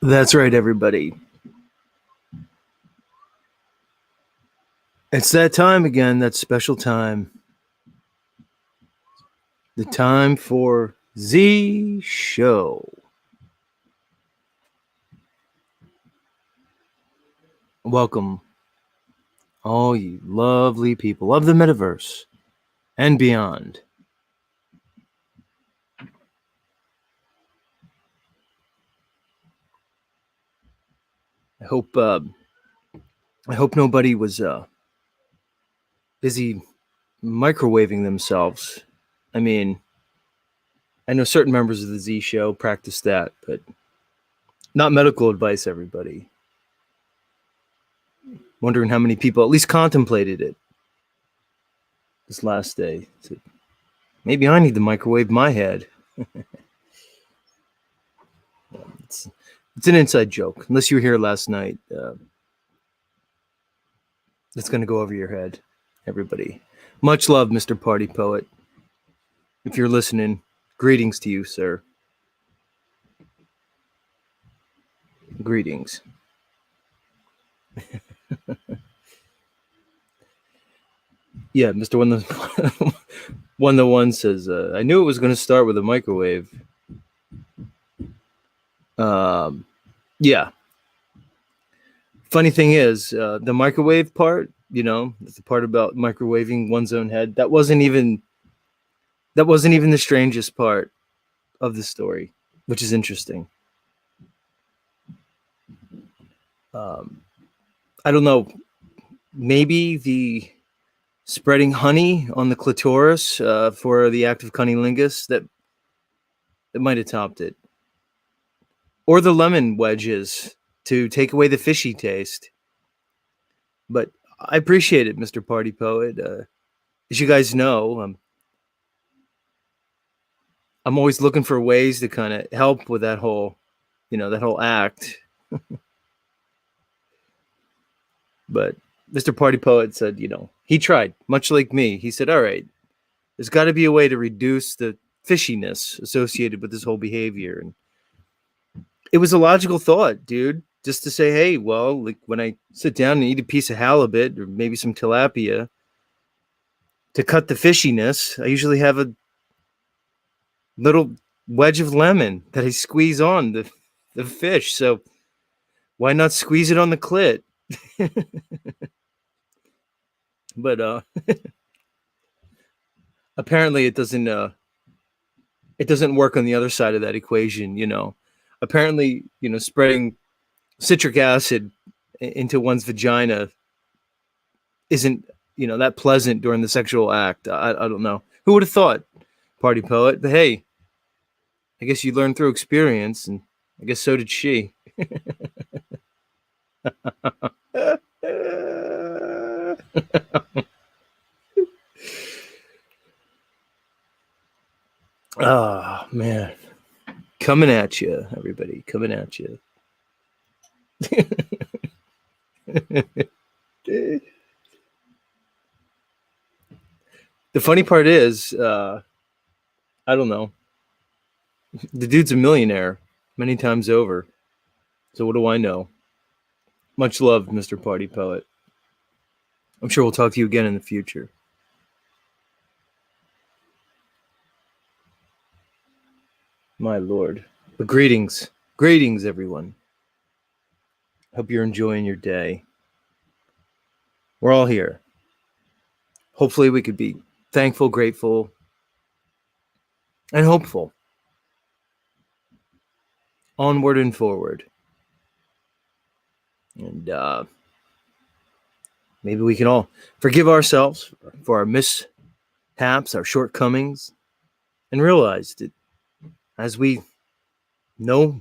That's right, everybody. It's that time again, that special time. The time for Z Show. Welcome, all you lovely people of the metaverse and beyond. I hope nobody was busy microwaving themselves. I mean, I know certain members of the Z Show practice that, but not medical advice, everybody. Wondering how many people at least contemplated it this last day. So maybe I need to microwave my head. It's an inside joke. Unless you were here last night, it's going to go over your head, everybody. Much love, Mr. Party Poet. If you're listening, greetings to you, sir. Greetings. Yeah, Mr. One says, I knew it was going to start with a microwave. Yeah. Funny thing is, the microwave part, the part about microwaving one's own head, that wasn't even the strangest part of the story, which is interesting. I don't know, maybe the spreading honey on the clitoris for the act of cunnilingus, that might have topped it. Or the lemon wedges to take away the fishy taste. But I appreciate it, Mr. Party Poet. As you guys know, I'm always looking for ways to kind of help with that whole act. But Mr. Party Poet said, he tried, much like me. He said, all right, there's got to be a way to reduce the fishiness associated with this whole behavior. And it was a logical thought, dude, just to say, hey, well, like when I sit down and eat a piece of halibut or maybe some tilapia, to cut the fishiness, I usually have a little wedge of lemon that I squeeze on the fish. So why not squeeze it on the clit? But apparently it doesn't work on the other side of that equation. Apparently, spreading citric acid into one's vagina isn't that pleasant during the sexual act. I don't know, who would have thought, Party Poet? But hey, I guess you learned through experience, and I guess so did she. Oh, man. Coming at you, everybody. Coming at you. The funny part is, I don't know. The dude's a millionaire many times over. So what do I know? Much love, Mr. Party Poet. I'm sure we'll talk to you again in the future. My lord. But greetings. Greetings, everyone. Hope you're enjoying your day. We're all here. Hopefully we could be thankful, grateful, and hopeful. Onward and forward. And maybe we can all forgive ourselves for our mishaps, our shortcomings, and realize that as we know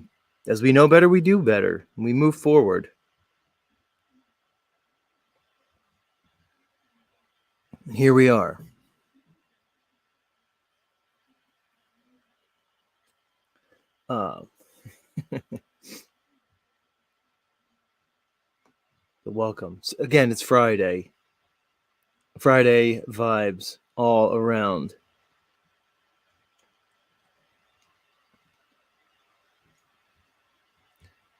better, we do better. And we move forward. And here we are. Welcome. Again, it's Friday. Friday vibes all around.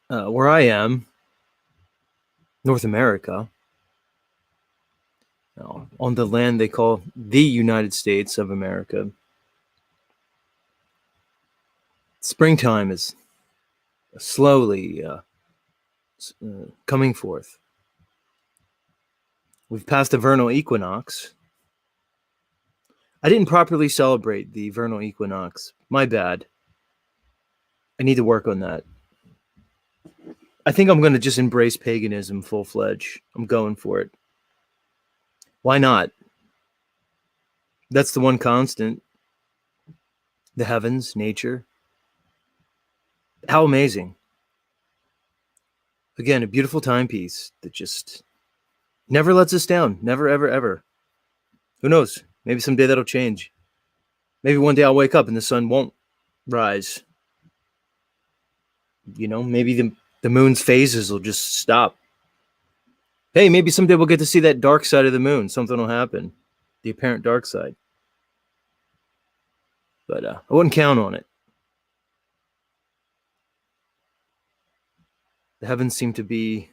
Where I am, North America, on the land they call the United States of America, springtime is slowly coming forth. We've passed the vernal equinox. I didn't properly celebrate the vernal equinox. My bad. I need to work on that. I think I'm going to just embrace paganism full-fledged. I'm going for it. Why not? That's the one constant. The heavens, nature. How amazing. Again, a beautiful timepiece that just never lets us down. Never, ever, ever. Who knows? Maybe someday that'll change. Maybe one day I'll wake up and the sun won't rise. You know, maybe the moon's phases will just stop. Hey, maybe someday we'll get to see that dark side of the moon. Something will happen. The apparent dark side. But I wouldn't count on it. The heavens seem to be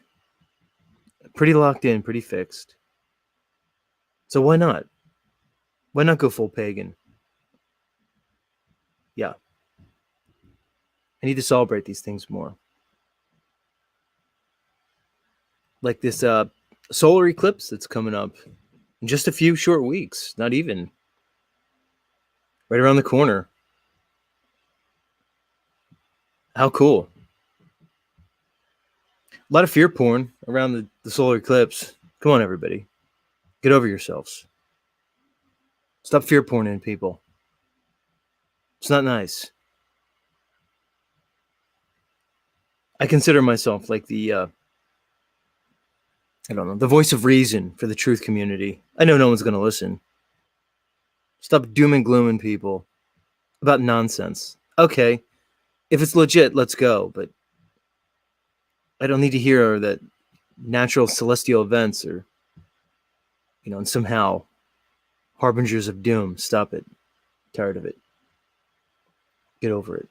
pretty locked in, pretty fixed. So why not? Why not go full pagan? Yeah. I need to celebrate these things more. Like this solar eclipse that's coming up in just a few short weeks. Not even. Right around the corner. How cool. A lot of fear porn around the solar eclipse. Come on, everybody. Get over yourselves. Stop fear porning people. It's not nice. I consider myself like the, I don't know, the voice of reason for the truth community. I know no one's going to listen. Stop doom and glooming people about nonsense. Okay, if it's legit, let's go. But I don't need to hear that natural celestial events are, and somehow harbingers of doom. Stop it. Tired of it. Get over it.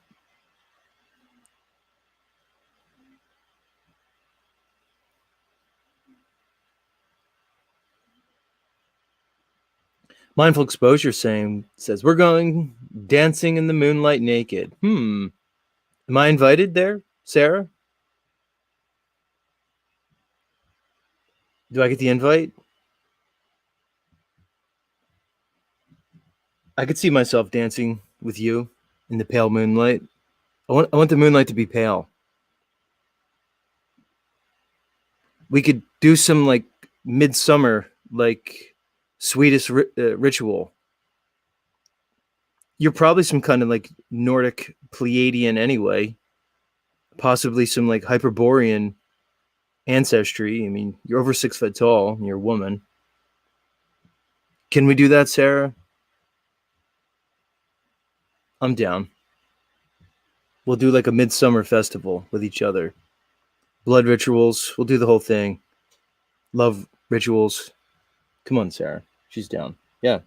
Mindful Exposure says we're going dancing in the moonlight naked. Am I invited there, Sarah? Do I get the invite? I could see myself dancing with you in the pale moonlight. I want the moonlight to be pale. We could do some like midsummer, like Swedish ritual. You're probably some kind of like Nordic Pleiadian anyway. Possibly some like Hyperborean ancestry. I mean, you're over 6 foot tall and you're a woman. Can we do that, Sarah? I'm down. We'll do like a midsummer festival with each other. Blood rituals. We'll do the whole thing. Love rituals. Come on, Sarah. She's down. Yeah.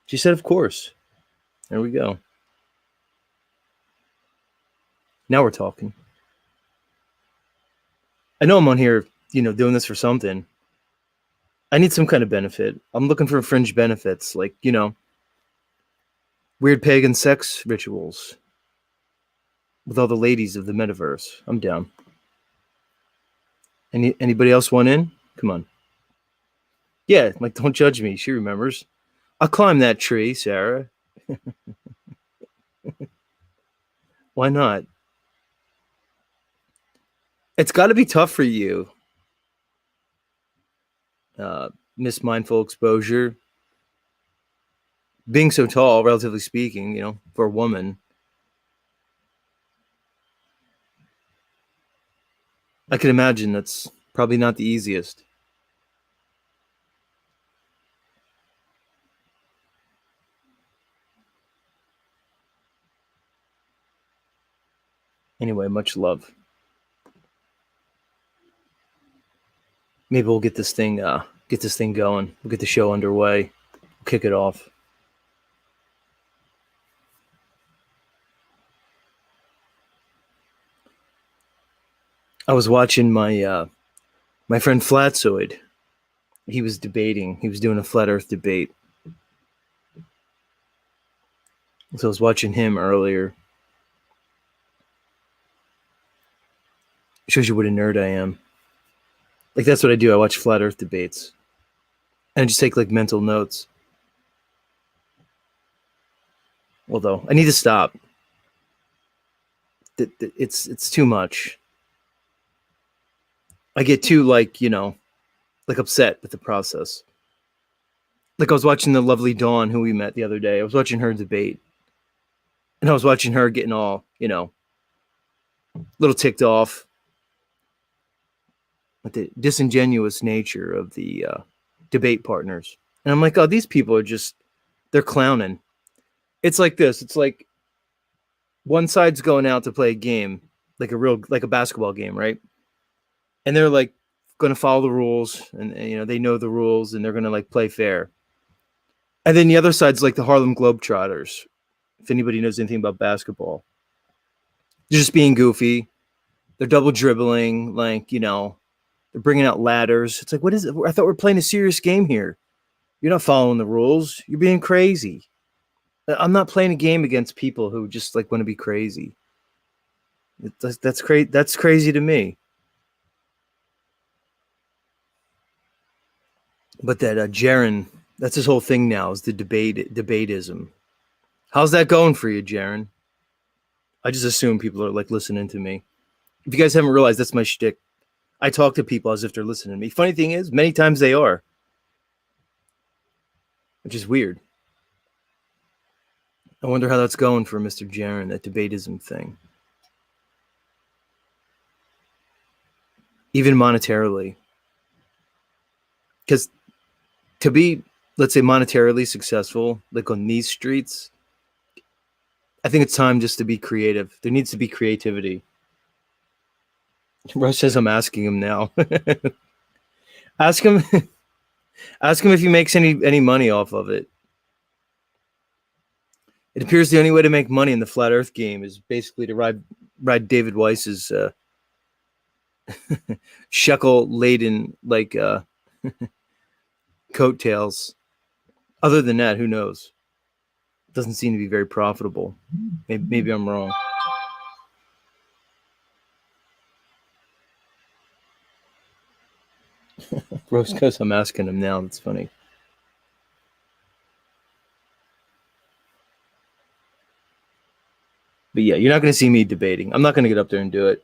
She said, of course. There we go. Now we're talking. I know I'm on here, doing this for something. I need some kind of benefit. I'm looking for fringe benefits, like, weird pagan sex rituals with all the ladies of the metaverse. I'm down. Anybody else want in? Come on. Yeah, like, don't judge me. She remembers. I'll climb that tree, Sarah. Why not? It's got to be tough for you. Miss Mindful Exposure. Being so tall, relatively speaking, for a woman. I can imagine that's probably not the easiest. Anyway, much love. Maybe we'll get this thing going. We'll get the show underway. We'll kick it off. I was watching my friend Flatzoid. He was debating. He was doing a flat Earth debate. So I was watching him earlier. Shows you what a nerd I am. Like, that's what I do. I watch flat Earth debates. And I just take like mental notes. Although I need to stop. It's too much. I get too like upset with the process. Like, I was watching the lovely Dawn, who we met the other day. I was watching her debate. And I was watching her getting all, a little ticked off with the disingenuous nature of the debate partners. And I'm like, oh, these people are they're clowning. It's like this. It's like one side's going out to play a game, like a basketball game, right? And they're like going to follow the rules, and they know the rules, and they're going to like play fair. And then the other side's like the Harlem Globetrotters. If anybody knows anything about basketball, they're just being goofy. They're double dribbling, like, they're bringing out ladders. It's like, what is it? I thought we're playing a serious game here. You're not following the rules. You're being crazy. I'm not playing a game against people who just like want to be crazy. That's crazy. That's crazy to me. But that Jaron, that's his whole thing now, is the debatism. How's that going for you, Jaron? I just assume people are like listening to me. If you guys haven't realized, that's my shtick. I talk to people as if they're listening to me. Funny thing is, many times they are, which is weird. I wonder how that's going for Mr. Jaron, that debatism thing. Even monetarily. Because to be, let's say, monetarily successful, like on these streets, I think it's time just to be creative. There needs to be creativity. Russ says I'm asking him now. Ask him if he makes any money off of it. It appears the only way to make money in the flat Earth game is basically to ride David Weiss's shekel laden like coattails. Other than that, who knows? Doesn't seem to be very profitable. Maybe I'm wrong. Rose goes, I'm asking him now. That's funny. But yeah, you're not going to see me debating. I'm not going to get up there and do it.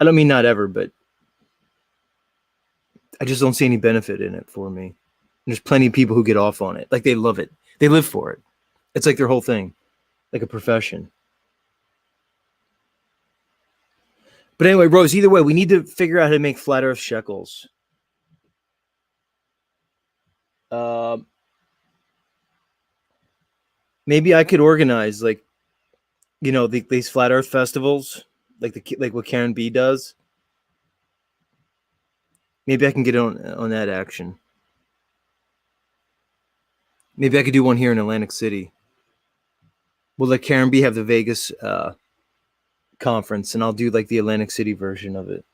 I don't mean not ever, but I just don't see any benefit in it for me. And there's plenty of people who get off on it. Like, they love it. They live for it. It's like their whole thing, like a profession. But anyway, Rose, either way, we need to figure out how to make flat earth shekels. Maybe I could organize, like, these flat earth festivals, like what Karen B does. Maybe I can get on that action. Maybe I could do one here in Atlantic City. We'll let Karen B have the Vegas conference, and I'll do like the Atlantic City version of it.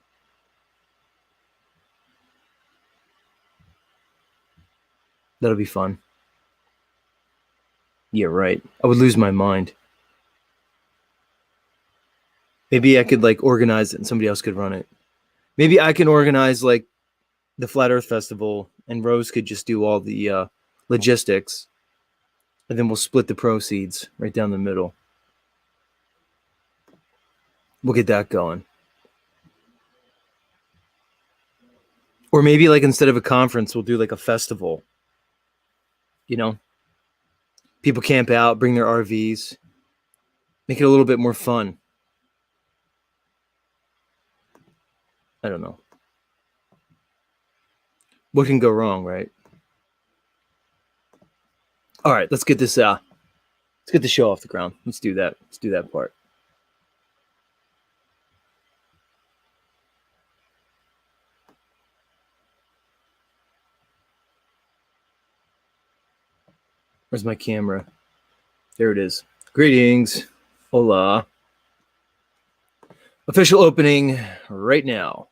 That'll be fun. Yeah, right. I would lose my mind. Maybe I could like organize it and somebody else could run it. Maybe I can organize like the Flat Earth Festival and Rose could just do all the logistics. And then we'll split the proceeds right down the middle. We'll get that going. Or maybe like instead of a conference, we'll do like a festival. People camp out, bring their RVs, make it a little bit more fun. I don't know. What can go wrong, right? All right, let's get this let's get the show off the ground. Let's do that. Let's do that part. Where's my camera? There it is. Greetings. Hola. Official opening right now.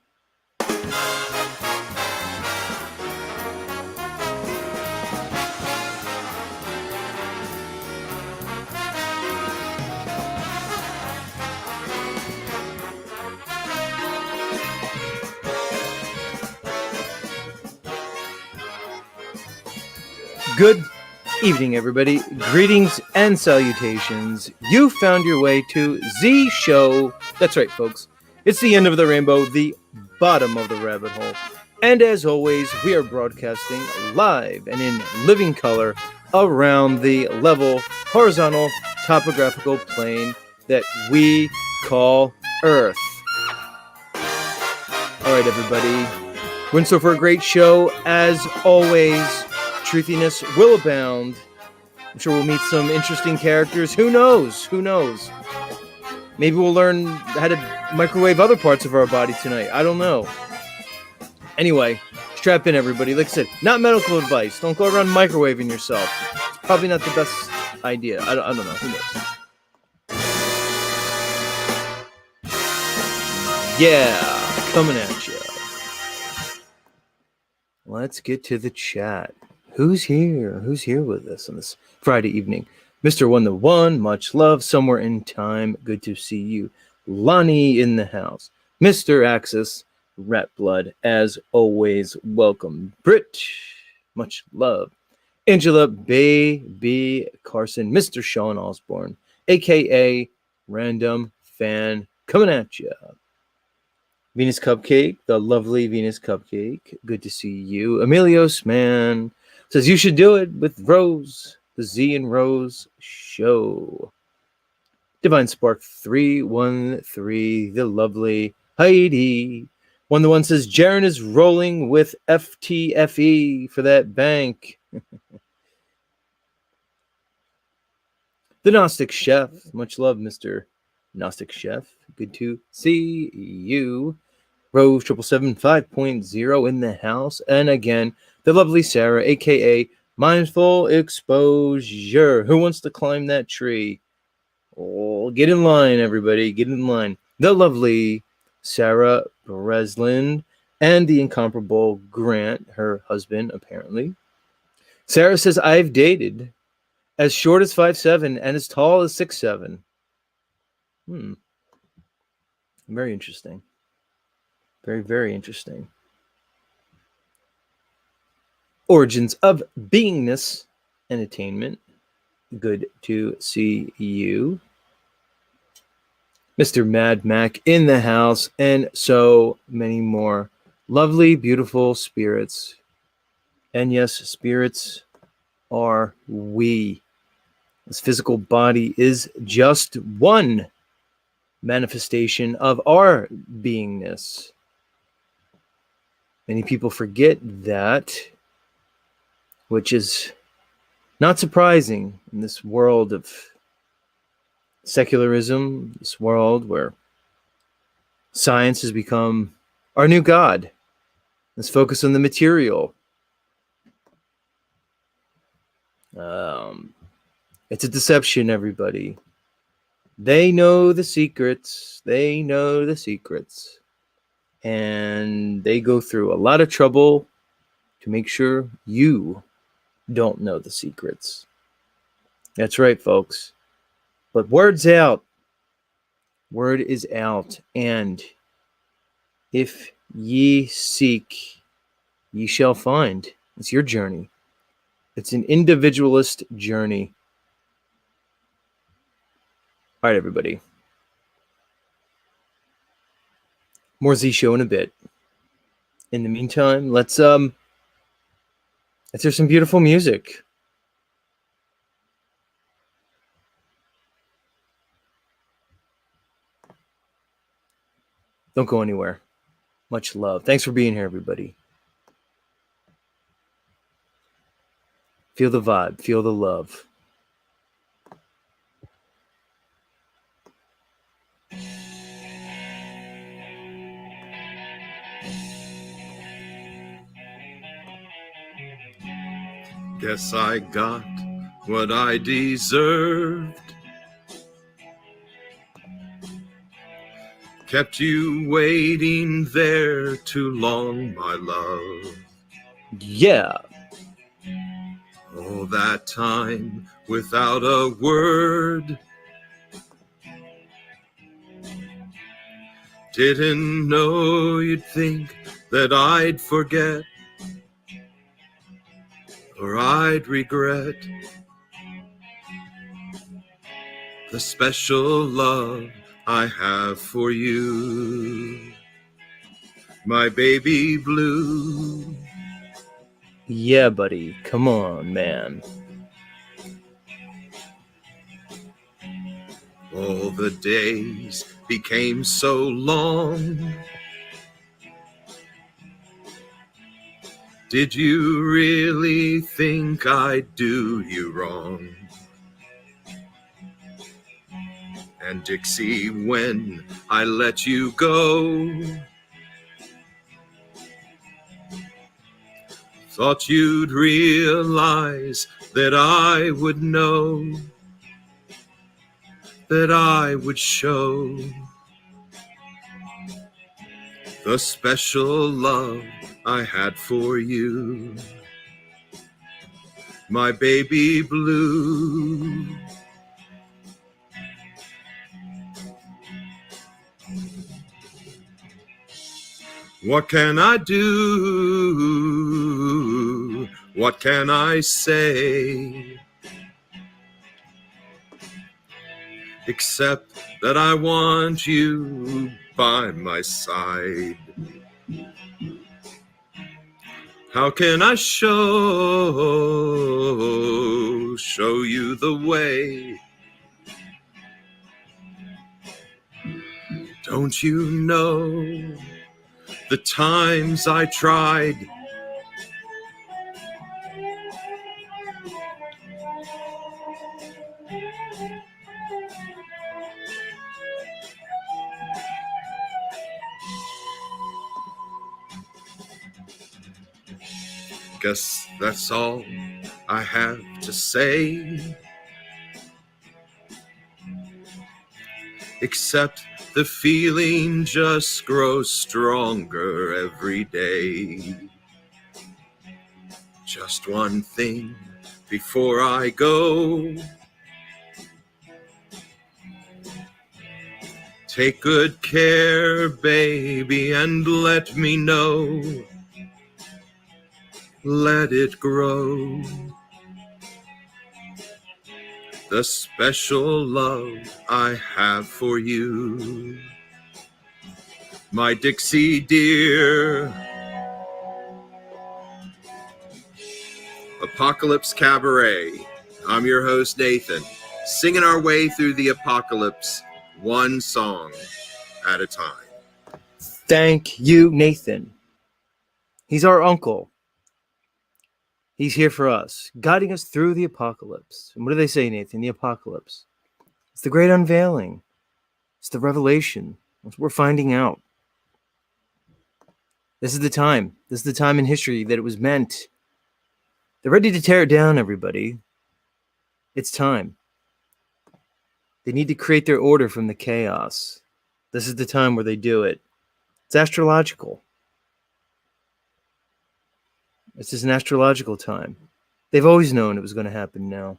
Good evening, everybody. Greetings and salutations. You found your way to Z Show. That's right, folks. It's the end of the rainbow, the bottom of the rabbit hole. And as always, we are broadcasting live and in living color around the level, horizontal, topographical plane that we call Earth. All right, everybody. We're in store for a great show. As always, truthiness will abound. I'm sure we'll meet some interesting characters. Who knows? Who knows? Maybe we'll learn how to microwave other parts of our body tonight. I don't know. Anyway, strap in, everybody. Like I said, not medical advice. Don't go around microwaving yourself. It's probably not the best idea. I don't know. Who knows? Yeah, coming at you. Let's get to the chat. Who's here? Who's here with us on this Friday evening? Mr. 1-1, much love, somewhere in time. Good to see you. Lonnie in the house. Mr. Axis, Rat Blood, as always, welcome. Brit, much love. Angela Baby Carson, Mr. Sean Osborne, a.k.a. Random Fan, coming at you. Venus Cupcake, the lovely Venus Cupcake. Good to see you. Emilios, man, says you should do it with Rose, the Z and Rose show. Divine Spark 313, the lovely Heidi. 1-1 says Jaren is rolling with FTFE for that bank. The Gnostic Chef, much love, Mr. Gnostic Chef. Good to see you. Rose 777 5.0 in the house. And again, the lovely Sarah, a.k.a. Mindful Exposure. Who wants to climb that tree? Oh, get in line, everybody. Get in line. The lovely Sarah Breslin and the incomparable Grant, her husband, apparently. Sarah says, I've dated as short as 5'7" and as tall as 6'7". Very interesting. Very, very interesting. Origins of Beingness and Attainment. Good to see you. Mr. Mad Mac in the house, and so many more lovely, beautiful spirits. And yes, spirits are we. This physical body is just one. manifestation of our beingness. Many people forget that, which is not surprising in this world of secularism, this world where science has become our new god. Let's focus on the material. It's a deception, everybody. They know the secrets. They know the secrets. And they go through a lot of trouble to make sure you don't know the secrets. That's right, folks. But word's out. Word is out. And if ye seek, ye shall find. It's your journey. It's an individualist journey. All right, everybody. More Z Show in a bit. In the meantime, let's hear some beautiful music. Don't go anywhere. Much love. Thanks for being here, everybody. Feel the vibe. Feel the love. Guess I got what I deserved. Kept you waiting there too long, my love. Yeah. All that time without a word. Didn't know you'd think that I'd forget or I'd regret the special love I have for you, my baby blue. Yeah, buddy. Come on, man. All the days became so long. Did you really think I'd do you wrong? And Dixie, when I let you go, thought you'd realize that I would know, that I would show the special love I had for you, my baby blue. What can I do? What can I say? Except that I want you by my side. How can I show you the way? Don't you know the times I tried? Guess that's all I have to say. Except the feeling just grows stronger every day. Just one thing before I go. Take good care, baby, and let me know. Let it grow. The special love I have for you, my Dixie dear. Apocalypse Cabaret. I'm your host, Nathan, singing our way through the apocalypse one song at a time. Thank you, Nathan. He's our uncle. He's here for us, guiding us through the apocalypse. And what do they say, Nathan? The apocalypse. It's the great unveiling. It's the revelation. We're finding out. This is the time. This is the time in history that it was meant. They're ready to tear it down, everybody. It's time. They need to create their order from the chaos. This is the time where they do it. It's astrological. This is an astrological time. They've always known it was going to happen now.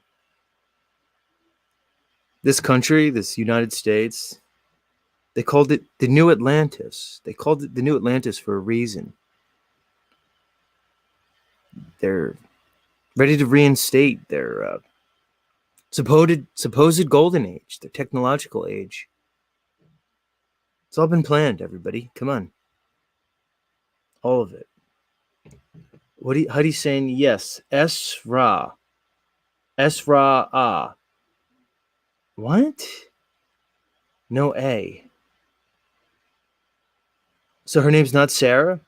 This country, this United States, they called it the New Atlantis. They called it the New Atlantis for a reason. They're ready to reinstate their supposed golden age, their technological age. It's all been planned, everybody. Come on. All of it. Heidi's saying yes. S-Ra. S-Ra-Ah. What? No A. So her name's not Sarah?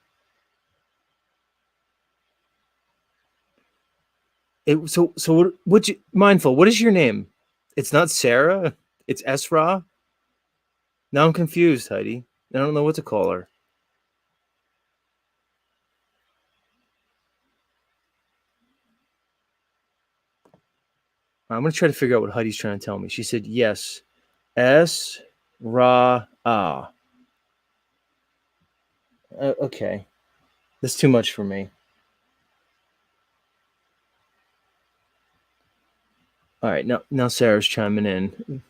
Mindful, what is your name? It's not Sarah? It's Esra? Now I'm confused, Heidi. I don't know what to call her. I'm going to try to figure out what Heidi's trying to tell me. She said, yes. S-Ra-Ah. Okay. That's too much for me. All right. Now Sarah's chiming in. All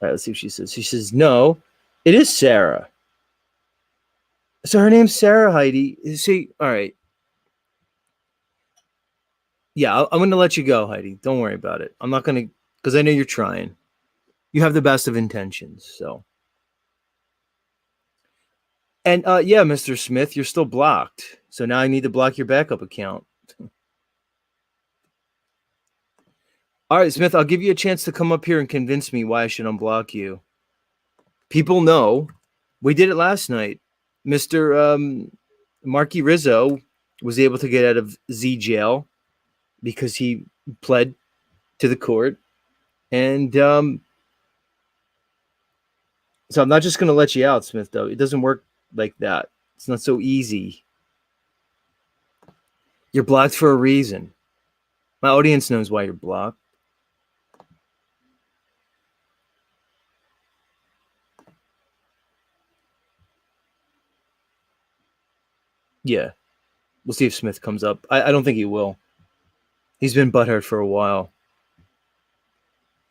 right, let's see what she says. She says, no, it is Sarah. So her name's Sarah, Heidi. See, all right. Yeah, I'm going to let you go, Heidi. Don't worry about it. I'm not going to, because I know you're trying. You have the best of intentions, so. And yeah, Mr. Smith, you're still blocked. So now I need to block your backup account. All right, Smith, I'll give you a chance to come up here and convince me why I should unblock you. People know. We did it last night. Mr. Marky Rizzo was able to get out of Z jail because he pled to the court. And so I'm not just going to let you out, Smith, though. It doesn't work like that. It's not so easy. You're blocked for a reason. My audience knows why you're blocked. Yeah. We'll see if Smith comes up. I don't think he will. He's been butthurt for a while.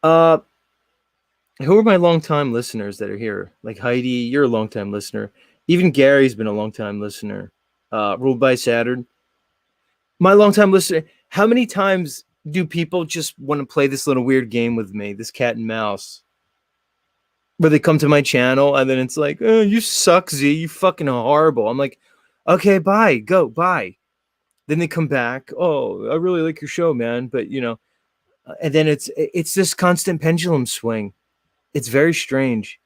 Who are my longtime listeners that are here? Like Heidi, you're a longtime listener. Even Gary's been a longtime listener. Ruled by Saturn. My longtime listener. How many times do people just want to play this little weird game with me, this cat and mouse? Where they come to my channel and then it's like, oh, you suck, Z. You fucking horrible. I'm like, okay, bye. Go, bye. Then they come back. Oh, I really like your show, man. But, you know, and then it's this constant pendulum swing. It's very strange,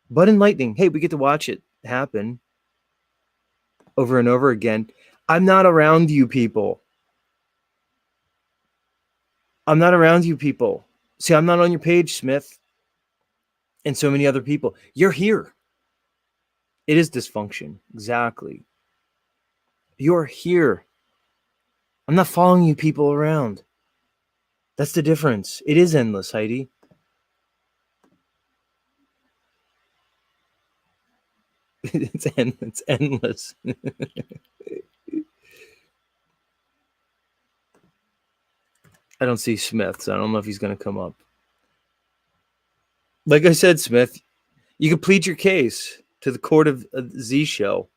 but enlightening. Hey, we get to watch it happen over and over again. I'm not around you people. I'm not around you people. See, I'm not on your page, Smith, and so many other people. You're here. It is dysfunction. Exactly. You're here. I'm not following you people around. That's the difference. It is endless, Heidi. It's endless. I don't see Smith, so I don't know if he's going to come up. Like I said, Smith, you can plead your case to the court of Z show.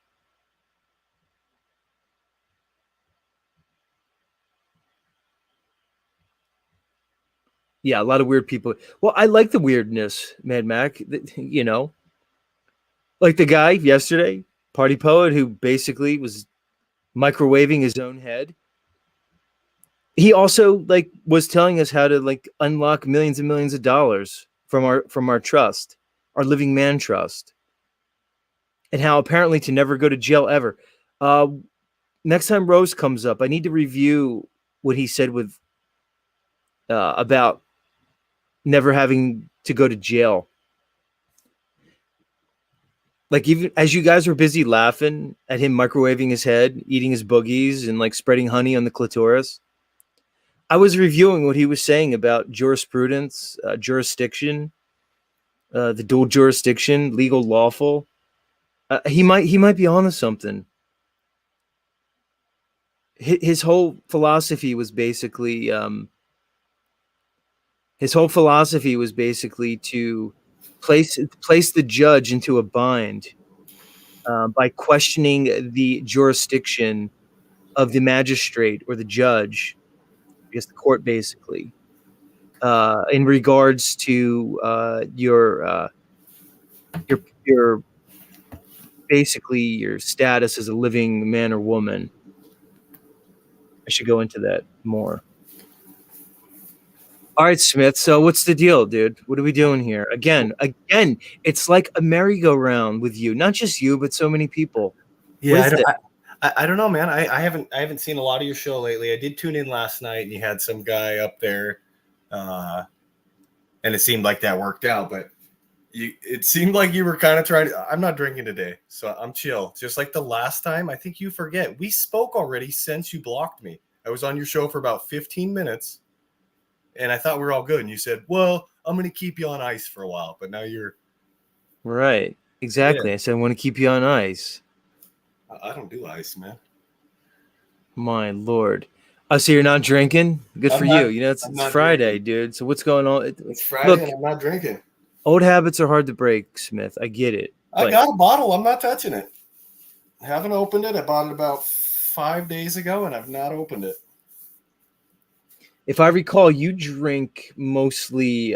Yeah, a lot of weird people. Well, I like the weirdness, Mad Mac. You know, like the guy yesterday, Party Poet, who basically was microwaving his own head. He also like was telling us how to like unlock millions and millions of dollars from our trust, our living man trust, and how apparently to never go to jail ever. Uh, Next time Rose comes up, I need to review what he said with about never having to go to jail. Like, even as you guys were busy laughing at him microwaving his head, eating his boogies, and like spreading honey on the clitoris, I was reviewing what he was saying about jurisprudence, jurisdiction, the dual jurisdiction, legal, lawful. He might be onto something. His whole philosophy was basically to place the judge into a bind by questioning the jurisdiction of the magistrate or the judge, I guess the court, basically, in regards to your basically your status as a living man or woman. I should go into that more. All right, Smith. So what's the deal, dude? What are we doing here? Again, it's like a merry-go-round with you. Not just you, but so many people. Yeah, I don't know, man. I haven't seen a lot of your show lately. I did tune in last night, and you had some guy up there, and it seemed like that worked out. But it seemed like you were kind of trying to. I'm not drinking today, so I'm chill. Just like the last time, I think you forget. We spoke already since you blocked me. I was on your show for about 15 minutes. And I thought we were all good. And you said, well, I'm going to keep you on ice for a while. But now you're... Right. Exactly. Yeah. I said I want to keep you on ice. I don't do ice, man. My Lord. Oh, so you're not drinking? Good for you. You know, it's Friday, drinking. Dude. So what's going on? It's Friday and I'm not drinking. Old habits are hard to break, Smith. I get it. I got a bottle. I'm not touching it. I haven't opened it. I bought it about 5 days ago, and I've not opened it. If I recall, you drink mostly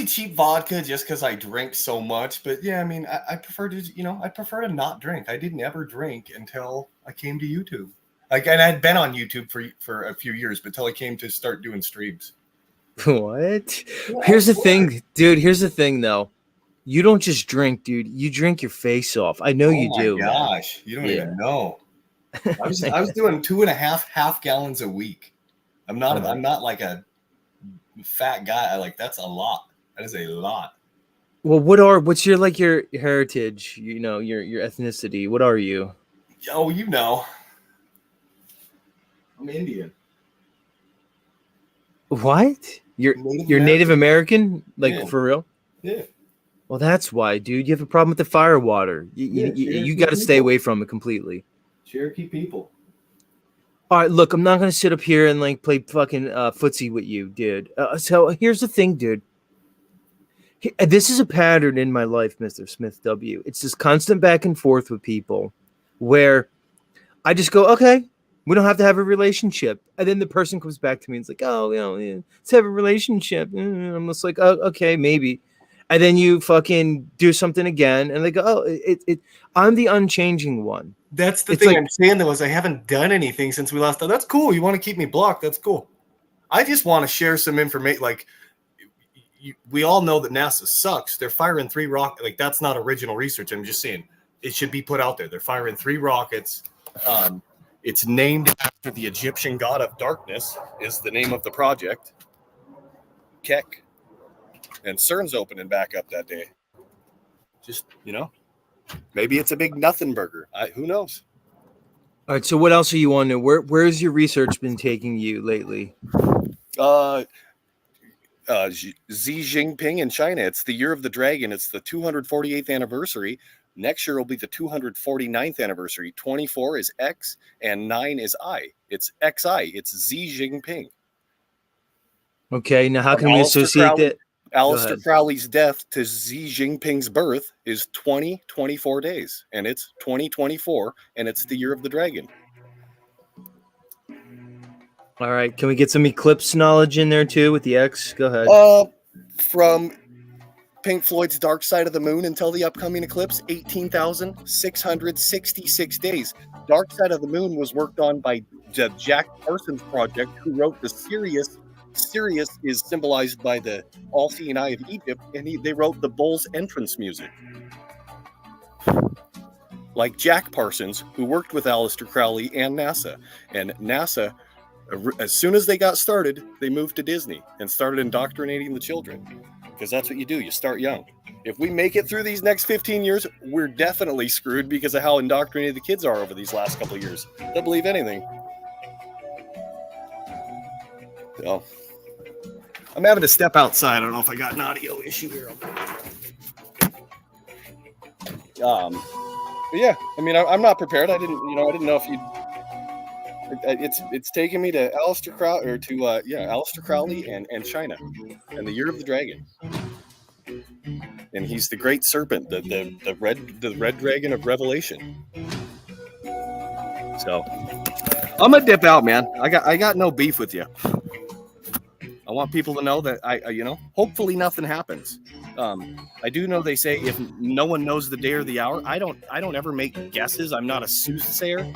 cheap vodka just because I drink so much. But yeah, I mean, I prefer to not drink. I didn't ever drink until I came to YouTube. Like, and I'd been on YouTube for a few years, but until I came to start doing streams. What? Yeah, here's the thing, dude. Here's the thing, though. You don't just drink, dude. You drink your face off. I know you do. Oh my gosh, you don't even know. I was doing 2.5 half gallons a week. I'm not like a fat guy. That's a lot. That is a lot. Well, what's your heritage? You know, your ethnicity. What are you? Oh, you know, I'm Indian. What? You're Native American? Yeah. For real? Yeah. Well, that's why, dude. You have a problem with the fire water. You got to stay away from it completely. Cherokee people. All right, look, I'm not going to sit up here and play fucking footsie with you, dude. So here's the thing, dude. This is a pattern in my life, Mr. Smith W. It's this constant back and forth with people where I just go, okay, we don't have to have a relationship. And then the person comes back to me and it's like, oh, let's have a relationship. And I'm just like, oh, okay, maybe. And then you fucking do something again, and they go, "Oh, I'm the unchanging one." That's the thing I'm saying. Though, is I haven't done anything since we last. That's cool. You want to keep me blocked? That's cool. I just want to share some information. We all know that NASA sucks. They're firing 3 rockets. That's not original research. I'm just saying it should be put out there. They're firing 3 rockets. It's named after the Egyptian god of darkness. Is the name of the project. Keck. And CERN's opening back up that day. Just, maybe it's a big nothing burger. Who knows? All right. So what else are you on? Where's your research been taking you lately? Xi Jinping in China. It's the year of the dragon. It's the 248th anniversary. Next year will be the 249th anniversary. 24 is X and 9 is I. It's XI. It's Xi Jinping. Okay. Now, how can we associate that? Aleister Crowley's death to Xi Jinping's birth is 24 days, and it's 2024, and it's the year of the dragon. All right. Can we get some eclipse knowledge in there too with the X? Go ahead. From Pink Floyd's Dark Side of the Moon until the upcoming eclipse, 18,666 days. Dark Side of the Moon was worked on by Jack Parsons Project, who wrote the Sirius Sirius is symbolized by the all-seeing eye of Egypt, and they wrote the bull's entrance music. Like Jack Parsons, who worked with Aleister Crowley and NASA. And NASA, as soon as they got started, they moved to Disney and started indoctrinating the children. Because that's what you do, you start young. If we make it through these next 15 years, we're definitely screwed because of how indoctrinated the kids are over these last couple of years. They'll believe anything. So, I'm having to step outside. I don't know if I got an audio issue here. But yeah, I mean, I'm not prepared. I didn't know if you'd. It's taken me to Aleister Crowley and China, and the Year of the Dragon. And he's the great serpent, the red dragon of Revelation. So I'm gonna dip out, man. I got no beef with you. I want people to know that hopefully nothing happens. I do know they say if no one knows the day or the hour, I don't ever make guesses. I'm not a soothsayer.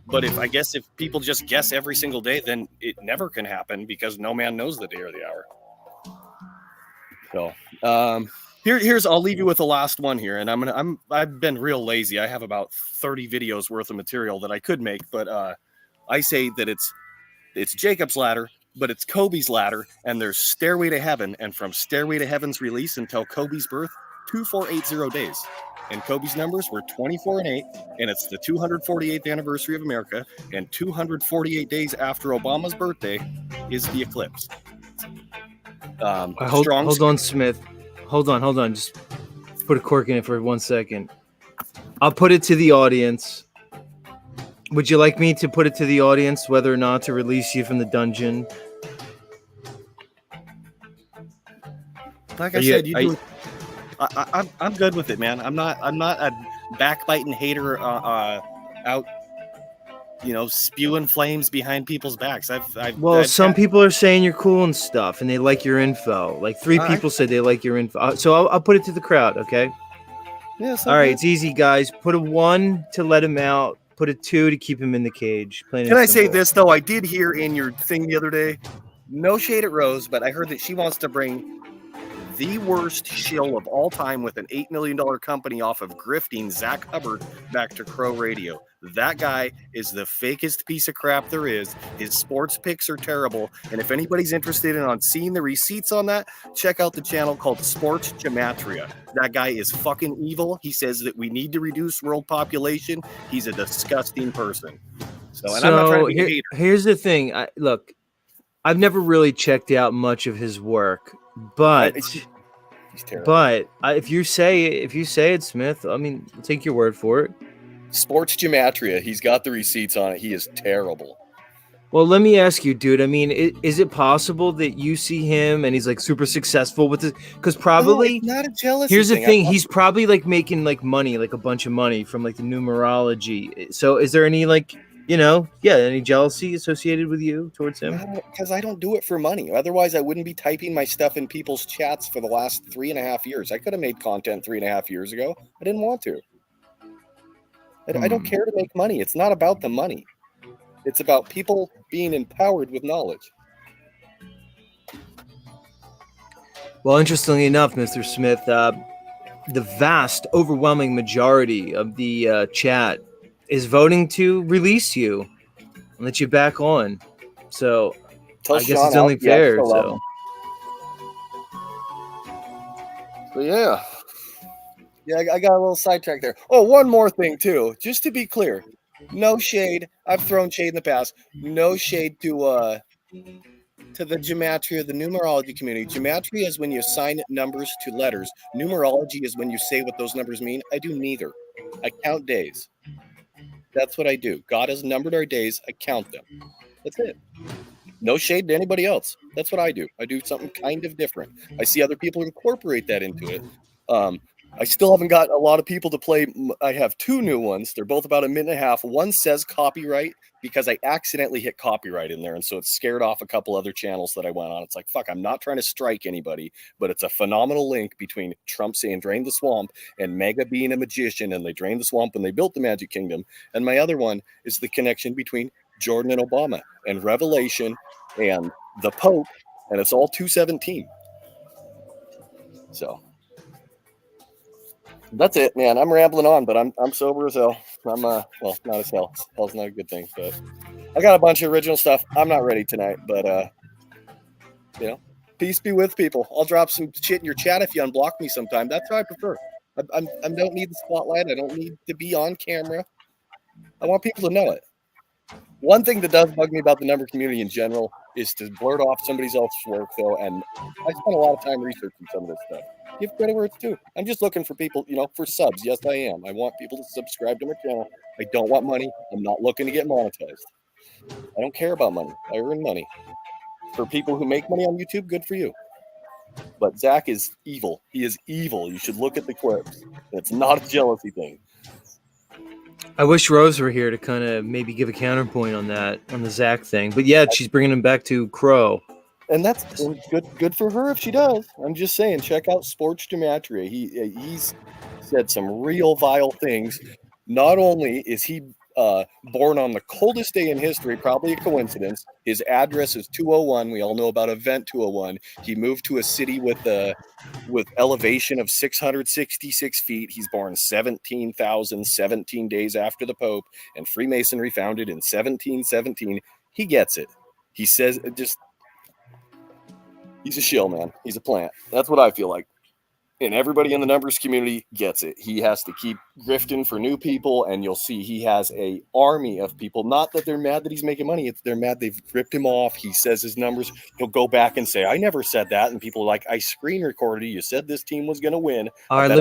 But if people just guess every single day, then it never can happen because no man knows the day or the hour. So here's I'll leave you with the last one here, and I've been real lazy. I have about 30 videos worth of material that I could make, but I say that it's Jacob's ladder. But it's Kobe's ladder, and there's Stairway to Heaven, and from Stairway to Heaven's release until Kobe's birth, 2480 days. And Kobe's numbers were 24 and 8, and it's the 248th anniversary of America, and 248 days after Obama's birthday is the eclipse. Hold on, Smith. Hold on. Just put a cork in it for 1 second. I'll put it to the audience. Would you like me to put it to the audience whether or not to release you from the dungeon? Like I said, I'm good with it, man. I'm not a backbiting hater out, spewing flames behind people's backs. Some people are saying you're cool and stuff, and they like your info. Like 3 people said they like your info. So I'll put it to the crowd, okay? Yeah. All right, it's easy, guys. Put a 1 to let him out. Put a 2 to keep him in the cage. Can I say this, though? I did hear in your thing the other day, no shade at Rose, but I heard that she wants to bring the worst shill of all time with an $8 million company off of grifting Zach Hubbard back to Crow Radio. That guy is the fakest piece of crap there is. His sports picks are terrible. And if anybody's interested in seeing the receipts on that, check out the channel called Sports Gematria. That guy is fucking evil. He says that we need to reduce world population. He's a disgusting person. So I'm not trying to be a hater. Here's the thing. Look, I've never really checked out much of his work, but he's terrible. But if you say it, Smith, I mean, I'll take your word for it. Sports Gematria. He's got the receipts on it. He is terrible. Well, let me ask you, dude. I mean, is it possible that you see him and he's like super successful with this? Because probably not a jealousy. Here's the thing: he's probably like making like money, like a bunch of money from like the numerology. So, is there any any jealousy associated with you towards him? Because I don't do it for money. Otherwise, I wouldn't be typing my stuff in people's chats for the last 3.5 years. I could have made content 3.5 years ago. I didn't want to. I don't care to make money. It's not about the money. It's about people being empowered with knowledge. Well, interestingly enough, Mr. Smith, the vast, overwhelming majority of the chat is voting to release you and let you back on. So I guess it's only fair. So yeah. I got a little sidetracked there. Oh, one more thing too, just to be clear. No shade. I've thrown shade in the past. No shade to the gematria, the numerology community. Gematria is when you assign numbers to letters. Numerology is when you say what those numbers mean. I do neither. I count days. That's what I do. God has numbered our days. I count them. That's it. No shade to anybody else. That's what I do. I do something kind of different. I see other people incorporate that into it. I still haven't got a lot of people to play. I have 2 new ones. They're both about 1.5 minutes. One says copyright because I accidentally hit copyright in there. And so it scared off a couple other channels that I went on. It's like, fuck, I'm not trying to strike anybody, but it's a phenomenal link between Trump saying drain the swamp and Mega being a magician and they drained the swamp when they built the Magic Kingdom. And my other one is the connection between Jordan and Obama and Revelation and the Pope, and it's all 217. So that's it, man. I'm rambling on, but I'm sober as hell. I'm well, not as hell. Hell's not a good thing, but I got a bunch of original stuff. I'm not ready tonight, but peace be with people. I'll drop some shit in your chat if you unblock me sometime. That's how I prefer. I don't need the spotlight. I don't need to be on camera. I want people to know it. One thing that does bug me about the number community in general is to blurt off somebody else's work, though, and I spend a lot of time researching some of this stuff. Give credit where it's due. I'm just looking for people, for subs. Yes, I am. I want people to subscribe to my channel. I don't want money. I'm not looking to get monetized. I don't care about money. I earn money. For people who make money on YouTube, good for you. But Zach is evil. He is evil. You should look at the clips. It's not a jealousy thing. I wish Rose were here to kind of maybe give a counterpoint on that, on the Zach thing. But yeah, she's bringing him back to Crow. And that's good for her if she does. I'm just saying, check out Sports Gematria. He's said some real vile things. Not only is he born on the coldest day in history, probably a coincidence. His address is 201. We all know about Event 201. He moved to a city with elevation of 666 feet. He's born 17 days after the Pope, and Freemasonry founded in 1717. He gets it. He says he's a shill, man. He's a plant. That's what I feel like. And everybody in the numbers community gets it. He has to keep grifting for new people, and you'll see he has a army of people. Not that they're mad that he's making money. They're mad they've ripped him off. He says his numbers. He'll go back and say, I never said that. And people are like, I screen recorded you. You said this team was going to win. All right,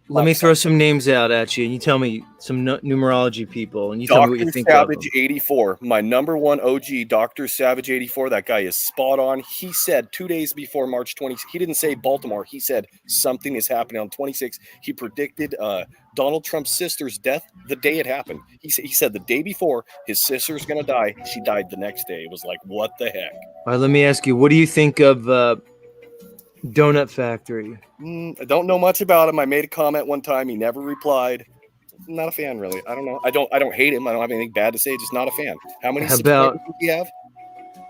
let me throw some names out at you, and you tell me some numerology people, and you tell me what you think of them. Dr. Savage 84, my number one OG, Dr. Savage 84. That guy is spot on. He said 2 days before March 20. He didn't say Baltimore. He said something is happening on 26. He predicted Donald Trump's sister's death the day it happened. He said the day before his sister's going to die. She died the next day. It was like, what the heck? All right, let me ask you, what do you think of Donut Factory? I don't know much about him. I made a comment one time. He never replied. I'm not a fan, really. I don't know. I don't hate him. I don't have anything bad to say. Just not a fan. How many subscribers does he have?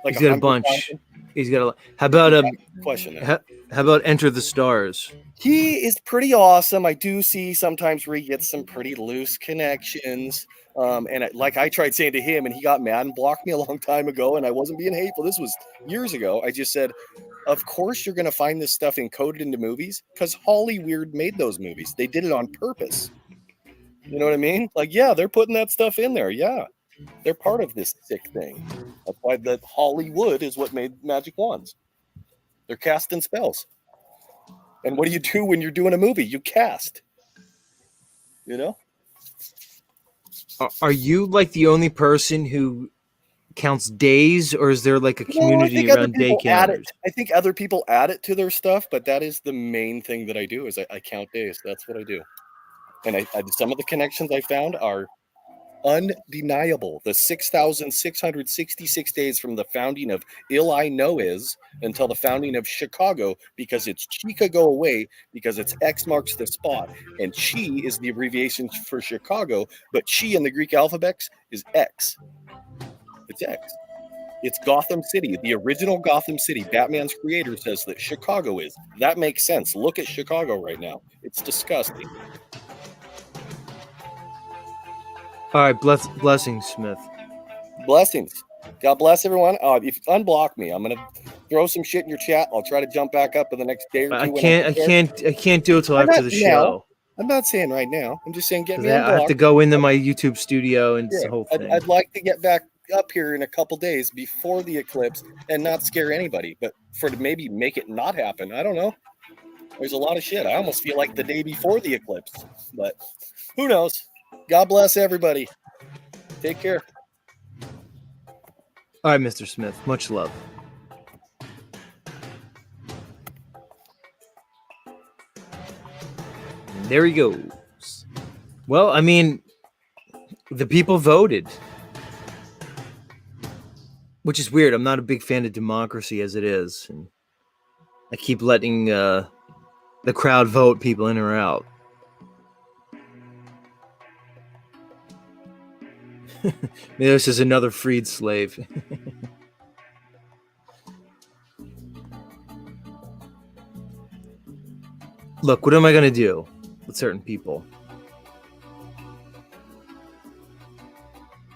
Like he's got a bunch. 000? He's got a. How about question? How about Enter the Stars? He is pretty awesome. I do see sometimes where he gets some pretty loose connections. I tried saying to him, and he got mad and blocked me a long time ago, and I wasn't being hateful. This was years ago. I just said, of course you're going to find this stuff encoded into movies because Hollywood made those movies. They did it on purpose. You know what I mean? Like, yeah, they're putting that stuff in there. Yeah, they're part of this sick thing. That's why the Hollywood is what made magic wands. They're casting spells. And what do you do when you're doing a movie? You cast. You know? Are you like the only person who counts days, or is there like a community around day counters? I think other people add it to their stuff, but that is the main thing that I do is I count days. That's what I do. And some of the connections I found are undeniable. The 6,666 days from the founding of Illinois until the founding of Chicago, because it's Chicago away, because it's X marks the spot. And Chi is the abbreviation for Chicago, but Chi in the Greek alphabet is X. It's X. It's Gotham City, the original Gotham City. Batman's creator says that Chicago is. That makes sense. Look at Chicago right now. It's disgusting. All right, blessings, Smith. Blessings. God bless everyone. If you unblock me, I'm gonna throw some shit in your chat. I'll try to jump back up in the next day or two. I can't do it till after the show. I'm not saying right now. I'm just saying get me unblocked. I have to go into my YouTube studio and the whole thing. I'd like to get back up here in a couple days before the eclipse and not scare anybody, but to maybe make it not happen. I don't know. There's a lot of shit. I almost feel like the day before the eclipse, but who knows? God bless everybody. Take care. All right, Mr. Smith. Much love. And there he goes. Well, I mean, the people voted, which is weird. I'm not a big fan of democracy as it is, and I keep letting the crowd vote people in or out. Maybe this is another freed slave. Look, what am I going to do with certain people?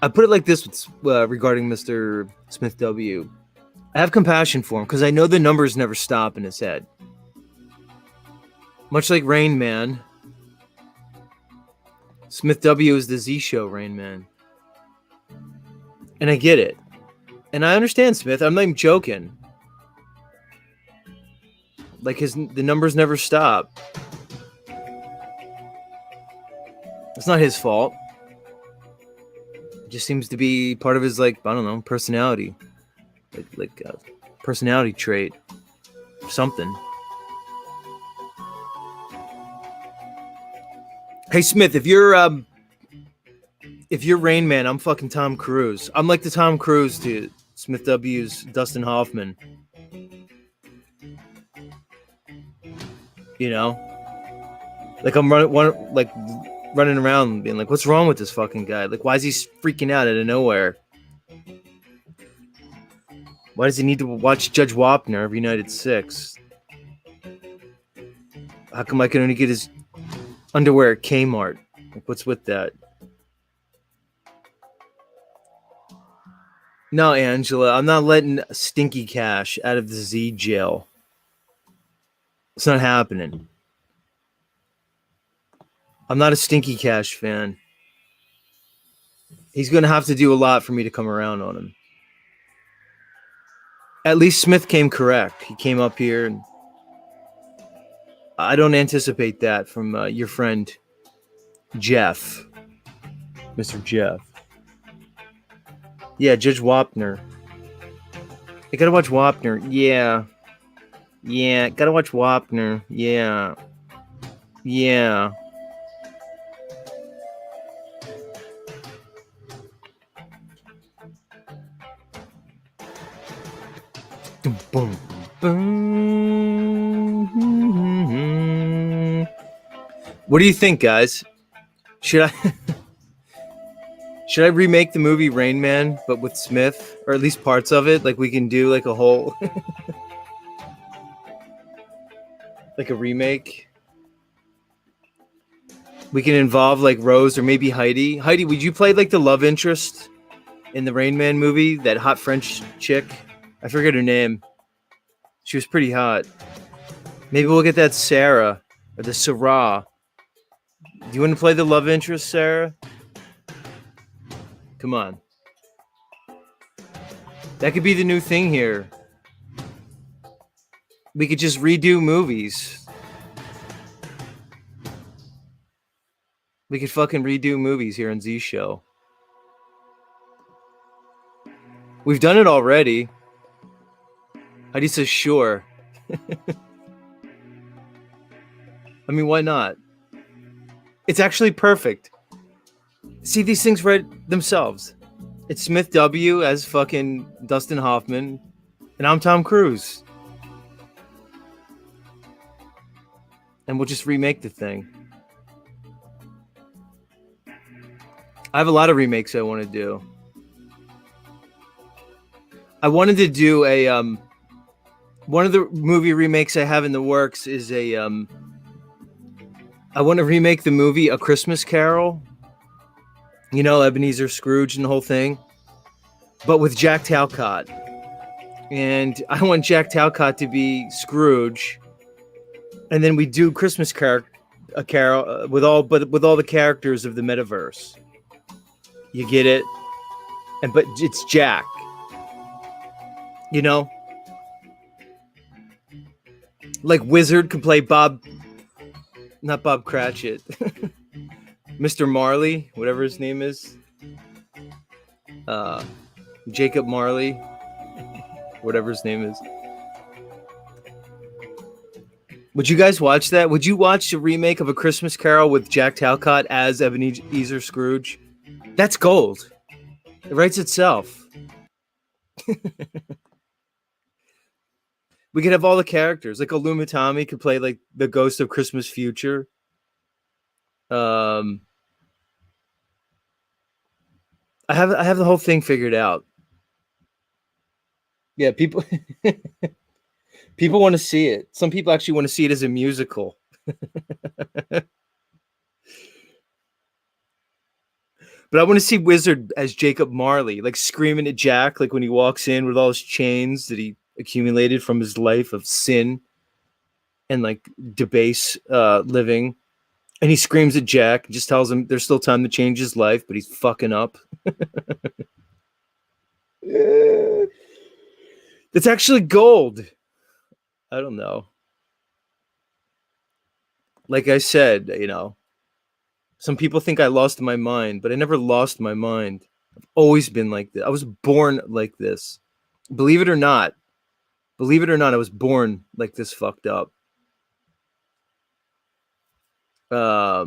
I put it like this regarding Mr. Smith W. I have compassion for him because I know the numbers never stop in his head. Much like Rain Man, Smith W is the Z Show Rain Man. And I get it. And I understand, Smith. I'm not even joking. Like the numbers never stop. It's not his fault. It just seems to be part of his, like, I don't know, personality. Like a personality trait. Something. Hey, Smith, if you're Rain Man, I'm fucking Tom Cruise. I'm like the Tom Cruise to Smith W's Dustin Hoffman. You know? Like I'm running around being like, what's wrong with this fucking guy? Like, why is he freaking out out of nowhere? Why does he need to watch Judge Wapner every night at 6? How come I can only get his underwear at Kmart? Like, what's with that? No, Angela, I'm not letting Stinky Cash out of the Z jail. It's not happening. I'm not a Stinky Cash fan. He's going to have to do a lot for me to come around on him. At least Smith came correct. He came up here, and I don't anticipate that from your friend Jeff, Mr. Jeff. Yeah, Judge Wapner. I gotta watch Wapner. Yeah, gotta watch Wapner. Yeah. Boom, boom. What do you think, guys? Should I remake the movie Rain Man, but with Smith, or at least parts of it? Like we can do like a whole, like a remake. We can involve like Rose or maybe Heidi. Heidi, would you play like the love interest in the Rain Man movie? That hot French chick. I forget her name. She was pretty hot. Maybe we'll get that Sarah or the Sarah. Do you want to play the love interest, Sarah? Come on. That could be the new thing here. We could just redo movies. We could fucking redo movies here on Z Show. We've done it already. Heidi says sure. I mean, why not? It's actually perfect. See, these things read themselves. It's Smith W as fucking Dustin Hoffman, and I'm Tom Cruise. And we'll just remake the thing. I have a lot of remakes I want to do. I wanted to do a one of the movie remakes I have in the works is a I want to remake the movie A Christmas Carol. You know, Ebenezer Scrooge and the whole thing, but with Jack Talcott. And I want Jack Talcott to be Scrooge, and then we do Christmas Carol with all the characters of the metaverse. You get it? But it's Jack. You know? Like Wizard could play not Bob Cratchit. Mr. Marley, whatever his name is. Jacob Marley. Whatever his name is. Would you guys watch that? Would you watch a remake of A Christmas Carol with Jack Talcott as Ebenezer Scrooge? That's gold. It writes itself. We could have all the characters. Like Illumitami could play like the Ghost of Christmas Future. I have the whole thing figured out. Yeah, people want to see it. Some people actually want to see it as a musical. But I want to see Wizard as Jacob Marley, like screaming at Jack, like when he walks in with all his chains that he accumulated from his life of sin and like debase living. And he screams at Jack and just tells him there's still time to change his life, but he's fucking up. It's actually gold. I don't know. Like I said, you know, some people think I lost my mind, but I never lost my mind. I've always been like this. I was born like this. Believe it or not, I was born like this fucked up. As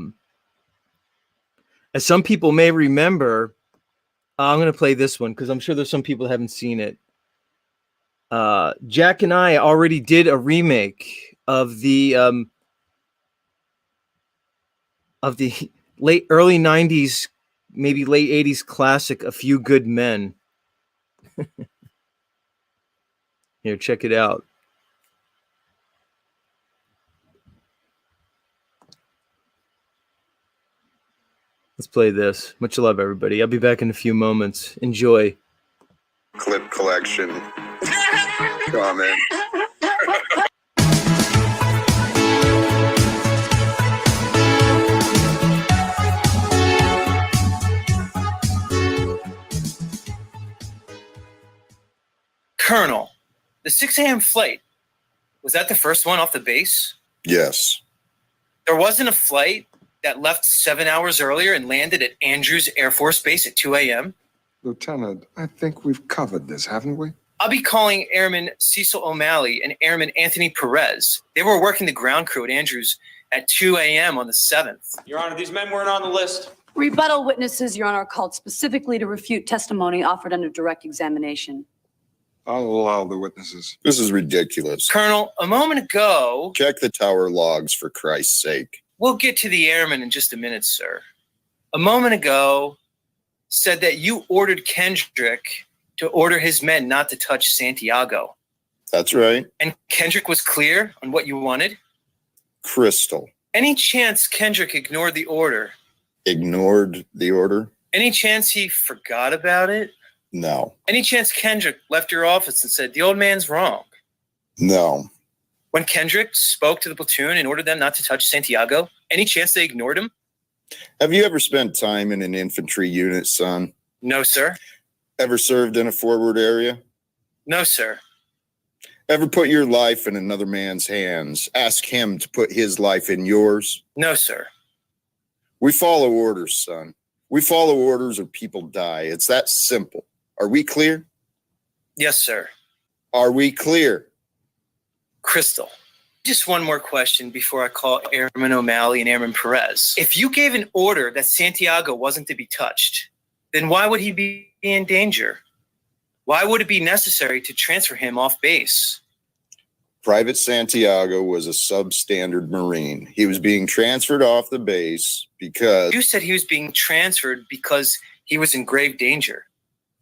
some people may remember, I'm going to play this one because I'm sure there's some people that haven't seen it. Jack and I already did a remake of the early 90s, maybe late 80s classic, A Few Good Men. Here, check it out. Let's play this. Much love, everybody. I'll be back in a few moments. Enjoy. Clip collection. Comment. Colonel, the 6 a.m. flight, was that the first one off the base? Yes. There wasn't a flight that left 7 hours earlier and landed at Andrews Air Force Base at 2 a.m.? Lieutenant, I think we've covered this, haven't we? I'll be calling Airman Cecil O'Malley and Airman Anthony Perez. They were working the ground crew at Andrews at 2 a.m. on the 7th. Your Honor, these men weren't on the list. Rebuttal witnesses, Your Honor, are called specifically to refute testimony offered under direct examination. I'll allow the witnesses. This is ridiculous. Colonel, a moment ago... Check the tower logs, for Christ's sake. We'll get to the airman in just a minute, sir. A moment ago, said that you ordered Kendrick to order his men not to touch Santiago. That's right. And Kendrick was clear on what you wanted? Crystal. Any chance Kendrick ignored the order? Ignored the order? Any chance he forgot about it? No. Any chance Kendrick left your office and said, the old man's wrong? No. When Kendrick spoke to the platoon and ordered them not to touch Santiago, any chance they ignored him? Have you ever spent time in an infantry unit, son? No, sir. Ever served in a forward area? No, sir. Ever put your life in another man's hands? Ask him to put his life in yours? No, sir. We follow orders, son. We follow orders or people die. It's that simple. Are we clear? Yes, sir. Are we clear? Crystal. Just one more question before I call Airman O'Malley and Airman Perez. If you gave an order that Santiago wasn't to be touched, then why would he be in danger? Why would it be necessary to transfer him off base? Private Santiago was a substandard Marine. He was being transferred off the base because... You said he was being transferred because he was in grave danger.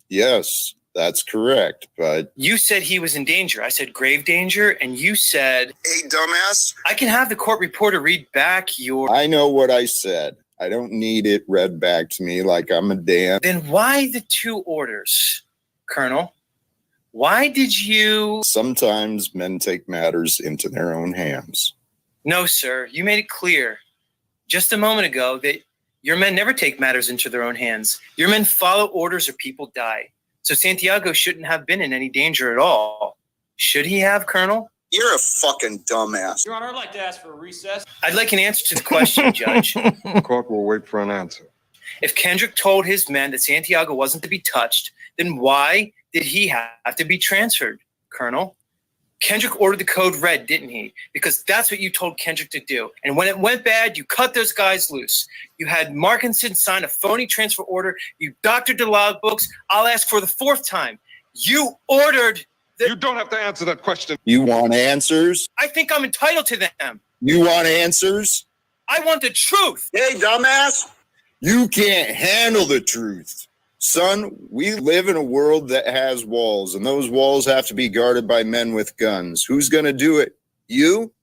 Yes, that's correct, but... You said he was in danger. I said grave danger, and you said... Hey, dumbass! I can have the court reporter read back your... I know what I said. I don't need it read back to me like I'm a damn... Then why the two orders, Colonel? Why did you... Sometimes men take matters into their own hands. No, sir. You made it clear just a moment ago that your men never take matters into their own hands. Your men follow orders or people die. So Santiago shouldn't have been in any danger at all. Should he have, Colonel? You're a fucking dumbass. Your Honor, I'd like to ask for a recess. I'd like an answer to the question, Judge. The court will wait for an answer. If Kendrick told his men that Santiago wasn't to be touched, then why did he have to be transferred, Colonel? Kendrick ordered the code red, didn't he? Because that's what you told Kendrick to do. And when it went bad, you cut those guys loose. You had Markinson sign a phony transfer order. You doctored the logbooks. I'll ask for the fourth time. You ordered... You don't have to answer that question. You want answers? I think I'm entitled to them. You want answers? I want the truth. Hey, dumbass! You can't handle the truth. Son, we live in a world that has walls, and those walls have to be guarded by men with guns. Who's going to do it? You?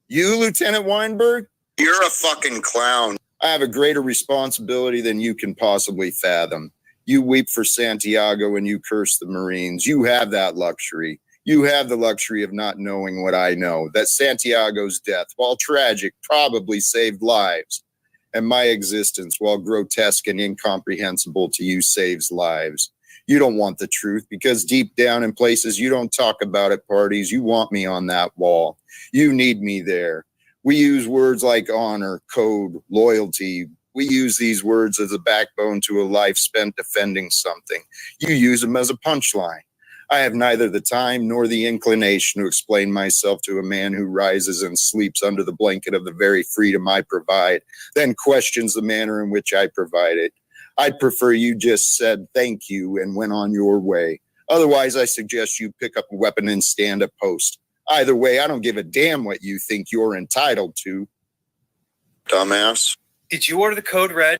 You, Lieutenant Weinberg? You're a fucking clown. I have a greater responsibility than you can possibly fathom. You weep for Santiago and you curse the Marines. You have that luxury. You have the luxury of not knowing what I know, that Santiago's death, while tragic, probably saved lives. And my existence, while grotesque and incomprehensible to you, saves lives. You don't want the truth because deep down in places you don't talk about at parties, you want me on that wall. You need me there. We use words like honor, code, loyalty. We use these words as a backbone to a life spent defending something. You use them as a punchline. I have neither the time nor the inclination to explain myself to a man who rises and sleeps under the blanket of the very freedom I provide, then questions the manner in which I provide it. I'd prefer you just said thank you and went on your way. Otherwise, I suggest you pick up a weapon and stand a post. Either way, I don't give a damn what you think you're entitled to. Dumbass. Did you order the code red?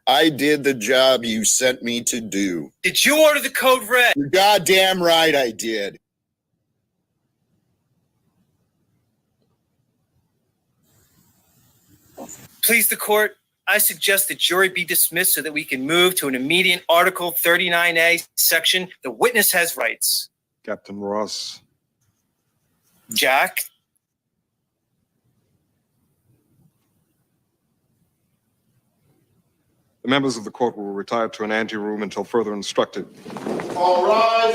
I did the job you sent me to do. Did you order the code red? You're goddamn right I did. Please the court, I suggest the jury be dismissed so that we can move to an immediate Article 39A section. The witness has rights. Captain Ross. Jack? The members of the court will retire to an anteroom until further instructed. All right.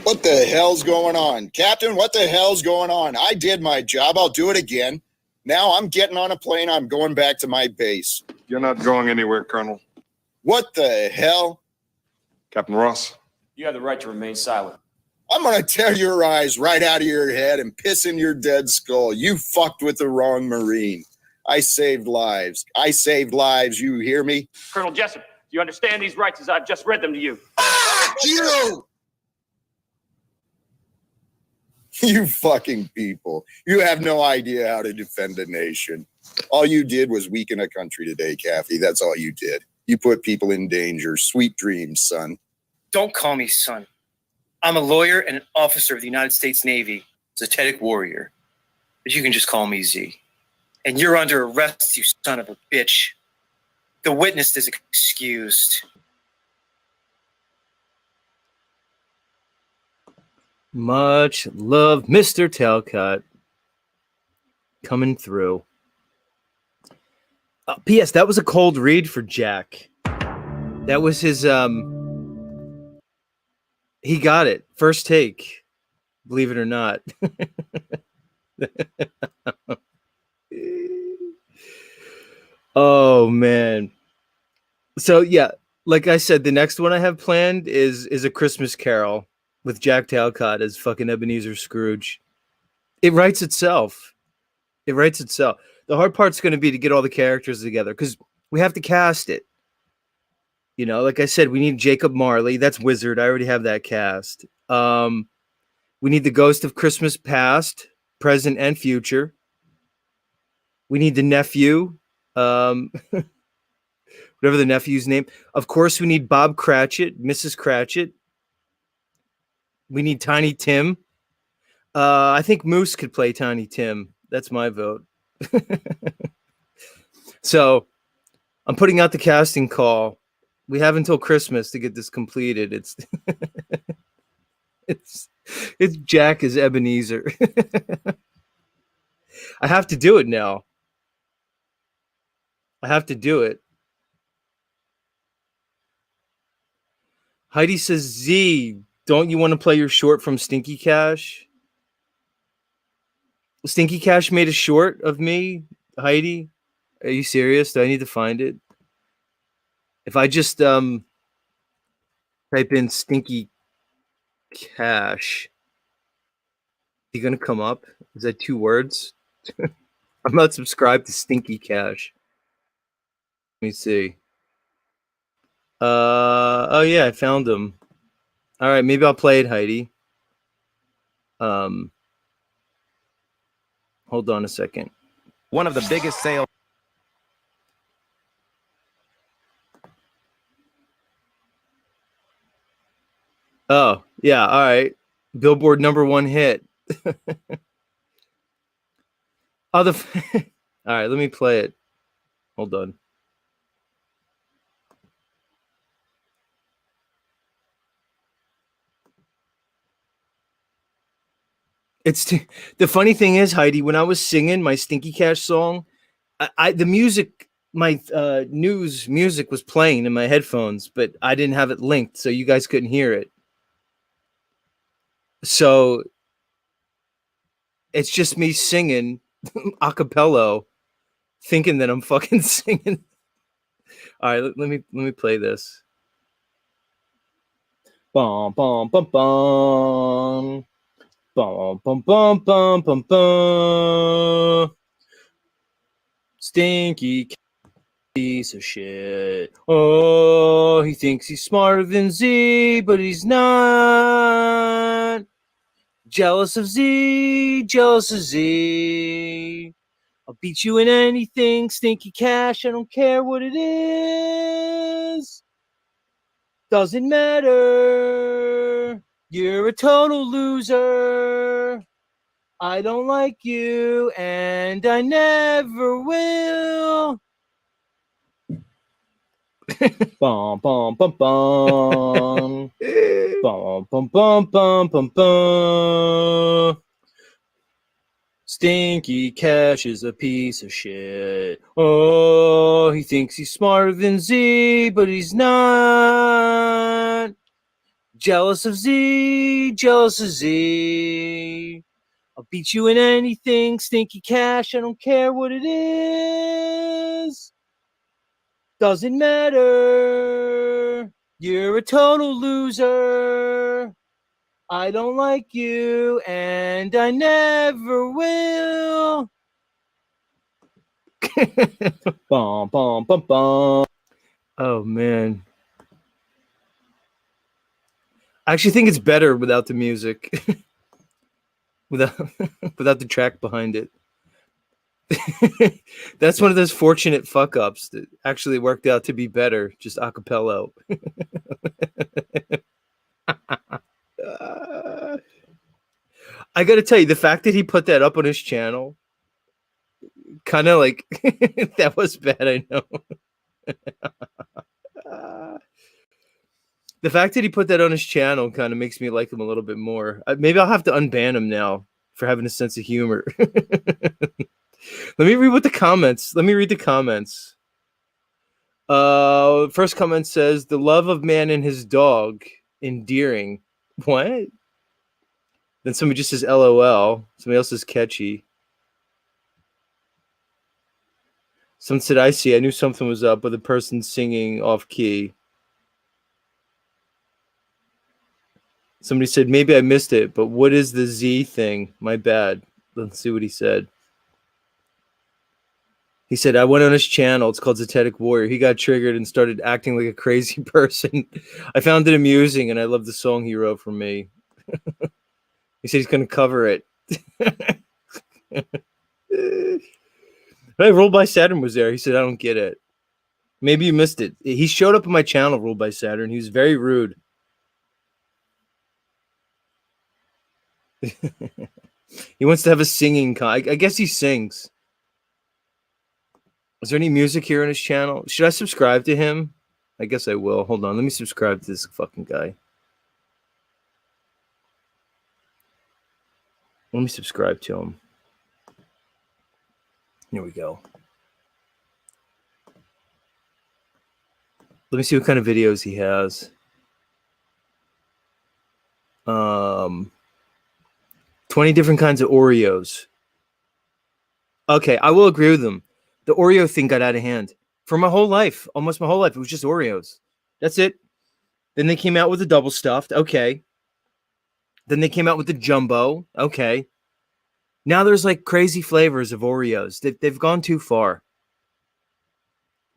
What the hell's going on? Captain, what the hell's going on? I did my job. I'll do it again. Now I'm getting on a plane. I'm going back to my base. You're not going anywhere, Colonel. What the hell? Captain Ross. You have the right to remain silent. I'm going to tear your eyes right out of your head and piss in your dead skull. You fucked with the wrong Marine. I saved lives. I saved lives. You hear me? Colonel Jessup, do you understand these rights as I've just read them to you? Fuck you! You fucking people. You have no idea how to defend a nation. All you did was weaken a country today, Kathy. That's all you did. You put people in danger. Sweet dreams, son. Don't call me son. I'm a lawyer and an officer of the United States Navy, Zetetic warrior. But you can just call me Z. And you're under arrest, you son of a bitch. The witness is excused. Much love, Mr. Talcott. Coming through. P.S. That was a cold read for Jack. That was his, he got it. First take. Believe it or not. Oh, man. So, yeah, like I said, the next one I have planned is A Christmas Carol with Jack Talcott as fucking Ebenezer Scrooge. It writes itself. It writes itself. The hard part's going to be to get all the characters together because we have to cast it. You know, like I said, we need Jacob Marley. That's Wizard. I already have that cast. We need the Ghost of Christmas Past, Present, and Future. We need the nephew. Whatever the nephew's name. Of course, we need Bob Cratchit, Mrs. Cratchit. We need Tiny Tim. I think Moose could play Tiny Tim. That's my vote. So I'm putting out the casting call. We have until Christmas to get this completed. It's Jack as Ebenezer. I have to do it now. I have to do it. Heidi says, Z, don't you want to play your short from Stinky Cash? Stinky Cash made a short of me, Heidi. Are you serious? Do I need to find it? If I just type in Stinky Cash, is he gonna come up? Is that 2 words? I'm not subscribed to Stinky Cash. Let me see. Oh yeah, I found him. All right, maybe I'll play it, Heidi. Hold on a second. One of the biggest sales. Oh, yeah, all right. Billboard #1 hit. All right, let me play it. Hold on. The funny thing is, Heidi, when I was singing my Stinky Cash song, the music, my news music was playing in my headphones, but I didn't have it linked, so you guys couldn't hear it. So it's just me singing a cappella, thinking that I'm fucking singing. All right, let me play this. Bum bum bum bum. Bum bum bum bum bum bum. Stinky piece of shit. Oh, he thinks he's smarter than Z, but he's not. Jealous of Z, jealous of Z. I'll beat you in anything, Stinky Cash. I don't care what it is. Doesn't matter. You're a total loser. I don't like you, and I never will. Bum bum bum bum. Bum bum bum bum bum bum. Stinky Cash is a piece of shit. Oh, he thinks he's smarter than Z, but he's not. Jealous of Z, jealous of Z. I'll beat you in anything, Stinky Cash. I don't care what it is. Doesn't matter. You're a total loser. I don't like you, and I never will. Bum, bum, bum, bum. Oh, man. I actually think it's better without the music. without the track behind it. That's one of those fortunate fuck ups that actually worked out to be better, just a cappella. I gotta tell you, the fact that he put that up on his channel, kind of like, that was bad, I know. The fact that he put that on his channel kind of makes me like him a little bit more. Maybe I'll have to unban him now for having a sense of humor. Let me read the comments. First comment says, the love of man and his dog, endearing. What? Then somebody just says LOL. Somebody else says catchy. Someone said, I see. I knew something was up with a person singing off key. Somebody said, maybe I missed it, but what is the Z thing? My bad. Let's see what he said. He said, I went on his channel. It's called Zetetic Warrior. He got triggered and started acting like a crazy person. I found it amusing, and I love the song he wrote for me. He said he's going to cover it. Hey, Ruled by Saturn was there. He said, I don't get it. Maybe you missed it. He showed up on my channel, Ruled by Saturn. He was very rude. He wants to have a singing I guess he sings. Is there any music here on his channel? Should I subscribe to him? I guess I will. Hold on. Let me subscribe to this fucking guy. Let me subscribe to him. Here we go. Let me see what kind of videos he has. 20 different kinds of Oreos. Okay, I will agree with them. The Oreo thing got out of hand. For my whole life, almost my whole life, it was just Oreos. That's it. Then they came out with the double stuffed. Okay. Then they came out with the jumbo. Okay. Now there's like crazy flavors of Oreos. They've gone too far.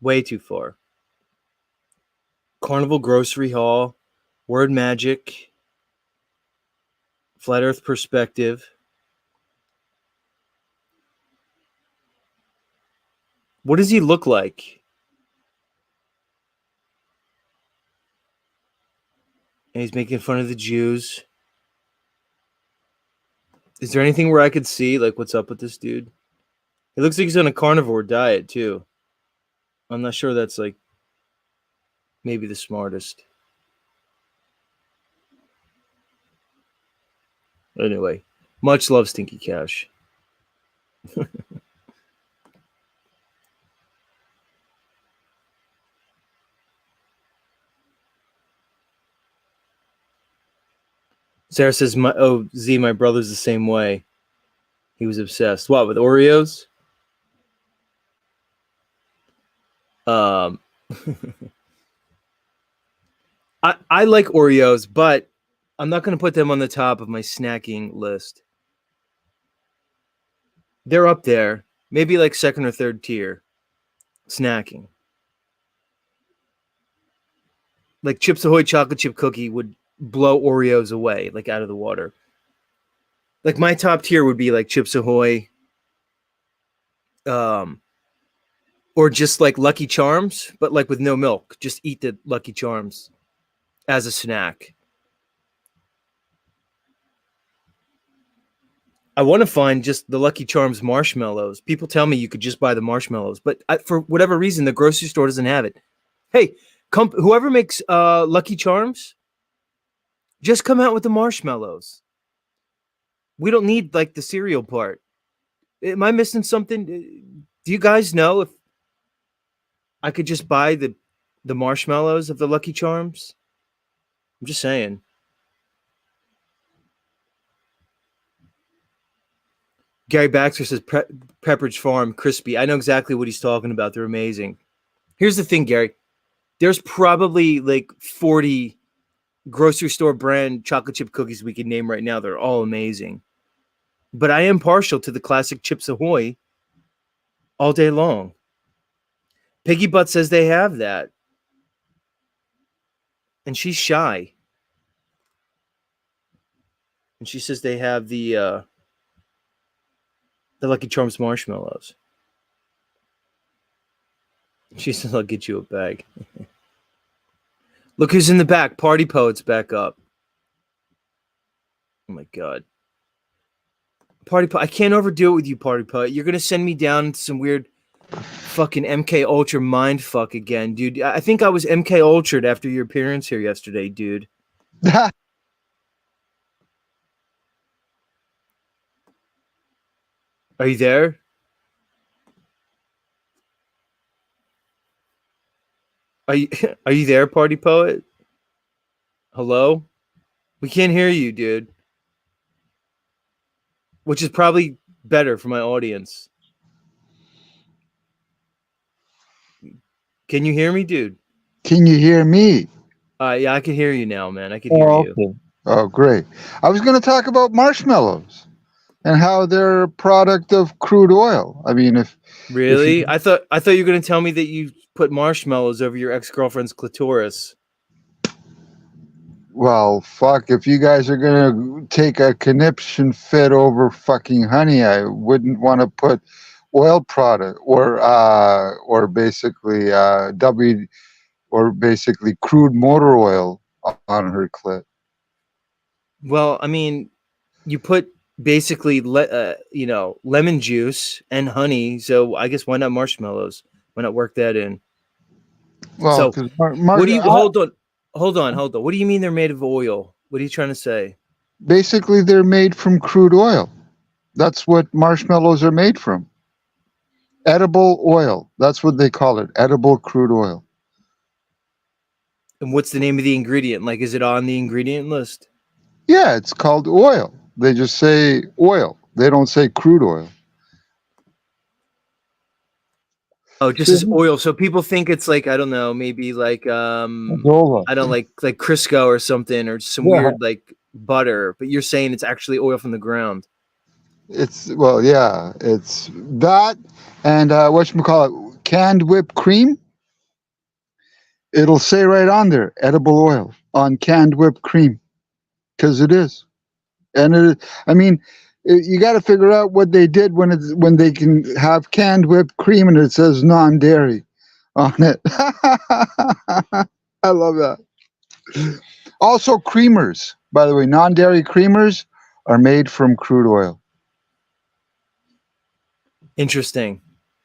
Way too far. Carnival Grocery Haul, Word Magic, Flat Earth Perspective. What does he look like? And he's making fun of the Jews. Is there anything where I could see like what's up with this dude? It looks like he's on a carnivore diet too. I'm not sure that's like maybe the smartest. Anyway, much love, Stinky Cash. Sarah says, my brother's the same way. He was obsessed. What, with Oreos? I like Oreos, but I'm not going to put them on the top of my snacking list. They're up there, maybe like second or third tier snacking. Like Chips Ahoy chocolate chip cookie would blow Oreos away, like out of the water. Like my top tier would be like Chips Ahoy, or just like Lucky Charms, but like with no milk. Just eat the Lucky Charms as a snack. I want to find just the Lucky Charms marshmallows. People tell me you could just buy the marshmallows, but for whatever reason, the grocery store doesn't have it. Hey, whoever makes Lucky Charms, just come out with the marshmallows. We don't need like the cereal part. Am I missing something? Do you guys know if I could just buy the marshmallows of the Lucky Charms? I'm just saying. Gary Baxter says Pepperidge Farm crispy. I know exactly what he's talking about. They're amazing. Here's the thing, Gary. There's probably like 40 grocery store brand chocolate chip cookies we can name right now. They're all amazing. But I am partial to the classic Chips Ahoy all day long. Piggy Butt says they have that. And she's shy. And she says they have the Lucky Charms marshmallows. She says, I'll get you a bag. Look who's in the back. Party Poet's back up. Oh my God. Party Poet. I can't overdo it with you, Party Poet. You're going to send me down to some weird fucking MK Ultra mind fuck again, dude. I think I was MK Ultra'd after your appearance here yesterday, dude. Are you there? Are you there, Party Poet? Hello? We can't hear you, dude. Which is probably better for my audience. Can you hear me, dude? Can you hear me? Yeah, I can hear you now, man. I can hear you. Okay. Oh, great. I was going to talk about marshmallows and how they're a product of crude oil. I mean, Really? I thought you were going to tell me that you put marshmallows over your ex-girlfriend's clitoris. Well, fuck, if you guys are going to take a conniption fit over fucking honey, I wouldn't want to put oil product or basically basically crude motor oil on her clit. Well, I mean, you put basically lemon juice and honey, so I guess why not marshmallows? Why not work that in? Well, so what do you hold on? What do you mean they're made of oil? What are you trying to say? Basically, they're made from crude oil. That's what marshmallows are made from. Edible oil. That's what they call it. Edible crude oil. And what's the name of the ingredient? Like, is it on the ingredient list? Yeah, it's called oil. They just say oil. They don't say crude oil. Oh, just as oil. So people think it's like, I don't know, maybe like I don't like Crisco or something, or some weird like butter. But you're saying it's actually oil from the ground. It's it's that and whatchamacallit, canned whipped cream. It'll say right on there, edible oil on canned whipped cream, because it is. And you got to figure out what they did when they can have canned whipped cream and it says non-dairy on it. I love that. Also, creamers, by the way, non-dairy creamers are made from crude oil. Interesting.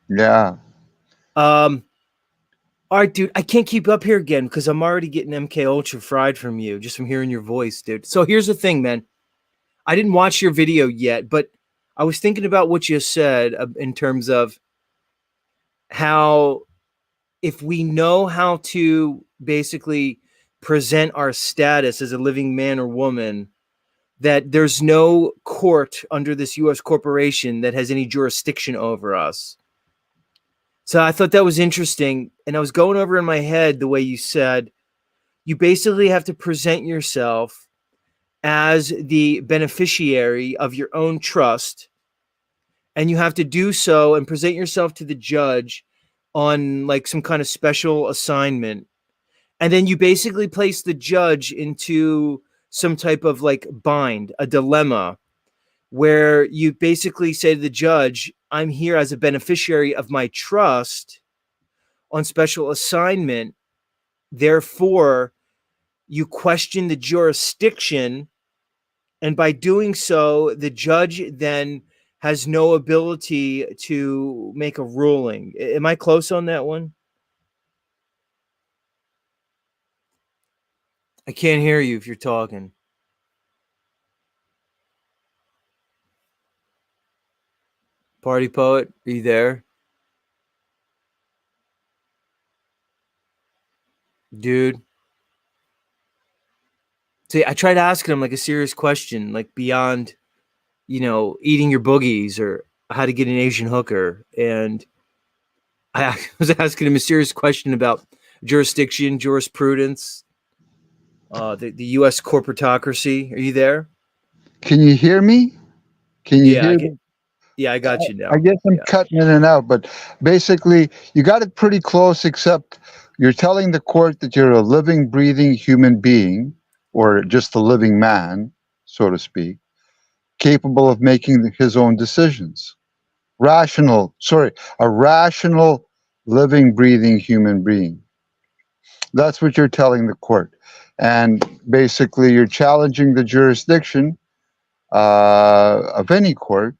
Yeah. All right, dude. I can't keep up here again because I'm already getting MK Ultra fried from you just from hearing your voice, dude. So here's the thing, man. I didn't watch your video yet, but I was thinking about what you said in terms of how if we know how to basically present our status as a living man or woman, that there's no court under this U.S. corporation that has any jurisdiction over us. So I thought that was interesting. And I was going over in my head the way you said, you basically have to present yourself as the beneficiary of your own trust. And you have to do so and present yourself to the judge on like some kind of special assignment. And then you basically place the judge into some type of like bind, a dilemma, where you basically say to the judge, I'm here as a beneficiary of my trust on special assignment. Therefore, you question the jurisdiction. And by doing so, the judge then has no ability to make a ruling. Am I close on that one? I can't hear you if you're talking. Party Poet, are you there? Dude. See, I tried asking him like a serious question, like beyond, eating your boogies or how to get an Asian hooker. And I was asking him a serious question about jurisdiction, jurisprudence, the U.S. corporatocracy. Are you there? Can you hear me? Can you hear me? Yeah, I got you now. I guess I'm cutting in and out, but basically you got it pretty close, except you're telling the court that you're a living, breathing human being, or just a living man, so to speak, capable of making his own decisions. A rational, living, breathing human being. That's what you're telling the court. And basically you're challenging the jurisdiction of any court,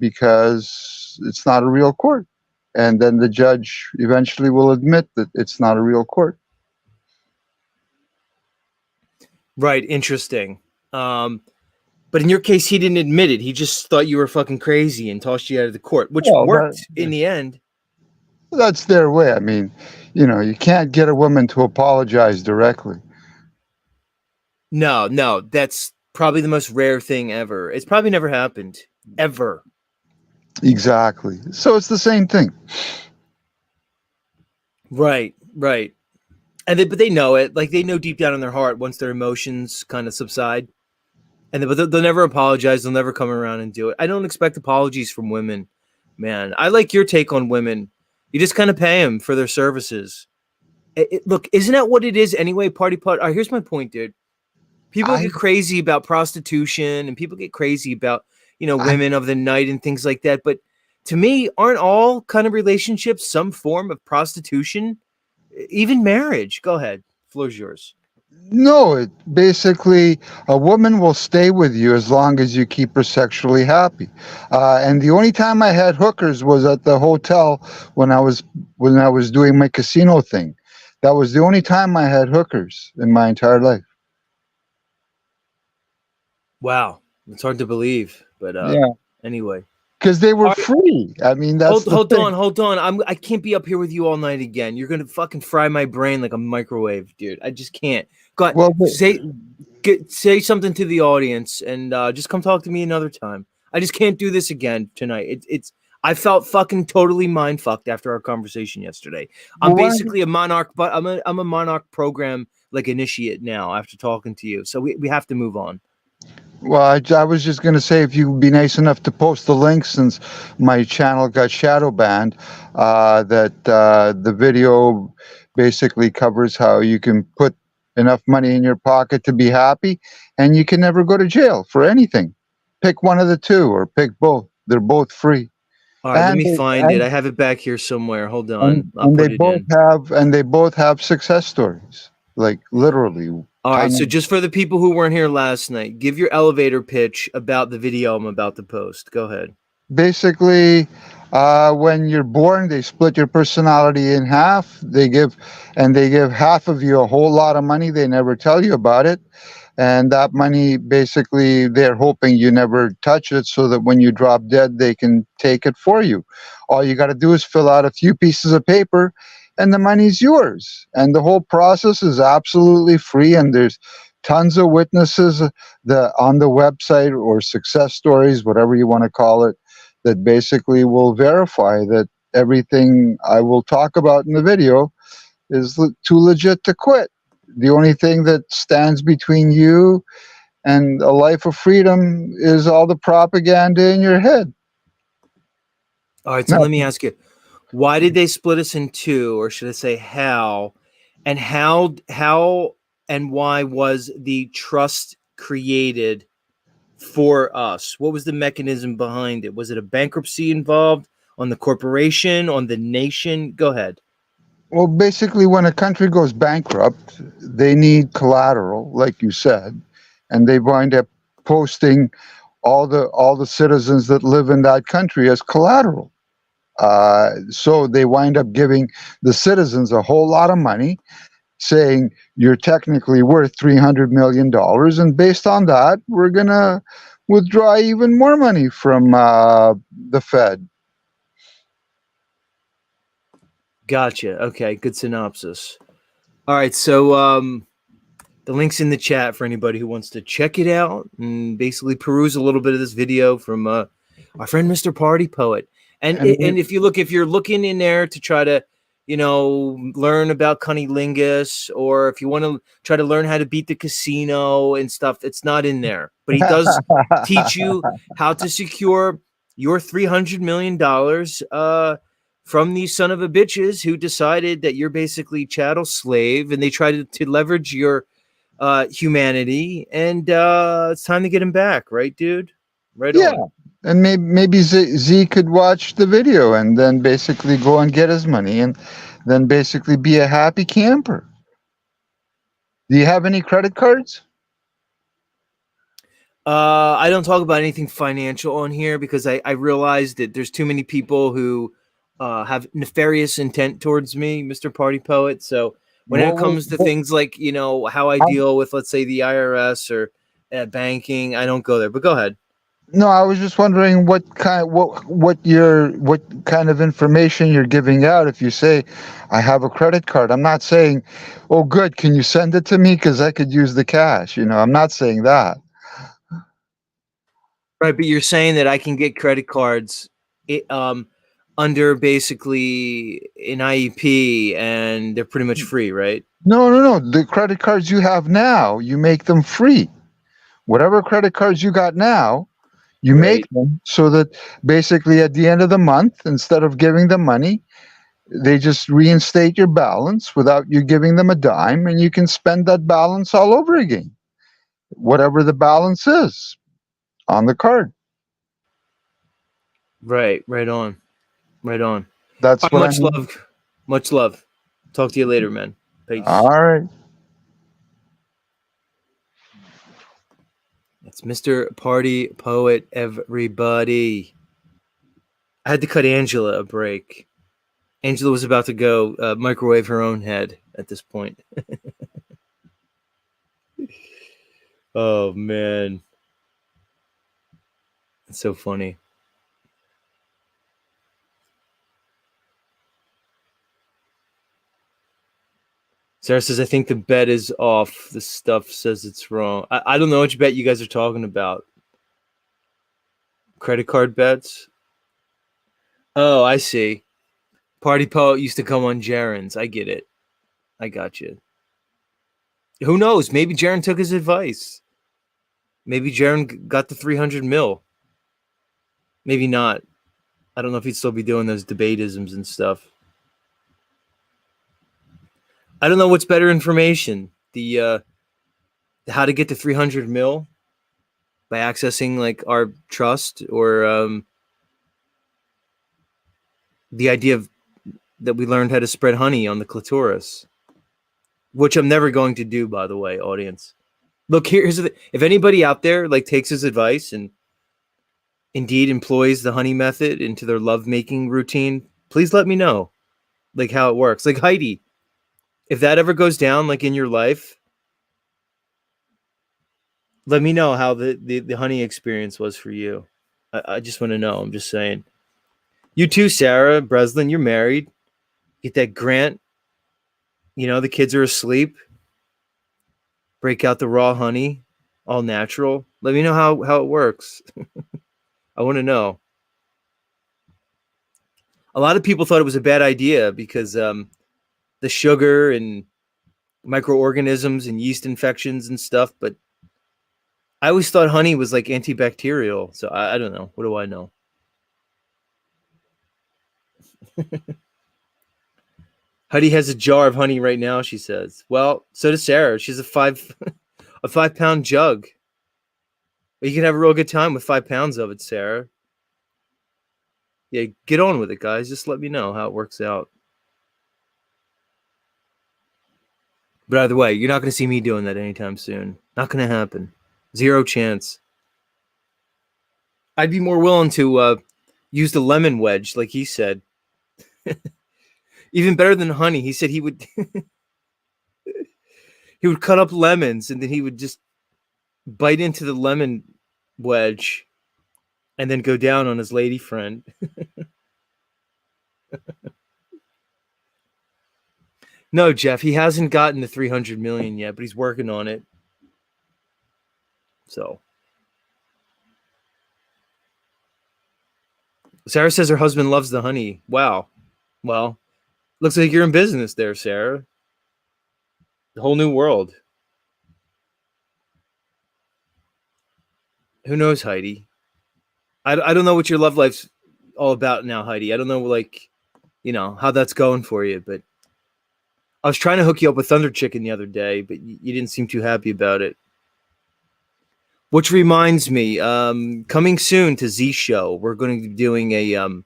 because it's not a real court. And then the judge eventually will admit that it's not a real court. Right. Interesting. But in your case, he didn't admit it. He just thought you were fucking crazy and tossed you out of the court, which worked in the end. That's their way. I mean, you can't get a woman to apologize directly. No, that's probably the most rare thing ever. It's probably never happened ever. Exactly. So it's the same thing. Right. And but they know it. Like they know deep down in their heart once their emotions kind of subside. But they'll never apologize. They'll never come around and do it. I don't expect apologies from women, man. I like your take on women. You just kind of pay them for their services. Look, isn't that what it is anyway? Party pot. All right, here's my point, dude. People get crazy about prostitution and people get crazy about, women of the night and things like that. But to me, aren't all kind of relationships some form of prostitution? Even marriage. Go ahead. Floor's yours. No, basically a woman will stay with you as long as you keep her sexually happy. And the only time I had hookers was at the hotel when I was doing my casino thing. That was the only time I had hookers in my entire life. Wow. It's hard to believe, but anyway. Because they were free. I mean, that's hold on. I can't be up here with you all night again. You're gonna fucking fry my brain like a microwave, dude. I just can't. Go ahead. Well, say something to the audience and just come talk to me another time. I just can't do this again tonight. I felt fucking totally mind fucked after our conversation yesterday. I'm basically a monarch, but I'm a monarch program like initiate now after talking to you. So we have to move on. Well, I was just going to say, if you would be nice enough to post the link, since my channel got shadow banned, that the video basically covers how you can put enough money in your pocket to be happy, and you can never go to jail for anything. Pick one of the two or pick both. They're both free. All right, let me find it. I have it back here somewhere. Hold on. And they both have success stories, like literally. All right, so just for the people who weren't here last night, give your elevator pitch about the video I'm about to post. Go ahead. Basically, When you're born, they split your personality in half. They give half of you a whole lot of money. They never tell you about it. And that money, basically, they're hoping you never touch it so that when you drop dead, they can take it for you. All you got to do is fill out a few pieces of paper and the money's yours. And the whole process is absolutely free. And there's tons of witnesses on the website, or success stories, whatever you want to call it, that basically will verify that everything I will talk about in the video is too legit to quit. The only thing that stands between you and a life of freedom is all the propaganda in your head. All right, so let me ask you, why did they split us in two, or should I say how? And how and why was the trust created for us? What was the mechanism behind it? Was it a bankruptcy involved, on the corporation, on the nation? Go ahead. Well, basically, when a country goes bankrupt, they need collateral, like you said, and they wind up posting all the citizens that live in that country as collateral. So they wind up giving the citizens a whole lot of money, saying you're technically worth $300 million, and based on that, we're gonna withdraw even more money from the Fed. Gotcha. Okay, good synopsis. All right, so the link's in the chat for anybody who wants to check it out and basically peruse a little bit of this video from our friend Mr. Party Poet. And if you're looking in there to try to, learn about cunnilingus, or if you want to try to learn how to beat the casino and stuff, it's not in there. But he does teach you how to secure your $300 million from these son of a bitches who decided that you're basically chattel slave, and they tried to leverage your humanity, and it's time to get him back, right, dude? Right on. And maybe Z could watch the video and then basically go and get his money and then basically be a happy camper. Do you have any credit cards? I don't talk about anything financial on here because I realize that there's too many people who have nefarious intent towards me, Mr. Party Poet. So when it comes to things like, how I deal with, let's say, the IRS or banking, I don't go there. But go ahead. No, I was just wondering what kind of information you're giving out. If you say, I have a credit card, I'm not saying, oh, good, can you send it to me? Because I could use the cash. I'm not saying that. Right, but you're saying that I can get credit cards under basically an IEP, and they're pretty much free, right? No. The credit cards you have now, you make them free. Whatever credit cards you got now, you make them so that basically at the end of the month, instead of giving them money, they just reinstate your balance without you giving them a dime, and you can spend that balance all over again, whatever the balance is on the card. Right on. That's what much love. Much love. Talk to you later, man. Peace. All right. It's Mr. Party Poet, everybody. I had to cut Angela a break. Angela was about to go microwave her own head at this point. Oh, man. It's so funny. Sarah says, I think the bet is off. The stuff says it's wrong. I don't know which bet you guys are talking about. Credit card bets? Oh, I see. Party Poet used to come on Jaren's. I get it. I got you. Who knows? Maybe Jaren took his advice. Maybe Jaren got the 300 mil. Maybe not. I don't know if he'd still be doing those debatisms and stuff. I don't know what's better information. The how to get to 300 mil by accessing like our trust, or the idea of that we learned how to spread honey on the clitoris, which I'm never going to do, by the way, audience. Look, here's the, if anybody out there like takes his advice and indeed employs the honey method into their lovemaking routine, please let me know, like, how it works. Like, Heidi, if that ever goes down, like, in your life, let me know how the honey experience was for you. I just want to know. I'm just saying. You too, Sarah Breslin, you're married. Get that grant. You know, the kids are asleep. Break out the raw honey, all natural. Let me know how it works. I want to know. A lot of people thought it was a bad idea because the sugar and microorganisms and yeast infections and stuff, but I always thought honey was like antibacterial. So I don't know. What do I know? Heidi has a jar of honey right now, she says. Well, so does Sarah. She's a 5-pound jug. You can have a real good time with 5 pounds of it, Sarah. Yeah, get on with it, guys. Just let me know how it works out. But either way, you're not going to see me doing that anytime soon. Not going to happen. 0 chance. I'd be more willing to use the lemon wedge, like he said. Even better than honey. He said he would he would cut up lemons and then he would just bite into the lemon wedge and then go down on his lady friend. No, Jeff, he hasn't gotten the 300 million yet, but he's working on it. So Sarah says her husband loves the honey. Wow. Well, looks like you're in business there, Sarah. The whole new world. Who knows, Heidi? I don't know what your love life's all about now, Heidi. I don't know, like, you know, how that's going for you, but I was trying to hook you up with Thunder Chicken the other day, but you didn't seem too happy about it. Which reminds me, coming soon to Z Show, we're going to be doing a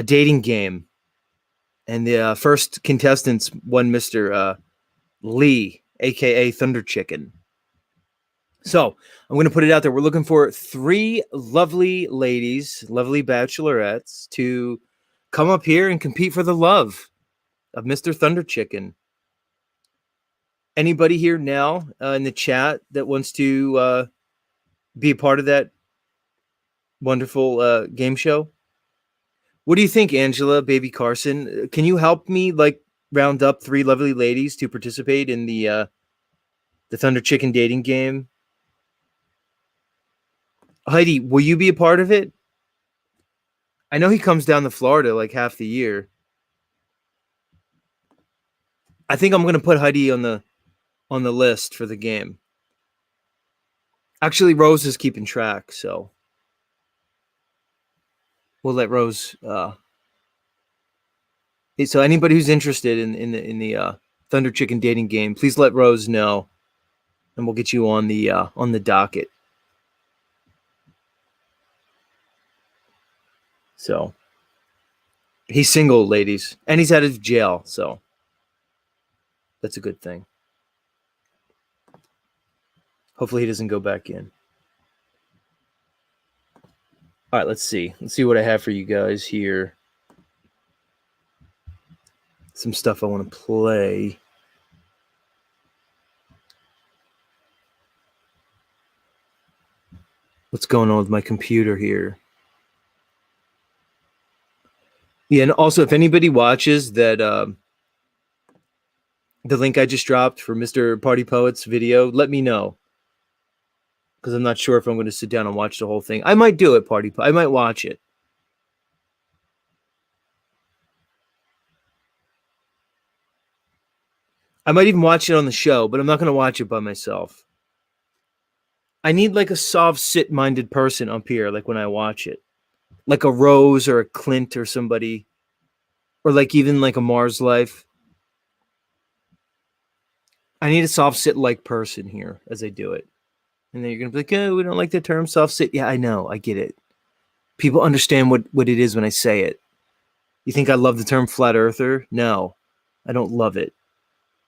dating game, and the first contestants won Mr. Lee, aka Thunder Chicken. So I'm going to put it out there. We're looking for 3 lovely ladies, lovely bachelorettes, to come up here and compete for the love of Mr. Thunder Chicken. Anybody here now in the chat that wants to be a part of that wonderful game show? What do you think, Angela, Baby Carson? Can you help me, like, round up 3 lovely ladies to participate in the Thunder Chicken dating game? Heidi, will you be a part of it? I know he comes down to Florida like half the year. I think I'm going to put Heidi on the list for the game. Actually, Rose is keeping track, so we'll let Rose. So anybody who's interested in the Thunder Chicken dating game, please let Rose know, and we'll get you on the docket. So he's single, ladies, and he's out of jail, so that's a good thing. Hopefully he doesn't go back in. All right, let's see. Let's see what I have for you guys here. Some stuff I want to play. What's going on with my computer here? Yeah, and also if anybody watches that the link I just dropped for Mr. Party Poet's video, let me know. Because I'm not sure if I'm going to sit down and watch the whole thing. I might do it, I might watch it. I might even watch it on the show, but I'm not going to watch it by myself. I need like a soft, sit-minded person up here, like when I watch it. Like a Rose or a Clint or somebody. Or like even like a Mars Life. I need a soft sit-like person here as I do it. And then you're going to be like, oh, we don't like the term soft sit. Yeah, I know. I get it. People understand what it is when I say it. You think I love the term flat earther? No, I don't love it.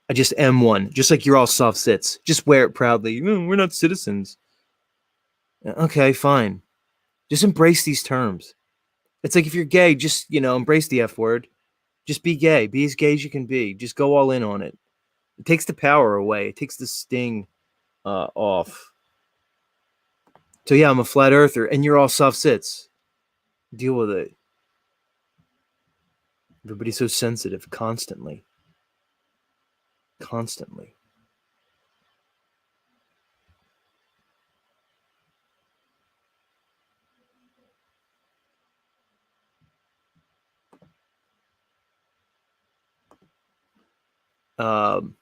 I just am one. Just like you're all soft sits. Just wear it proudly. We're not citizens. Okay, fine. Just embrace these terms. It's like if you're gay, just, embrace the F word. Just be gay. Be as gay as you can be. Just go all in on it. It takes the power away. It takes the sting off. So yeah, I'm a flat earther, and you're all soft sits. Deal with it. Everybody's so sensitive constantly. Constantly. I'll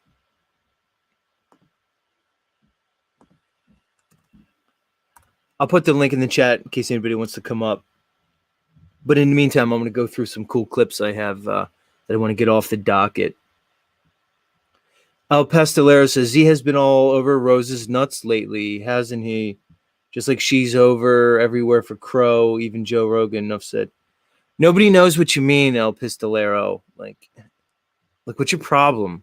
put the link in the chat in case anybody wants to come up. But in the meantime, I'm going to go through some cool clips I have that I want to get off the docket. El Pastillero says, Z has been all over Rose's nuts lately, hasn't he? Just like she's over everywhere for Crow, even Joe Rogan. Enough said. Nobody knows what you mean, El Pistolero. Like, what's your problem?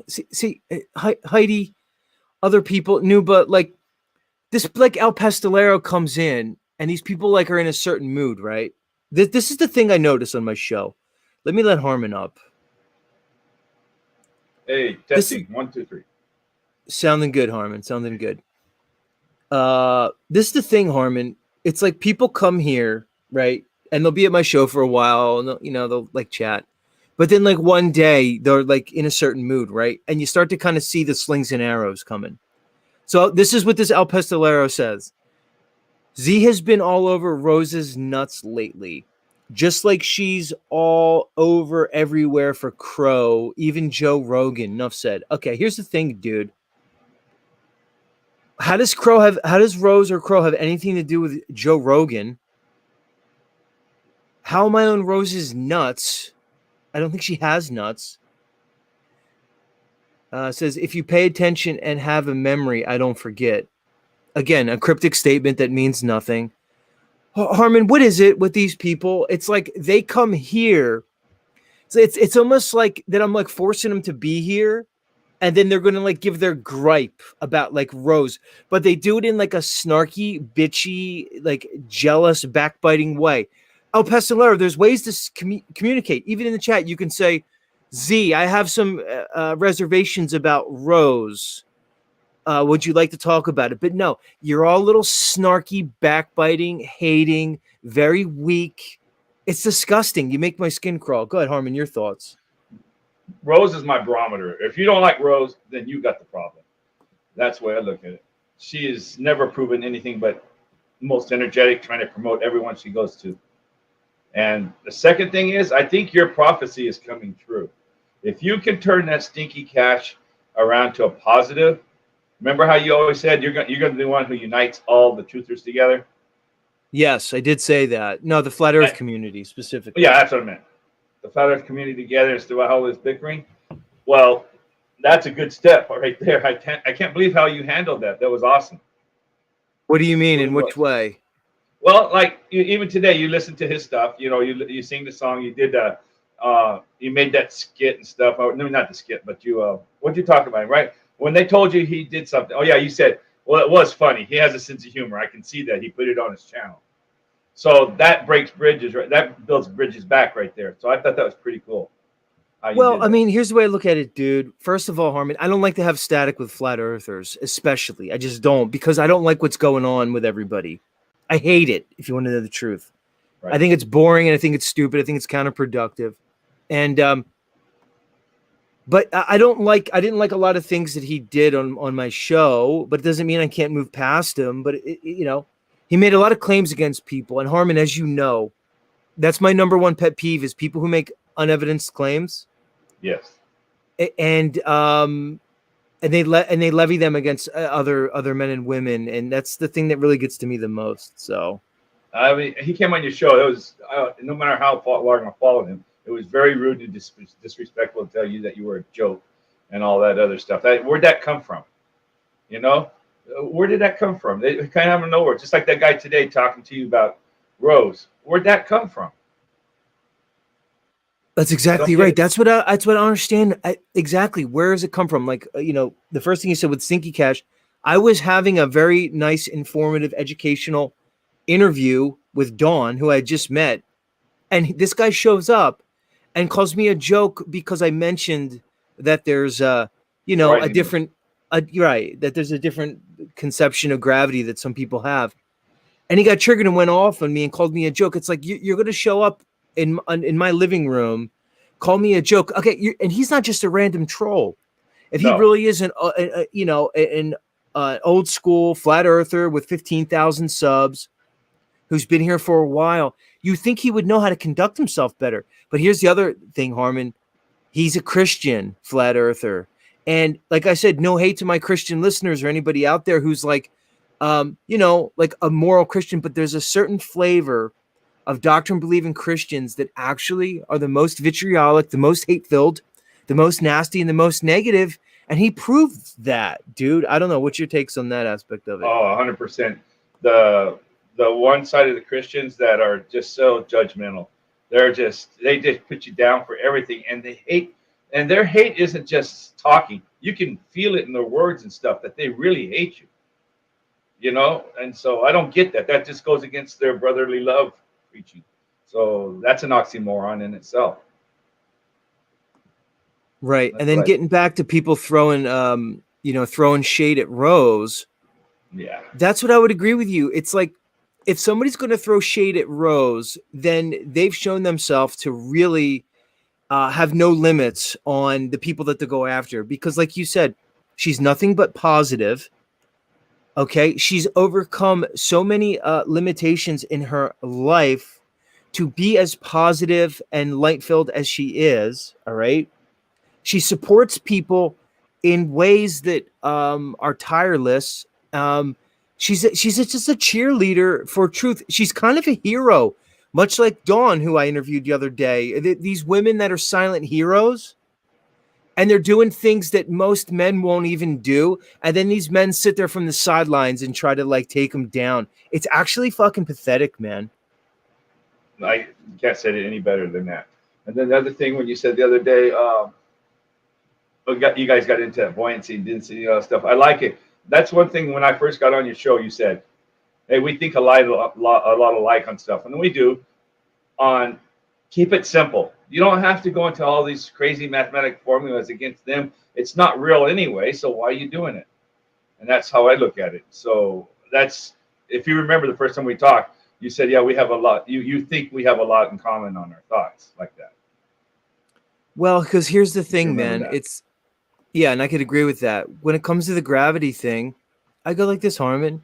See, Heidi, other people knew, but like this, like El Pistolero comes in, and these people like are in a certain mood, right? This is the thing I notice on my show. Let me let Harmon up. Hey, testing. 1, 2, 3. Sounding good, Harmon. Sounding good. This is the thing, Harmon. It's like people come here, right? And they'll be at my show for a while, and they'll like chat. But then like one day they're like in a certain mood, right? And you start to kind of see the slings and arrows coming. So this is what this El Pistolero says. Z has been all over Rose's nuts lately. Just like she's all over everywhere for Crow, even Joe Rogan. Enough said. Okay, here's the thing, dude. How does Rose or Crow have anything to do with Joe Rogan? How am I on Rose's nuts? I don't think she has nuts. Says, if you pay attention and have a memory, I don't forget. Again, a cryptic statement that means nothing. Harmon, what is it with these people? It's like they come here. So it's almost like that I'm like forcing them to be here. And then they're going to like give their gripe about like Rose. But they do it in like a snarky, bitchy, like jealous, backbiting way. El Pestolero, there's ways to communicate. Even in the chat, you can say, Z, I have some reservations about Rose. Would you like to talk about it? But no, you're all little snarky, backbiting, hating, very weak. It's disgusting. You make my skin crawl. Go ahead, Harmon, your thoughts. Rose is my barometer. If you don't like Rose, then you got the problem. That's the way I look at it. She has never proven anything but most energetic, trying to promote everyone she goes to. And the second thing is, I think your prophecy is coming true. If you can turn that Stinky Cash around to a positive, remember how you always said you're going to be the one who unites all the truthers together? Yes, I did say that. No, the Flat Earth community specifically. Yeah, that's what I meant. The Flat Earth community together instead of all this bickering. Well, that's a good step right there. I can't believe how you handled that. That was awesome. What do you mean? In which way? Well, like even today, you listen to his stuff. You sing the song. You did you made that skit and stuff. No, not the skit, but what'd you talk about, right? When they told you he did something. Oh yeah, you said, well, it was funny. He has a sense of humor. I can see that. He put it on his channel. So that breaks bridges, right? That builds bridges back right there. So I thought that was pretty cool. Well, I mean, here's the way I look at it, dude. First of all, Harmon, I don't like to have static with flat earthers, especially. I just don't, because I don't like what's going on with everybody. I hate it, if you want to know the truth. Right. I think it's boring, and I think it's stupid. I think it's counterproductive. And but I didn't like a lot of things that he did on my show, but it doesn't mean I can't move past him. But he made a lot of claims against people. And Harmon, as you know, that's my number one pet peeve is people who make unevidenced claims. Yes. And they levy them against other men and women, and that's the thing that really gets to me the most. So, I mean, he came on your show. It was no matter how long I followed him, it was very rude and disrespectful to tell you that you were a joke and all that other stuff. Where'd that come from? Where did that come from? They kind of out of nowhere. Just like that guy today talking to you about Rose. Where'd that come from? That's exactly right. That's what I understand. Exactly. Where does it come from? Like, the first thing you said with Stinky Cash, I was having a very nice, informative, educational interview with Dawn, who I had just met, and this guy shows up and calls me a joke because I mentioned that there's you know, a Rising. different right, that there's a different conception of gravity that some people have. And he got triggered and went off on me and called me a joke. It's like you're going to show up in my living room, call me a joke. Okay, and he's not just a random troll. If he No. really is an you know, an old school flat earther with 15,000 subs, who's been here for a while, you think he would know how to conduct himself better. But here's the other thing, Harmon. He's a Christian flat earther. And like I said, no hate to my Christian listeners or anybody out there who's like, you know, like a moral Christian, but there's a certain flavor of doctrine believing Christians that actually are the most vitriolic, the most hate filled, the most nasty, and the most negative. And he proved that, dude. I don't know. What's your takes on that aspect of it? Oh, 100%. The one side of the Christians that are just so judgmental. They just put you down for everything, and they hate. And their hate isn't just talking. You can feel it in their words and stuff that they really hate you. You know, and so I don't get that. That just goes against their brotherly love preaching. So that's an oxymoron in itself. Right. That's And then right. getting back to people throwing, you know, throwing shade at Rose. Yeah. That's what I would agree with you. It's like, if somebody's going to throw shade at Rose, then they've shown themselves to really have no limits on the people that they go after. Because like you said, she's nothing but positive. Okay. She's overcome so many limitations in her life to be as positive and light-filled as she is. All right. She supports people in ways that are tireless. She's just a cheerleader for truth. She's kind of a hero, much like Dawn, who I interviewed the other day. These women that are silent heroes, and they're doing things that most men won't even do. And then these men sit there from the sidelines and try to like take them down. It's actually fucking pathetic, man. I can't say it any better than that. And then the other thing, when you said the other day, you guys got into that buoyancy, density, stuff. I like it. That's one thing. When I first got on your show, you said, "Hey, we think a lot alike on stuff," and we do. On keep it simple. You don't have to go into all these crazy mathematic formulas against them. It's not real anyway. So why are you doing it? And that's how I look at it. So that's, if you remember the first time we talked, you said, "Yeah, we have a lot." You think we have a lot in common on our thoughts like that. Well, because here's the thing, man. that. It's yeah, and I could agree with that. When it comes to the gravity thing, I go like this, Harmon.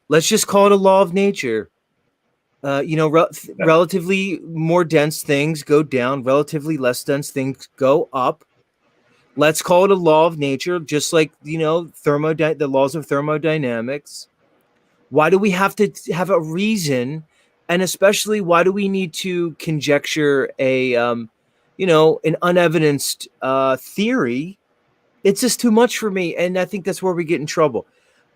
Let's just call it a law of nature. You know, relatively more dense things go down, relatively less dense things go up. Let's call it a law of nature, just like, you know, the laws of thermodynamics. Why do we have to have a reason? And especially, why do we need to conjecture a, you know, an unevidenced theory? It's just too much for me, and I think that's where we get in trouble.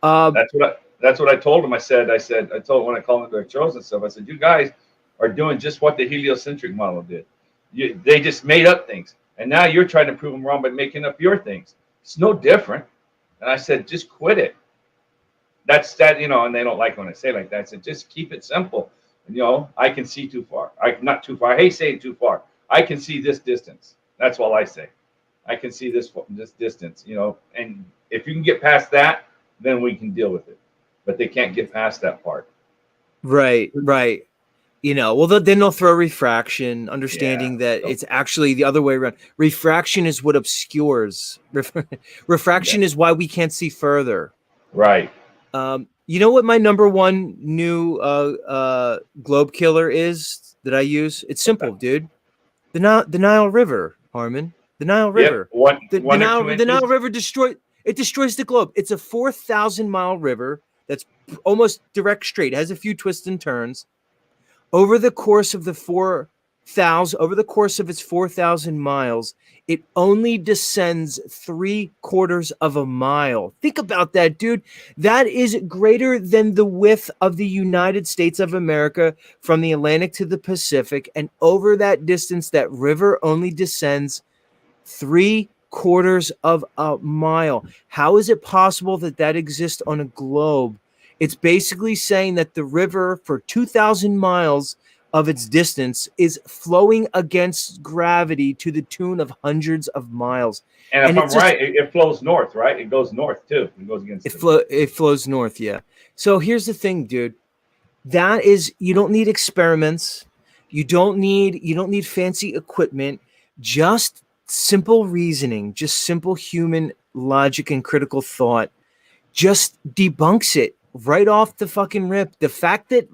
That's what I told him. I told when I called them their shows and stuff. I said, "You guys are doing just what the heliocentric model did. They just made up things, and now you're trying to prove them wrong by making up your things. It's no different." And I said, "Just quit it." That's that, you know. And they don't like when I say like that. I said, "Just keep it simple. And, you know, I can see too far. Not too far. I hate saying too far. I can see this distance. That's all I say. I can see this distance, you know, and if you can get past that, then we can deal with it. But they can't get past that part." Right. You know, well, then they'll throw refraction, understanding that it's actually the other way around. Refraction is what obscures. Refraction is why we can't see further. Right. You know what my number one new globe killer is that I use? It's simple, dude. The Nile River, Harmon. The Nile River. The Nile River destroys the globe. It's a 4,000-mile river that's almost direct straight. It has a few twists and turns. Over the course of its 4,000 miles, it only descends 3/4 of a mile. Think about that, dude. That is greater than the width of the United States of America from the Atlantic to the Pacific. And over that distance, that river only descends 3/4 quarters of a mile. How is it possible that that exists on a globe? It's basically saying that the river for 2,000 miles of its distance is flowing against gravity to the tune of hundreds of miles. And if I'm it's just, right, it flows north, right? It goes north too. It goes against it flows north, yeah. So here's the thing, dude. That is, you don't need experiments. You don't need fancy equipment. Just simple reasoning, just simple human logic and critical thought just debunks it right off the fucking rip. The fact that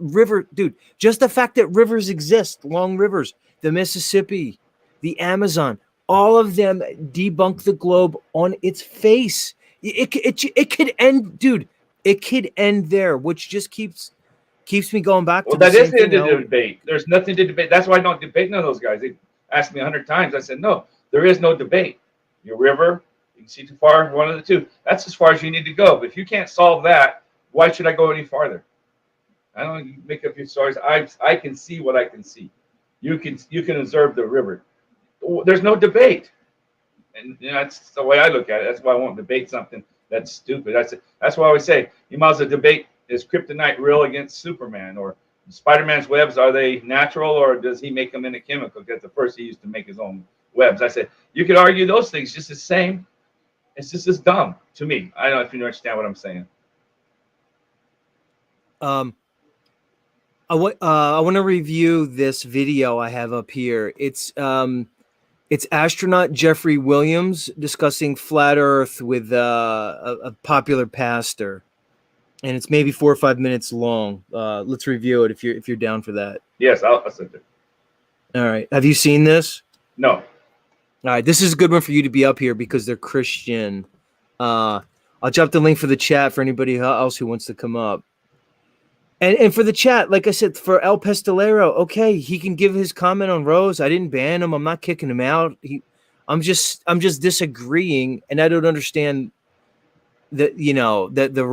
just the fact that rivers exist, long rivers, the Mississippi, the Amazon, all of them debunk the globe on its face. It could end, dude. It could end there, which just keeps me going back to Well, the that same is the thing. end of the debate. There's nothing to debate. That's why I don't debate none of those guys. They asked me 100 times. I said, no, there is no debate. Your river, you can see too far, one of the two. That's as far as you need to go. But if you can't solve that, why should I go any farther? I don't make up your stories. I can see what I can see. You can observe the river. There's no debate. And that's the way I look at it. That's why I won't debate something that's stupid. That's why I always say you might as well debate, is kryptonite real against Superman, or Spider-Man's webs, are they natural, or does he make them in a chemical? Because at first he used to make his own webs. I said you could argue those things just the same. It's just as dumb to me. I don't know if you understand what I'm saying. I want to review this video I have up here. It's astronaut Jeffrey Williams discussing flat Earth with a popular pastor, and it's maybe 4 or 5 minutes long. Let's review it if you're down for that. Yes, I'll send it. All right. Have you seen this? No. All right. This is a good one for you to be up here because they're Christian. I'll drop the link for the chat for anybody else who wants to come up. And for the chat, like I said, for El Pistolero, okay, he can give his comment on Rose. I didn't ban him. I'm not kicking him out. I'm just disagreeing, and I don't understand that the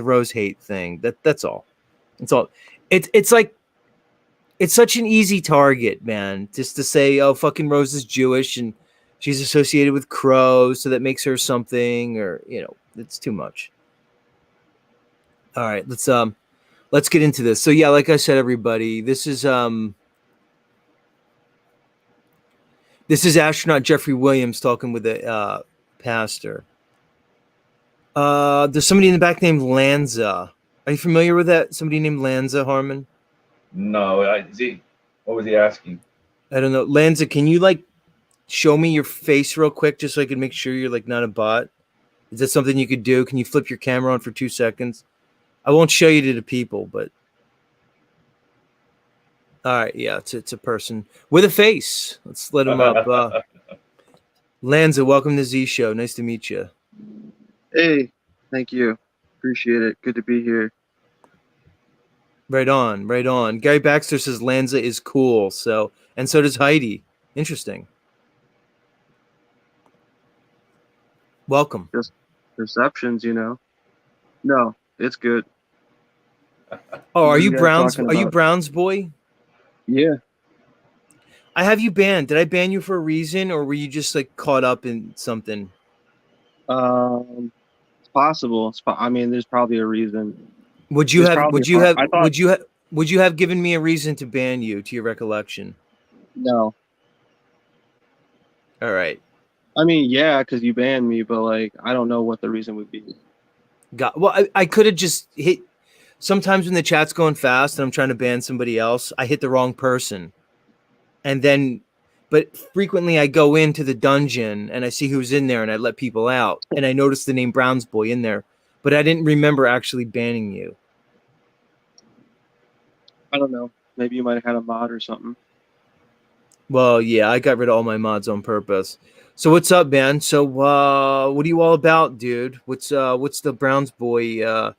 Rose hate thing. That's all. It's all. It's like it's such an easy target, man. Just to say, oh, fucking Rose is Jewish and she's associated with crows, so that makes her something, or it's too much. All right, let's get into this. So yeah, like I said, everybody, this is astronaut Jeffrey Williams talking with a pastor. There's somebody in the back named Lanza. Are you familiar with that? Somebody named Lanza, Harmon? No. What was he asking? I don't know. Lanza, can you show me your face real quick just so I can make sure you're not a bot? Is that something you could do? Can you flip your camera on for 2 seconds? I won't show you to the people, but all right, yeah, it's a person with a face. Let's let him up. Lanza, welcome to Z Show. Nice to meet you. Hey, thank you. Appreciate it. Good to be here. Right on, right on. Gary Baxter says Lanza is cool, so does Heidi. Interesting. Welcome. Just perceptions, No, it's good. Oh, are you guys Browns? talking Are you about? Browns boy? Yeah. I have you banned. Did I ban you for a reason, or were you just caught up in something? It's possible. There's probably a reason. Would you There's have? probably Would a you fun- have? I thought- Would you have? Would you have given me a reason to ban you, to your recollection? No. All right. Yeah, because you banned me, but I don't know what the reason would be. Well, I could have just hit. Sometimes when the chat's going fast and I'm trying to ban somebody else, I hit the wrong person. And then, but frequently I go into the dungeon and I see who's in there and I let people out. And I noticed the name Browns Boy in there, but I didn't remember actually banning you. I don't know. Maybe you might have had a mod or something. Well, yeah, I got rid of all my mods on purpose. So what's up, man? So what are you all about, dude? What's the Browns Boy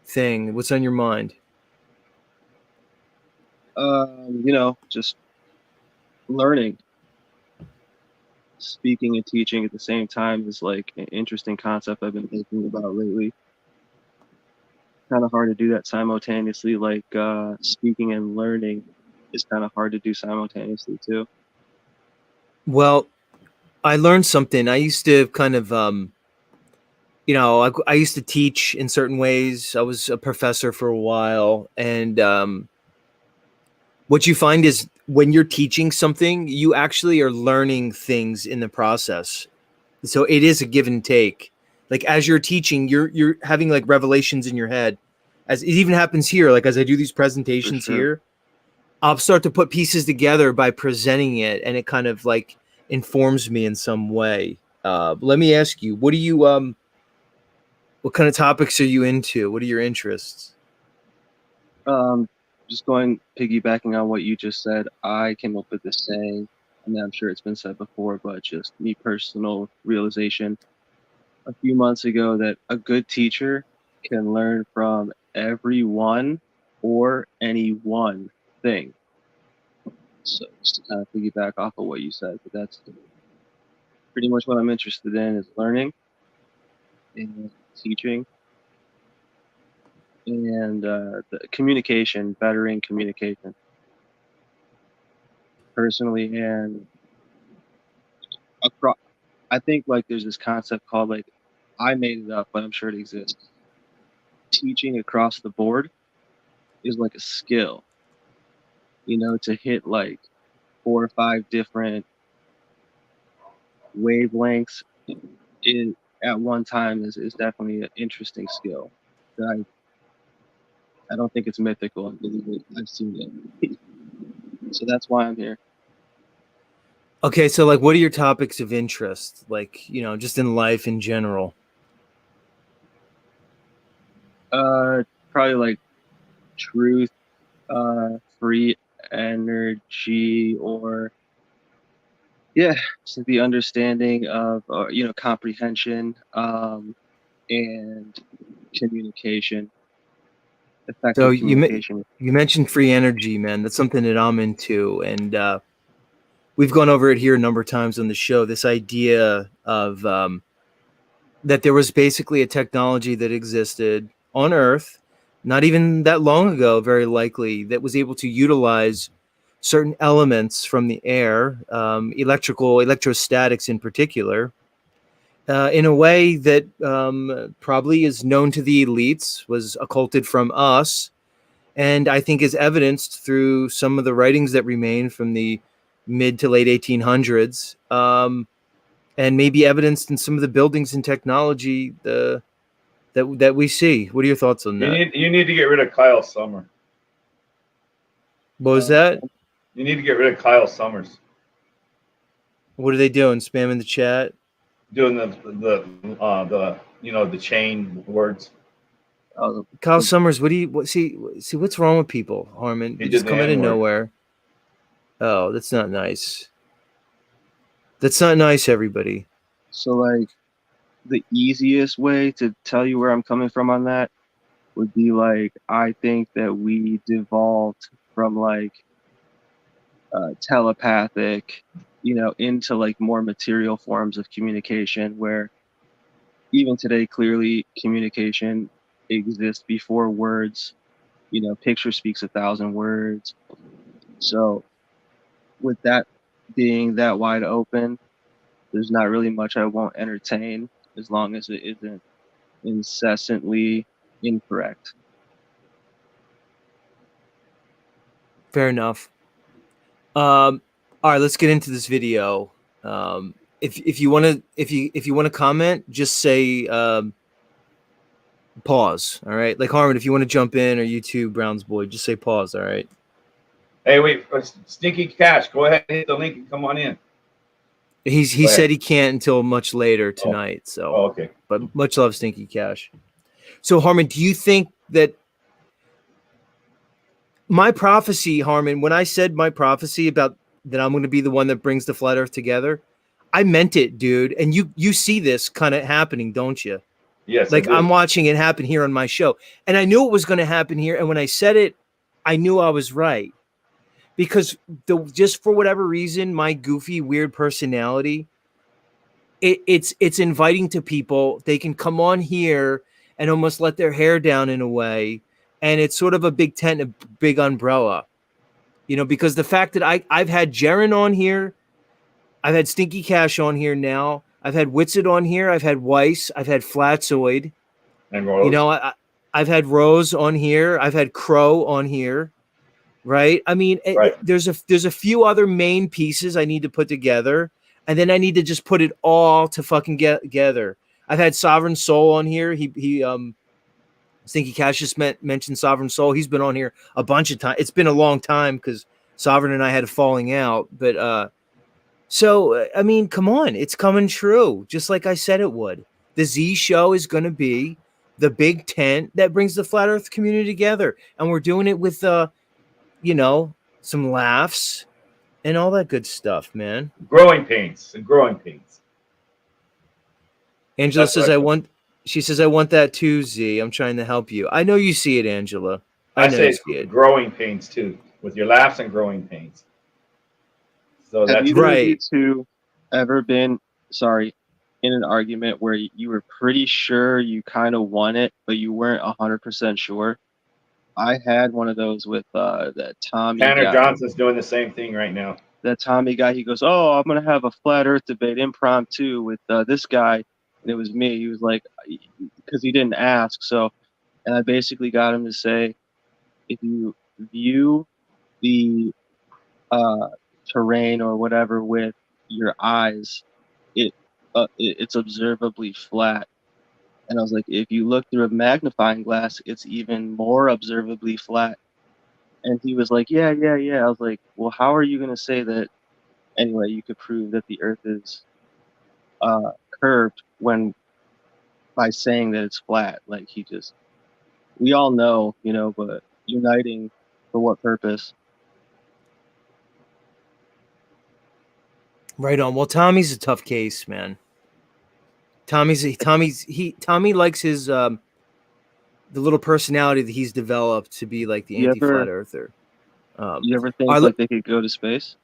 thing? What's on your mind? Just learning. Speaking and teaching at the same time is an interesting concept I've been thinking about lately. Kind of hard to do that simultaneously. Speaking and learning is kind of hard to do simultaneously too. Well, I learned something. I used to kind of, I used to teach in certain ways. I was a professor for a while. And what you find is when you're teaching something, you actually are learning things in the process. So it is a give and take. Like as you're teaching, you're having like revelations in your head. As it even happens here, like as I do these presentations here, I'll start to put pieces together by presenting it, and it kind of like informs me in some way. Let me ask you, what do you what kind of topics are you into? What are your interests? Just going piggybacking on what you just said, I came up with this saying. I mean, I'm sure it's been said before, but just me personal realization a few months ago that a good teacher can learn from everyone or any one thing. So just to kind of piggyback off of what you said, but that's pretty much what I'm interested in, is learning and teaching and the communication, bettering communication personally and across. I think like there's this concept called like, I made it up, but I'm sure it exists. Teaching across the board is like a skill, to hit like 4 or 5 different wavelengths at one time is definitely an interesting skill. That I don't think it's mythical. I believe it. I've seen it. So that's why I'm here. Okay, so like what are your topics of interest? Like, just in life in general. Probably like truth, free energy, or just the understanding of comprehension, and communication, So effective communication. you mentioned free energy, man. That's something that I'm into, and we've gone over it here a number of times on the show. This idea of that there was basically a technology that existed on Earth, not even that long ago, very likely, that was able to utilize certain elements from the air, electrostatics in particular, in a way that probably is known to the elites, was occulted from us, and I think is evidenced through some of the writings that remain from the mid to late 1800s, and maybe evidenced in some of the buildings and technology that we see. What are your thoughts on that? You need to get rid of Kyle Summer. What was that? You need to get rid of Kyle Summers. What are they doing? Spamming the chat? Doing the chain words. Kyle Summers, see what's wrong with people, Harmon? They just come out of nowhere. Oh, that's not nice. That's not nice, everybody. So like the easiest way to tell you where I'm coming from on that would be like, I think that we devolved from like telepathic, into like more material forms of communication, where even today, clearly communication exists before words. Picture speaks 1,000 words. So with that being that wide open, there's not really much I won't entertain, as long as it isn't incessantly incorrect. Fair enough. All right, let's get into this video. If you want to comment, just say pause. All right, like Harmon, if you want to jump in, or you too, Brown's boy, just say pause. All right. Hey, wait, Stinky Cash, go ahead and hit the link and come on in. He said he can't until much later tonight. So okay. But much love, Stinky Cash. So Harmon, do you think that my prophecy, Harmon, when I said my prophecy about that I'm going to be the one that brings the flat earth together, I meant it, dude. And you see this kind of happening, don't you? Yes. Like I'm watching it happen here on my show. And I knew it was going to happen here. And when I said it, I knew I was right. Because just for whatever reason, my goofy, weird personality, it's inviting to people. They can come on here and almost let their hair down in a way. And it's sort of a big tent, a big umbrella, because the fact that I've had Jaron on here, I've had Stinky Cash on here now. I've had Witsit on here. I've had Weiss. I've had Flatzoid. And Rose. You know, I've had Rose on here. I've had Crow on here. Right. I mean, there's a few other main pieces I need to put together, and then I need to just put it all to fucking get together. I've had Sovereign Soul on here. He Stinky Cash just mentioned Sovereign Soul. He's been on here a bunch of times. It's been a long time because Sovereign and I had a falling out. But so I mean, come on, it's coming true, just like I said it would. The Z show is going to be the big tent that brings the flat Earth community together, and we're doing it with you know, some laughs and all that good stuff, man. Growing pains and growing pains. Angela says, she says, I want that too, Z. I'm trying to help you. I know you see it, Angela. I know say you see it. growing pains too, with your laughs and growing pains. So Have that's either right. of you two ever been, in an argument where you were pretty sure you kind of won it, but you weren't 100% sure? I had one of those with that Tommy Tanner guy. Johnson's doing the same thing right now. That Tommy guy, he goes, "Oh, I'm gonna have a flat Earth debate impromptu with this guy," and it was me. He was like, because he didn't ask, so, and I basically got him to say, if you view the terrain or whatever with your eyes, it's observably flat. And I was like, if you look through a magnifying glass, it's even more observably flat. And he was like, yeah. I was like, well, how are you going to say that? Anyway, you could prove that the Earth is curved by saying that it's flat. Like, we all know, but uniting for what purpose? Right on. Well, Tommy's a tough case, man. Tommy likes his the little personality that he's developed to be like the anti-flat earther. You ever think they could go to space?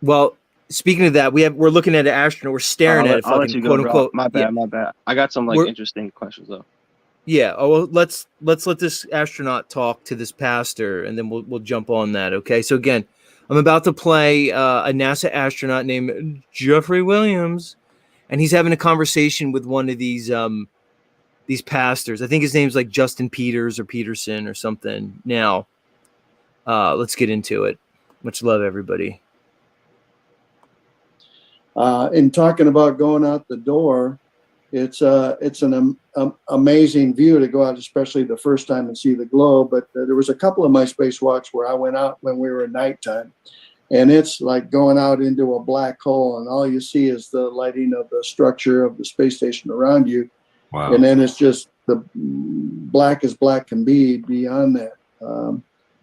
Well, speaking of that, we're looking at an astronaut. We're staring at it, I'll let fucking you go, quote bro. unquote. My bad. I got some interesting questions though. Yeah. Oh well, let's let this astronaut talk to this pastor, and then we'll jump on that. Okay. So again, I'm about to play a NASA astronaut named Jeffrey Williams, and he's having a conversation with one of these pastors. I think his name's like Justin Peters or Peterson or something. Now, let's get into it. Much love, everybody. In talking about going out the door, it's an amazing view to go out, especially the first time and see the globe. But there was a couple of my spacewalks where I went out when we were at nighttime, and it's like going out into a black hole, and all you see is the lighting of the structure of the space station around you. Wow. And then it's just the black as black can be beyond that.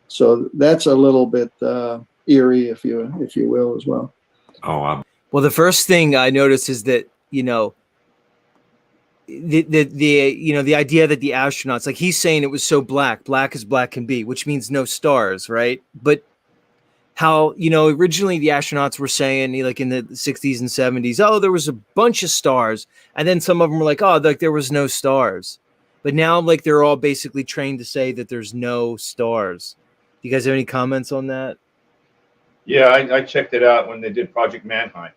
So that's a little bit eerie, if you will, as well. Oh, well, the first thing I noticed is that, the idea that the astronauts, like he's saying it was so black as black can be, which means no stars, right? But how, originally the astronauts were saying, like in the 60s and 70s, oh, there was a bunch of stars. And then some of them were like, oh, like there was no stars. But now, like, they're all basically trained to say that there's no stars. Do you guys have any comments on that? Yeah, I checked it out when they did Project Manhigh.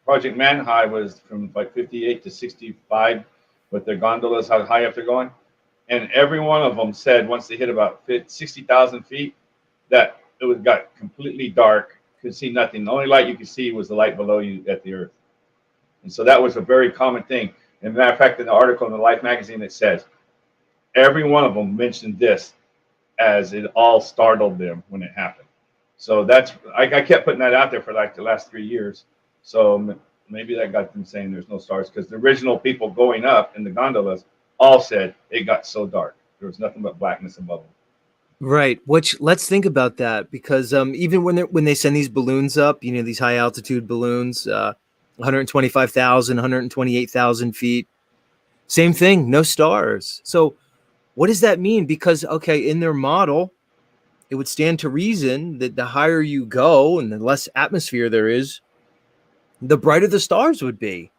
Project Manhigh was from like 58 to 65 with their gondolas, how high up they're going. And every one of them said once they hit about 60,000 feet that it got completely dark, could see nothing. The only light you could see was the light below you at the Earth. And so that was a very common thing. And matter of fact, in the article in the Life magazine, it says every one of them mentioned this as it all startled them when it happened. So that's, I kept putting that out there for like the last 3 years. So maybe that got them saying there's no stars, because the original people going up in the gondolas all said it got so dark. There was nothing but blackness above them. Right. Which, let's think about that, because even when they send these balloons up, these high altitude balloons, 125,000, 128,000 feet, same thing, no stars. So what does that mean? Because, okay, in their model, it would stand to reason that the higher you go and the less atmosphere there is, the brighter the stars would be.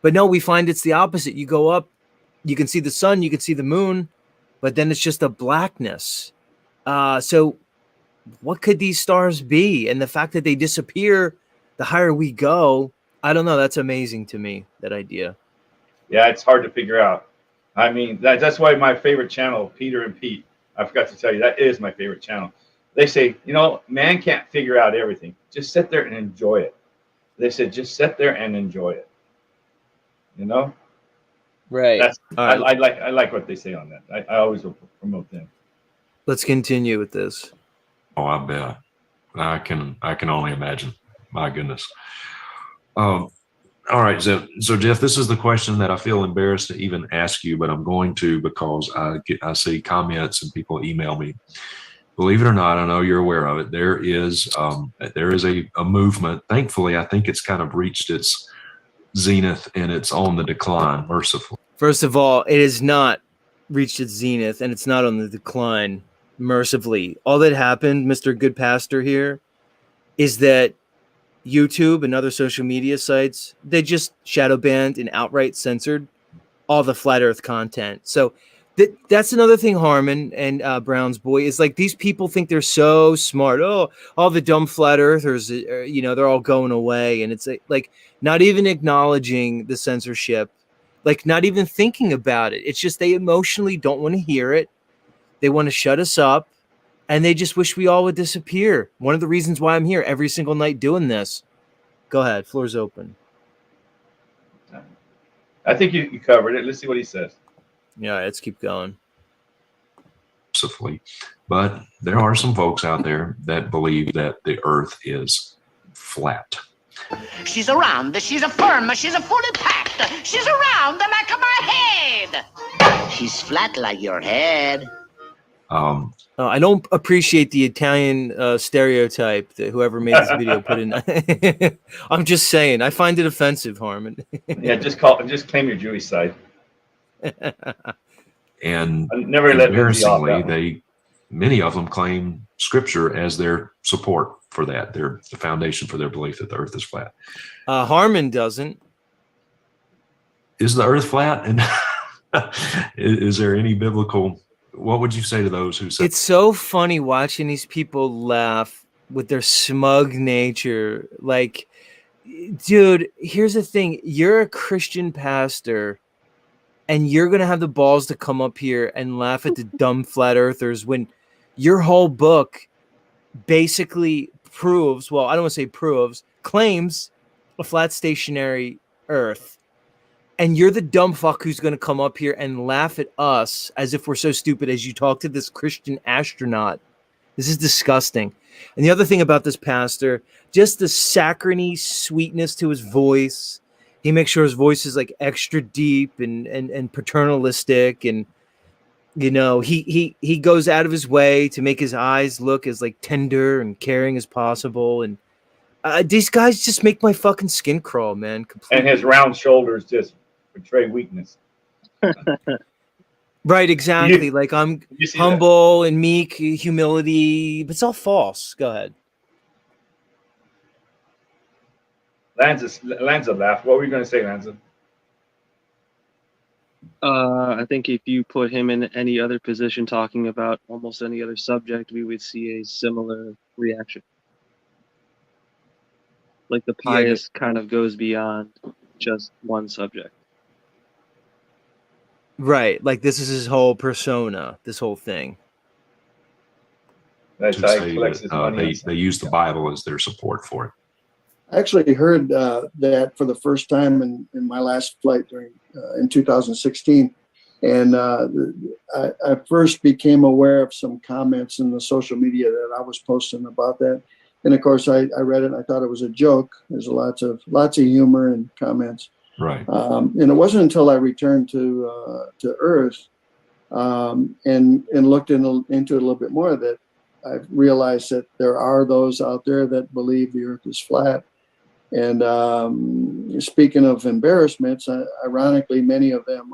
But no, we find it's the opposite. You go up, you can see the sun, you can see the moon, but then it's just a blackness. So what could these stars be? And the fact that they disappear, the higher we go, I don't know. That's amazing to me, that idea. Yeah, it's hard to figure out. I mean, that's why my favorite channel, Peter and Pete, I forgot to tell you, that is my favorite channel. They say, man can't figure out everything. Just sit there and enjoy it. They said, just sit there and enjoy it. Right. That's All right. I like what they say on that. I always will promote them. Let's continue with this. Oh, I bet. I can only imagine. My goodness. All right, so Jeff, this is the question that I feel embarrassed to even ask you, but I'm going to because I see comments and people email me. Believe it or not, I know you're aware of it. There is a movement. Thankfully, I think it's kind of reached its zenith and it's on the decline, mercifully. First of all, it has not reached its zenith and it's not on the decline, mercifully. All that happened, Mr. Good Pastor here, is that YouTube and other social media sites, they just shadow banned and outright censored all the flat earth content. So that's another thing, Harmon and Brown's boy, is like these people think they're so smart. Oh, all the dumb flat earthers, they're all going away. And it's like not even acknowledging the censorship, like not even thinking about it. It's just they emotionally don't want to hear it. They want to shut us up. And they just wish we all would disappear. One of the reasons why I'm here every single night doing this. Go ahead. Floor's open. I think you covered it. Let's see what he says. Yeah, let's keep going. Mercifully. But there are some folks out there that believe that the earth is flat. She's around, she's a firm, she's a fully packed, she's around the back of my head. She's flat like your head. I don't appreciate the Italian stereotype that whoever made this video put in. I'm just saying, I find it offensive, Harmon. Yeah, just claim your Jewish side. And never let embarrassingly, many of them claim scripture as their support for that. They're the foundation for their belief that the earth is flat. Harmon doesn't. Is the earth flat? And is there any biblical? What would you say to those who say it's so funny watching these people laugh with their smug nature? Like, dude, here's the thing. You're a Christian pastor and you're going to have the balls to come up here and laugh at the dumb flat earthers when your whole book basically proves, well, I don't want to say proves, claims a flat stationary earth. And you're the dumb fuck who's going to come up here and laugh at us as if we're so stupid as you talk to this Christian astronaut. This is disgusting. And the other thing about this pastor, just the saccharine sweetness to his voice. He makes sure his voice is like extra deep and paternalistic. And, he goes out of his way to make his eyes look as like tender and caring as possible. And these guys just make my fucking skin crawl, man. Completely. And his round shoulders just portray weakness. Right, exactly. Like I'm humble and meek, humility, but it's all false. Go ahead. Lanza laughed. What were you going to say, Lanza? I think if you put him in any other position talking about almost any other subject, we would see a similar reaction. Like the pious kind of goes beyond just one subject. Right. Like this is his whole persona, this whole thing. That's how he collects his money. They use the Bible as their support for it. I actually heard that for the first time in my last flight in 2016. And I first became aware of some comments in the social media that I was posting about that. And of course, I read it and I thought it was a joke. There's lots of humor and comments. Right. And it wasn't until I returned to Earth and looked into it a little bit more that I realized that there are those out there that believe the Earth is flat. And speaking of embarrassments, ironically, many of them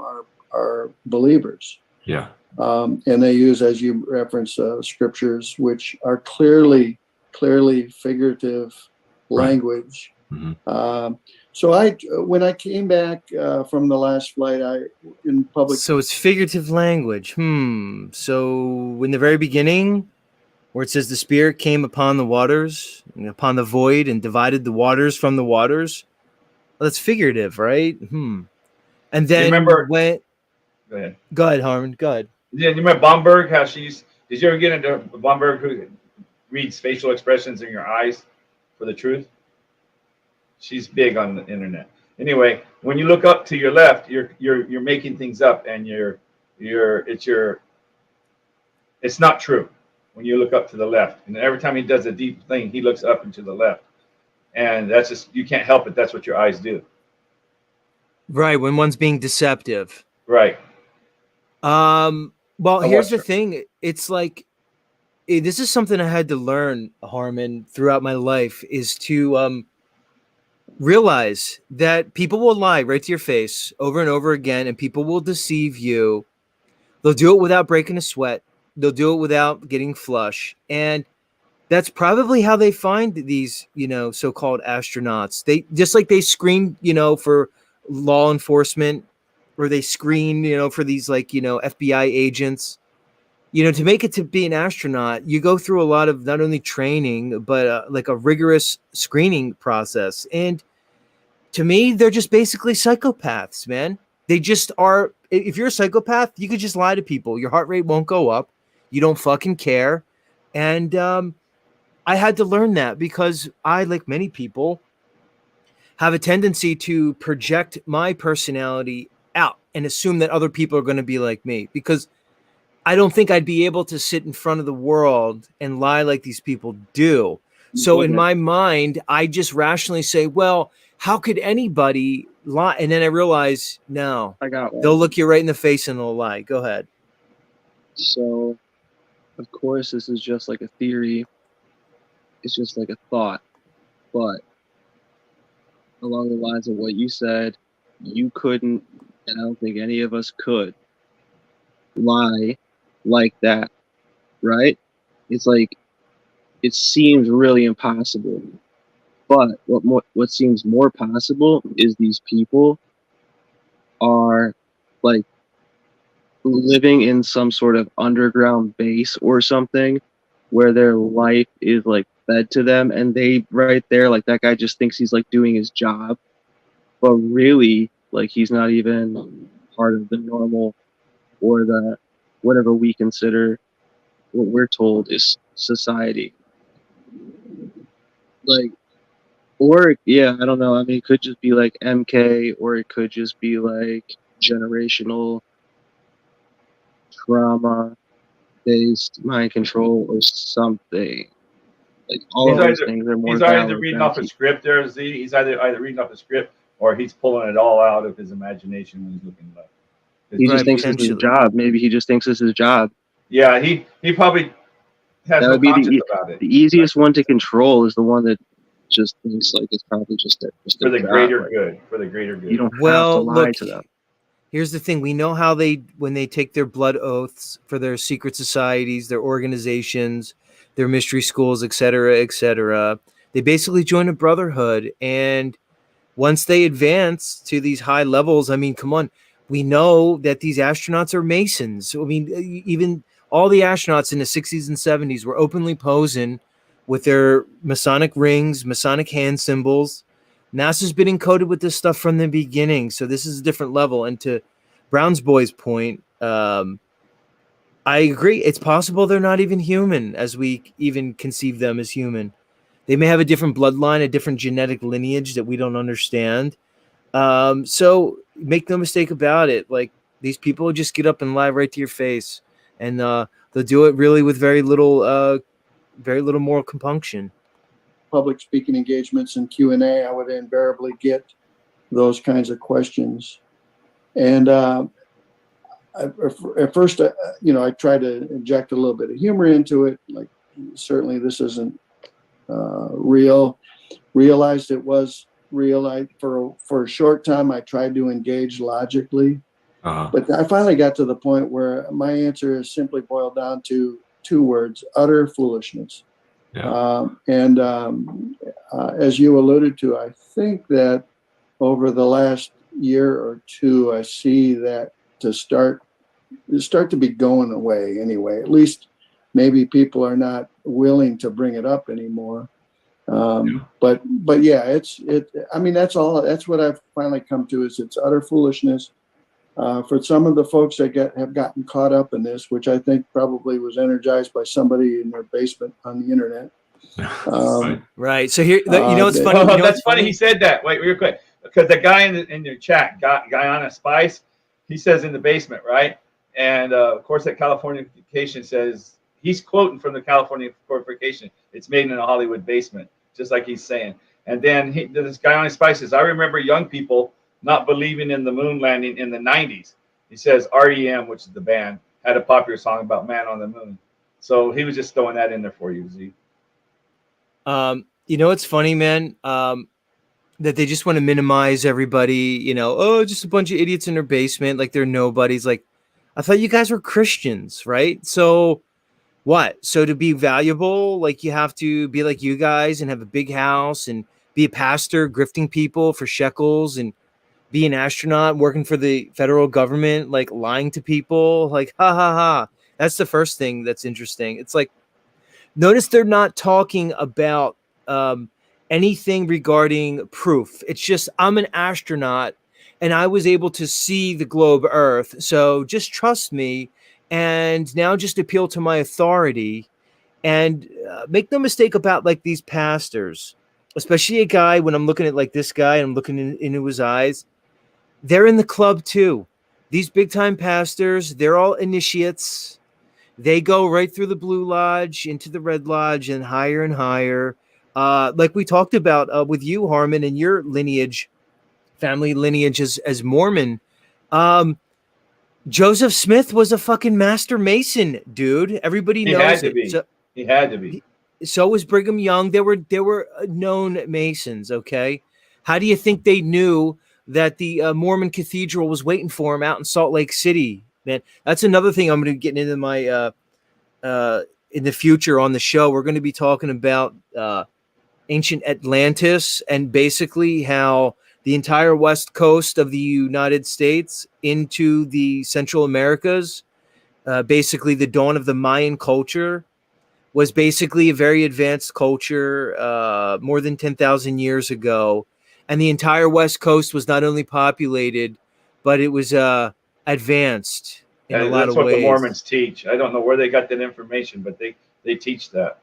are believers. Yeah. And they use, as you referenced, scriptures which are clearly figurative language. Mm-hmm. So when I came back from the last flight, in public. So it's figurative language. So in the very beginning, where it says the Spirit came upon the waters and upon the void and divided the waters from the waters. Well, that's figurative, right? And then remember? when Go ahead. Go ahead, Harmon. Go ahead. Yeah, you remember Bomberg? How she's? Did you ever get into Bomberg, who reads facial expressions in your eyes for the truth? She's big on the internet. Anyway, when you look up to your left, you're making things up, and it's not true. When you look up to the left, and every time he does a deep thing, he looks up and to the left, and that's just, you can't help it. That's what your eyes do. Right, when one's being deceptive. Right. Well, here's the thing. It's like, this is something I had to learn, Harmon, throughout my life, is to realize that people will lie right to your face over and over again, and people will deceive you. They'll do it without breaking a sweat. They'll do it without getting flush. And that's probably how they find these, so-called astronauts. They just like they screen, for law enforcement, or they screen, for these FBI agents. To make it to be an astronaut, you go through a lot of not only training, but like a rigorous screening process. And to me, they're just basically psychopaths, man. They just are. If you're a psychopath, you could just lie to people. Your heart rate won't go up. You don't fucking care. And I had to learn that because I, like many people, have a tendency to project my personality out and assume that other people are going to be like me, because I don't think I'd be able to sit in front of the world and lie like these people do. So in my mind, I just rationally say, well, how could anybody lie? And then I realize, no, I got one. They'll look you right in the face and they'll lie. Go ahead. So, of course, this is just like a theory. It's just like a thought. But along the lines of what you said, you couldn't, and I don't think any of us could, lie like that, right? It's like, it seems really impossible. But what seems more possible is these people are like living in some sort of underground base or something where their life is like fed to them, and they right there, like that guy just thinks he's like doing his job, but really like he's not even part of the normal or the whatever we consider what we're told is society. Like, or yeah, I don't know. I mean, it could just be like MK, or it could just be like generational trauma-based mind control or something. Like all of those things are more He's valid either reading than off a script there, Z. He's either reading off a script or he's pulling it all out of his imagination when he's looking up. He just thinks it's his job. Maybe he just thinks it's his job. Yeah, he probably has That no would be conscience about it. the easiest one to control is the one that just thinks like it's probably just For the job. greater Like, good. For the greater good. you don't have to Well, lie look, to them. here's the thing. We know how when they take their blood oaths for their secret societies, their organizations, their mystery schools, etc., they basically join a brotherhood. And once they advance to these high levels, I mean, come on, we know that these astronauts are Masons. I mean, even all the astronauts in the 60s and 70s were openly posing with their Masonic rings, Masonic hand symbols. NASA's been encoded with this stuff from the beginning, so this is a different level. And to Brown's boy's point, I agree. It's possible they're not even human as we even conceive them as human. They may have a different bloodline, a different genetic lineage that we don't understand. So make no mistake about it. Like, these people just get up and lie right to your face, and they'll do it really with very little moral compunction. Public speaking engagements and Q&A, I would invariably get those kinds of questions. And at first, I try to inject a little bit of humor into it. Like, certainly this isn't real. Realized it was real. For a short time, I tried to engage logically. But I finally got to the point where my answer is simply boiled down to two words: utter foolishness. Yeah. As you alluded to, I think that over the last year or two, I see that to start to be going away anyway. At least maybe people are not willing to bring it up anymore. But yeah, I mean, that's what I've finally come to, is it's utter foolishness. For some of the folks that have gotten caught up in this, which I think probably was energized by somebody in their basement on the internet. Right. So here, what's funny? That's funny. He said that. Wait, real quick, because the guy in your chat, Guyana Spice, he says in the basement, right? And of course, that Californication says he's quoting from the California Corporation. It's made in a Hollywood basement, just like he's saying. And then this Guyana Spice says, I remember young people not believing in the moon landing in the 90s. He says REM, which is the band, had a popular song about man on the moon. So he was just throwing that in there for you, Z. It's funny, man, that they just want to minimize everybody, just a bunch of idiots in their basement, like they're nobodies. Like, I thought you guys were Christians, right? So what? So to be valuable, like you have to be like you guys and have a big house and be a pastor, grifting people for shekels, and be an astronaut working for the federal government, like lying to people, like, ha ha ha. That's the first thing that's interesting. It's like, notice they're not talking about anything regarding proof. It's just, I'm an astronaut and I was able to see the globe Earth. So just trust me. And now just appeal to my authority, and make no mistake about like these pastors, especially a guy, when I'm looking at like this guy and I'm looking into his eyes, they're in the club too. These big time pastors, they're all initiates. They go right through the Blue Lodge into the Red Lodge and higher. Like we talked about with you, Harmon, and your lineage, family lineage as Mormon. Joseph Smith was a fucking master mason, dude. Everybody knows Had to it. be. So, he had to be. So was Brigham Young. They were known Masons. Okay, how do you think they knew that the Mormon Cathedral was waiting for him out in Salt Lake City? Man, that's another thing I'm going to get into my in the future on the show. We're going to be talking about ancient Atlantis and basically how the entire west coast of the United States into the Central Americas, basically the dawn of the Mayan culture, was basically a very advanced culture more than 10,000 years ago. And the entire west coast was not only populated, but it was advanced in a lot That's of what ways. the Mormons teach. I don't know where they got that information, but they teach that.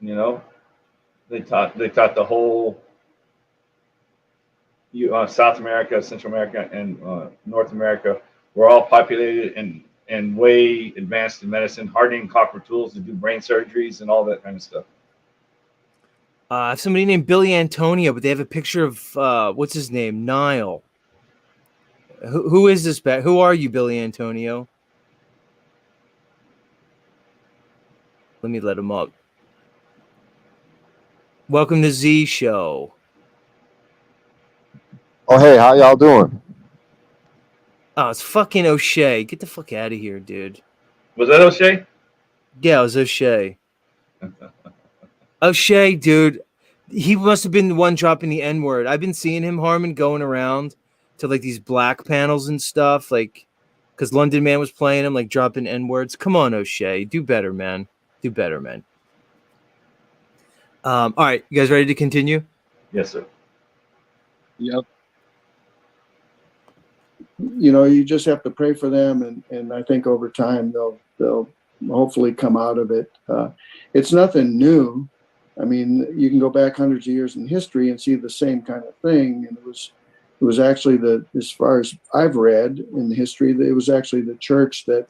They taught the whole South America, Central America, and North America were all populated and way advanced in medicine, hardening copper tools to do brain surgeries and all that kind of stuff. Somebody named Billy Antonio, but they have a picture of what's his name, Nile. Who is this? Who are you, Billy Antonio? Let me let him up. Welcome to Z Show. Oh, hey, how y'all doing? Oh, it's fucking O'Shea. Get the fuck out of here, dude. Was that O'Shea? Yeah, it was O'Shea. O'Shea, dude. He must have been the one dropping the N-word. I've been seeing him, Harmon, going around to like these black panels and stuff, like because London Man was playing him, like dropping N-words. Come on, O'Shea. Do better, man. Do better, man. All right, you guys ready to continue? Yes, sir. Yep. You just have to pray for them, and I think over time they'll hopefully come out of it. It's nothing new. I mean, you can go back hundreds of years in history and see the same kind of thing. And it was actually as far as I've read in the history, it was actually the church that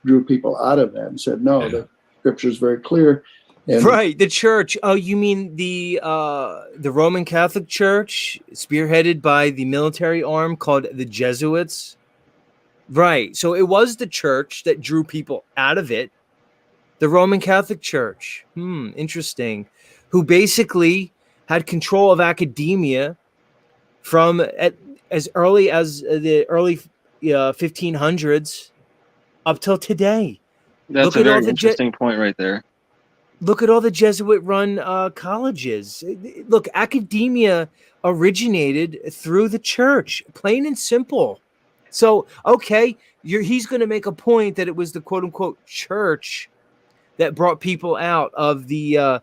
drew people out of that and said, no, the scripture is very clear. And right, the church. Oh, you mean the Roman Catholic Church, spearheaded by the military arm called the Jesuits? Right. So it was the church that drew people out of it. The Roman Catholic Church. Interesting. Who basically had control of academia from as early as the early 1500s up till today. That's a very interesting point right there. Look at all the Jesuit-run colleges. Look, academia originated through the church, plain and simple. So, okay, he's going to make a point that it was the quote unquote church that brought people out of the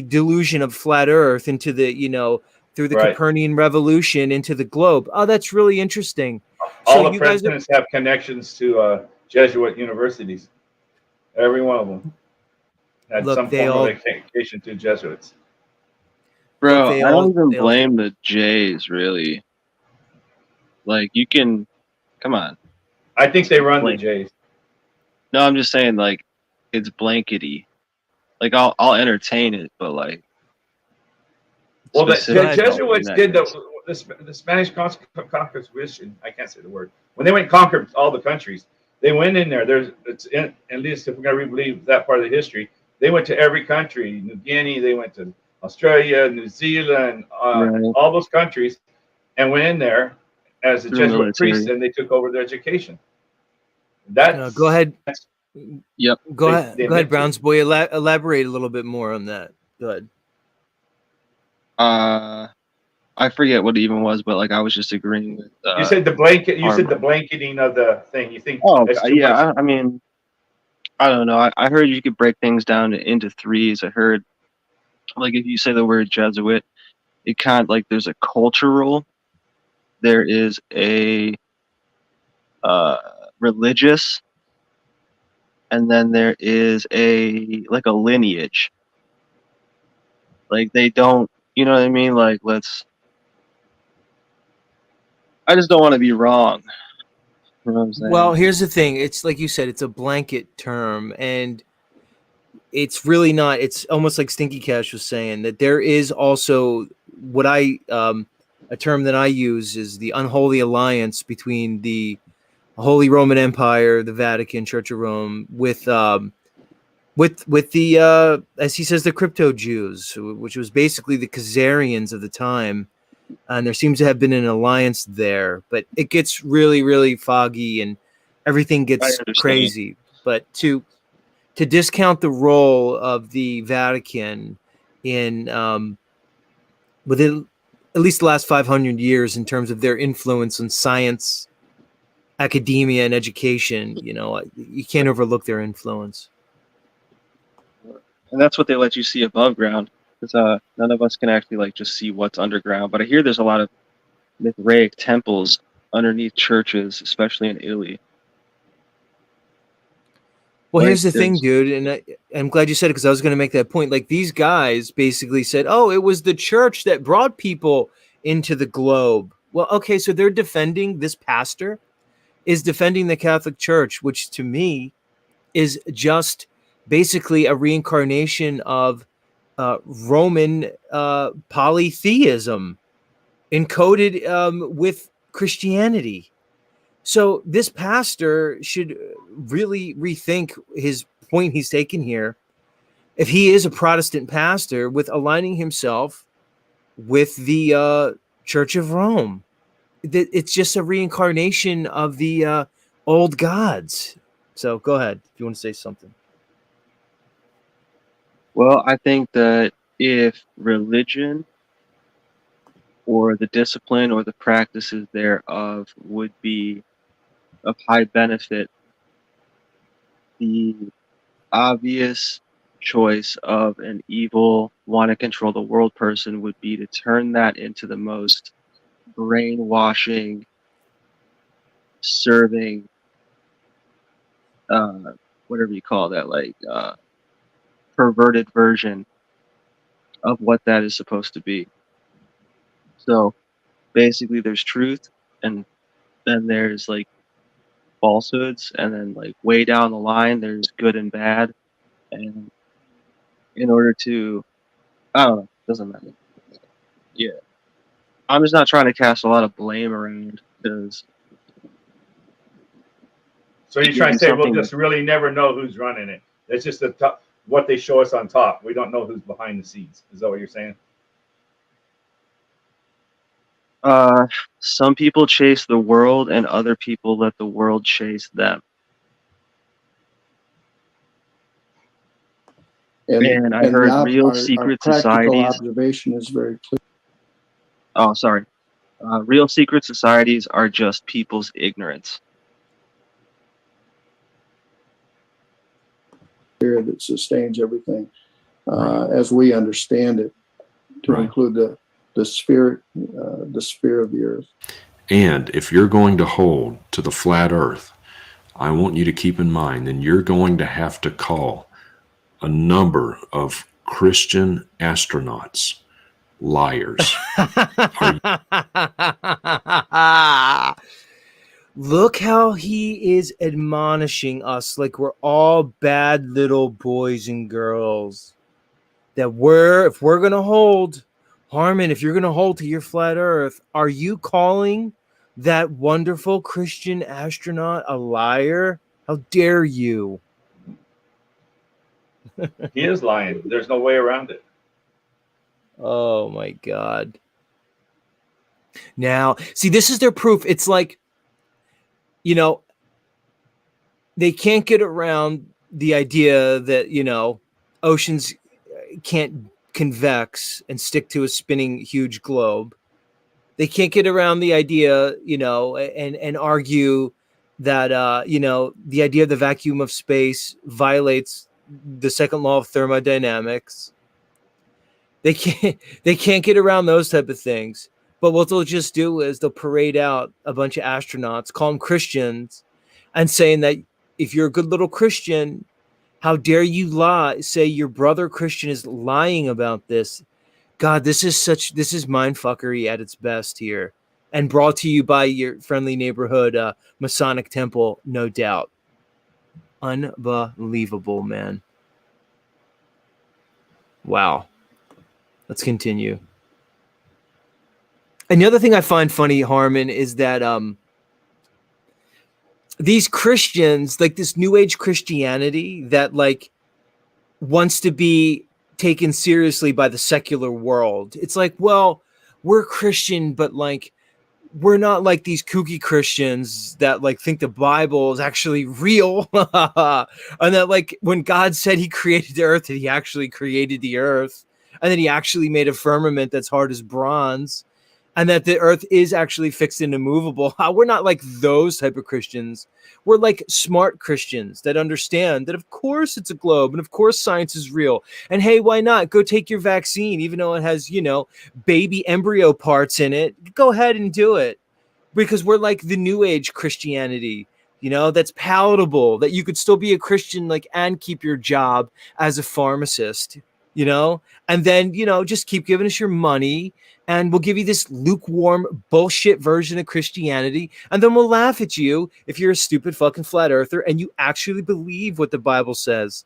delusion of flat Earth into the, through the Right. Copernican revolution into the globe. Oh, that's really interesting. All So the you guys presidents have connections to Jesuit universities. Every one of them had Look, some they form all- of education to Jesuits. Bro, they I all- don't even they all- blame the Jays, really. Like, you can, come on. I think they run the Blank. Jays. No, I'm just saying, like, it's blankety. Like, I'll entertain it, but like, Well, the specific help in Jesuits that did case. the Spanish conquest. I can't say the word. When they went and conquered all the countries, they went in there. At least if we're going to believe that part of the history, they went to every country. New Guinea, they went to Australia, New Zealand, Right. all those countries, and went in there as a Through Jesuit military. priest, and they took over their education. That's go ahead. Yep. Go They- ahead. they Go ahead, admit to. Browns boy. Elaborate a little bit more on that. Go ahead. I forget what it even was, but like, I was just agreeing with. You said the blanket. You said Armor. the blanketing of the thing. You think? Oh, that's too yeah. much? I mean, I don't know. I heard you could break things down into threes. I heard, like, if you say the word Jesuit, it kind of like there's a cultural, there is a religious, and then there is a like a lineage. Like, they don't, you know what I mean? Like, I just don't want to be wrong. You know what I'm saying? Well, here's the thing. It's like you said, it's a blanket term, and it's really not. It's almost like Stinky Cash was saying that there is also what a term that I use is the unholy alliance between the Holy Roman Empire, the Vatican, Church of Rome, with the as he says, the crypto Jews, which was basically the Khazarians of the time. And there seems to have been an alliance there, but it gets really, really foggy and everything gets understand. crazy. But to discount the role of the Vatican in within at least the last 500 years in terms of their influence on science, academia, and education, you can't overlook their influence. And that's what they let you see above ground, because none of us can actually like just see what's underground. But I hear there's a lot of Mithraic temples underneath churches, especially in Italy. Well, Like, here's the thing, dude, and I'm glad you said it because I was going to make that point. Like, these guys basically said, "Oh, it was the church that brought people into the globe." Well, okay, so they're defending this pastor is defending the Catholic Church, which to me is just basically a reincarnation of Roman polytheism encoded with Christianity. So this pastor should really rethink his point he's taken here. If he is a Protestant pastor, with aligning himself with the Church of Rome, it's just a reincarnation of the old gods. So go ahead if you want to say something. Well, I think that if religion or the discipline or the practices thereof would be of high benefit, the obvious choice of an evil, want to control the world person would be to turn that into the most brainwashing, serving, whatever you call that, like perverted version of what that is supposed to be. So basically there's truth, and then there's like falsehoods, and then like way down the line there's good and bad, and in order to, I don't know, doesn't matter. Yeah, I'm just not trying to cast a lot of blame around, because So you're trying to say we'll just really never know who's running it. It's just the top, what they show us on top. We don't know who's behind the scenes. Is that what you're saying? some people chase the world and other people let the world chase them. And I heard real secret practical societies. observation is very clear. Oh, sorry. Real secret societies are just people's ignorance. Spirit that sustains everything as we understand it, to include the sphere of the earth. And if you're going to hold to the flat earth, I want you to keep in mind, then you're going to have to call a number of Christian astronauts liars. Look how he is admonishing us like we're all bad little boys and girls. That if we're going to hold, Harmon, if you're going to hold to your flat earth, are you calling that wonderful Christian astronaut a liar? How dare you? He is lying. There's no way around it. Oh my God. Now, see, this is their proof. It's like, you know, they can't get around the idea that, you know, oceans can't convex and stick to a spinning huge globe. They can't get around the idea, you know, and argue that, you know, the idea of the vacuum of space violates the second law of thermodynamics. They can't get around those type of things. But what they'll just do is they'll parade out a bunch of astronauts, call them Christians, and saying that if you're a good little Christian, how dare you lie? Say your brother Christian is lying about this. God, this is mindfuckery at its best here, and brought to you by your friendly neighborhood Masonic temple, no doubt. Unbelievable, man. Wow. Let's continue. Another thing I find funny, Harmon, is that these Christians, like this New Age Christianity that like wants to be taken seriously by the secular world. It's like, well, we're Christian, but like we're not like these kooky Christians that like think the Bible is actually real. And that like when God said he created the earth, that he actually created the earth, and then he actually made a firmament that's hard as bronze, and that the earth is actually fixed and immovable. We're not like those type of Christians. We're like smart Christians that understand that of course it's a globe and of course science is real. And hey, why not go take your vaccine, even though it has, you know, baby embryo parts in it? Go ahead and do it, because we're like the New Age Christianity, you know, that's palatable, that you could still be a Christian like and keep your job as a pharmacist, you know, and then, you know, just keep giving us your money. And we'll give you this lukewarm bullshit version of Christianity. And then we'll laugh at you if you're a stupid fucking flat earther and you actually believe what the Bible says.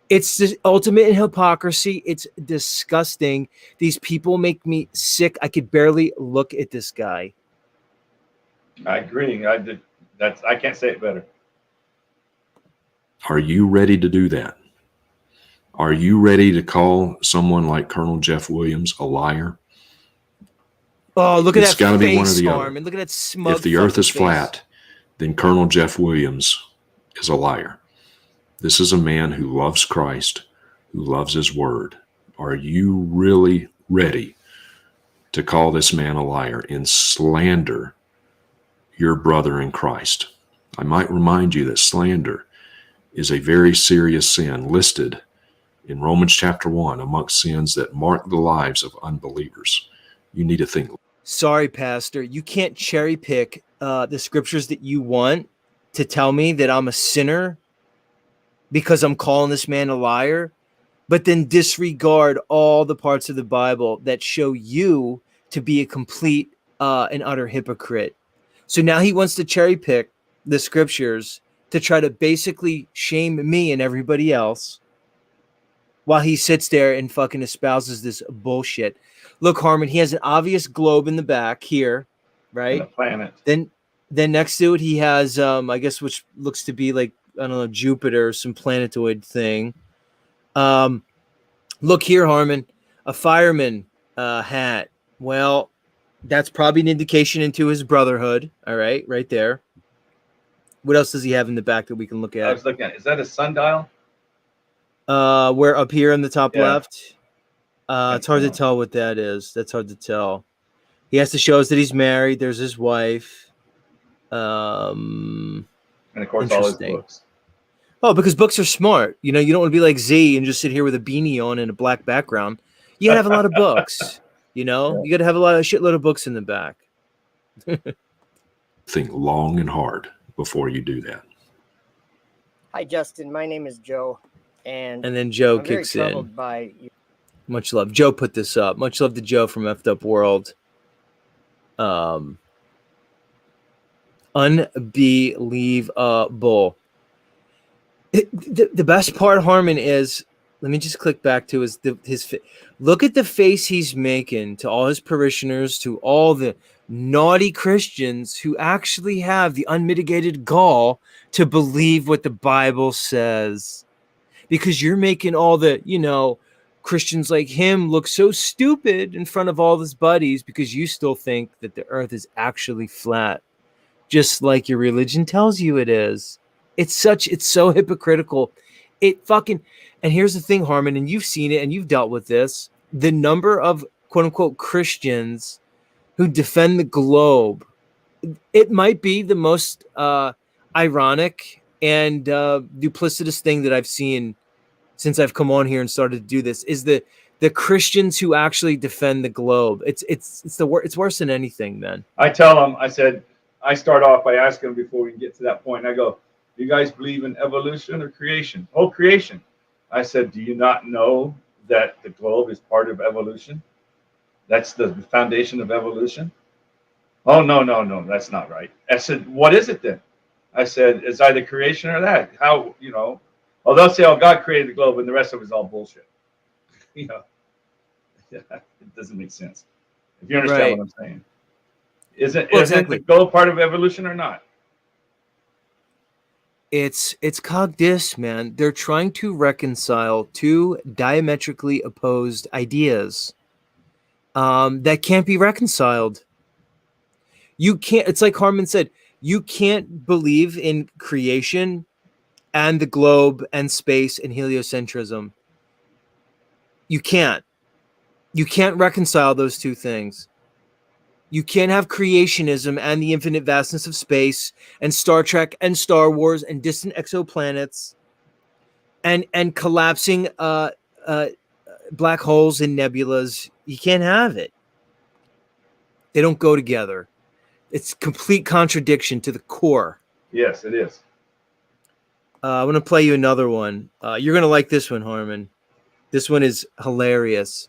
It's the ultimate in hypocrisy. It's disgusting. These people make me sick. I could barely look at this guy. I agree. I can't say it better. Are you ready to do that? Are you ready to call someone like Colonel Jeff Williams a liar? Oh, look at It's that gotta be one or face, the other. Harmon. Look at that smug. If the earth is face. flat, then Colonel Jeff Williams is a liar. This is a man who loves Christ, who loves his word. Are you really ready to call this man a liar and slander your brother in Christ? I might remind you that slander is a very serious sin listed in Romans chapter 1 amongst sins that mark the lives of unbelievers. You need to think. Sorry, Pastor, you can't cherry pick the scriptures that you want to tell me that I'm a sinner because I'm calling this man a liar, but then disregard all the parts of the Bible that show you to be a complete and utter hypocrite. So now he wants to cherry pick the scriptures to try to basically shame me and everybody else while he sits there and fucking espouses this bullshit. Look, Harmon, he has an obvious globe in the back here, right? And a planet. Then next to it, he has, I guess, which looks to be like, I don't know, Jupiter, some planetoid thing. Look here, Harmon, a fireman hat. Well, that's probably an indication into his brotherhood. All right, right there. What else does he have in the back that we can look at? I was looking at. Is that a sundial? Where up here in the top Yeah. left? It's hard to tell what that is. That's hard to tell. He has to show us that he's married. There's his wife. And of course, all his Interesting. books. Oh, because books are smart. You know, you don't want to be like Z and just sit here with a beanie on and a black background. You gotta have a lot of books. You know, you gotta have a shitload of books in the back. Think long and hard before you do that. Hi, Justin. My name is Joe, and then Joe I'm very kicks in. troubled by Much love. Joe put this up. Much love to Joe from Effed Up World. Unbelievable. The best part, Harmon, is, let me just click back to look at the face he's making to all his parishioners, to all the naughty Christians who actually have the unmitigated gall to believe what the Bible says. Because you're making all the, Christians like him look so stupid in front of all his buddies because you still think that the earth is actually flat, just like your religion tells you it is. It's so hypocritical. And here's the thing, Harmon, and you've seen it and you've dealt with this. The number of quote unquote Christians who defend the globe, it might be the most ironic and duplicitous thing that I've seen since I've come on here and started to do this, is the Christians who actually defend the globe. It's worse than anything, man. I tell them, I said, I start off by asking them before we get to that point. I go, do you guys believe in evolution or creation? Oh, creation. I said, do you not know that the globe is part of evolution? That's the foundation of evolution. Oh, no, that's not right. I said, what is it then? I said, it's either creation or that. How, well, they'll say, oh, God created the globe and the rest of it is all bullshit. It doesn't make sense. If you understand what I'm saying. Isn't the globe part of evolution or not? It's cogdis, man. They're trying to reconcile two diametrically opposed ideas that can't be reconciled. You can't. It's like Harmon said. You can't believe in creation and the globe and space and heliocentrism. You can't. You can't reconcile those two things. You can't have creationism and the infinite vastness of space and Star Trek and Star Wars and distant exoplanets and collapsing black holes and nebulas. You can't have it. They don't go together. It's complete contradiction to the core. Yes, it is. I'm going to play you another one. You're going to like this one, Harmon. This one is hilarious.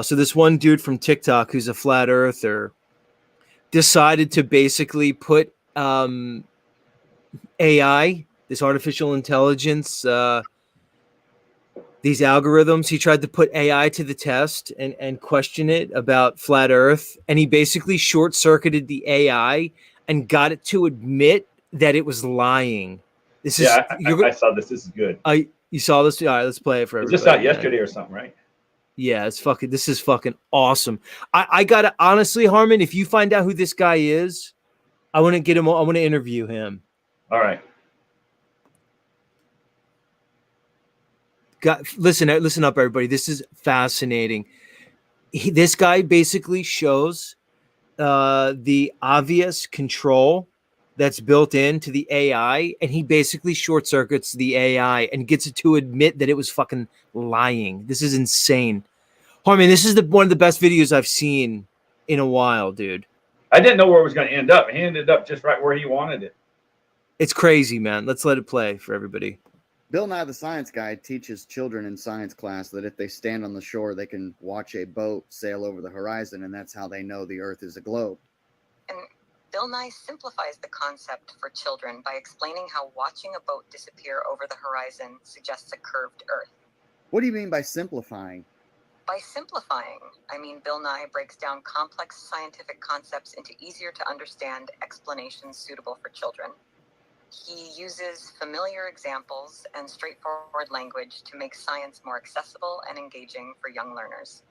So this one dude from TikTok who's a flat earther decided to basically put AI, this artificial intelligence, these algorithms, he tried to put AI to the test and question it about flat earth. And he basically short-circuited the AI and got it to admit that it was lying. I saw this. This is good. You saw this? All right, let's play it for everybody. It's just out yesterday or something, right? Yeah, this is fucking awesome. I gotta, honestly, Harmon, if you find out who this guy is, I want to get him. I want to interview him. All right. Listen up, everybody. This is fascinating. This guy basically shows the obvious control that's built into the AI, and he basically short circuits the AI and gets it to admit that it was fucking lying. This is insane. Harmon, this is one of the best videos I've seen in a while, dude. I didn't know where it was going to end up. He ended up just right where he wanted it. It's crazy, man. Let's let it play for everybody. Bill Nye the Science Guy teaches children in science class that if they stand on the shore, they can watch a boat sail over the horizon, and that's how they know the Earth is a globe. And Bill Nye simplifies the concept for children by explaining how watching a boat disappear over the horizon suggests a curved Earth. What do you mean by simplifying? By simplifying, I mean Bill Nye breaks down complex scientific concepts into easier to understand explanations suitable for children. He uses familiar examples and straightforward language to make science more accessible and engaging for young learners.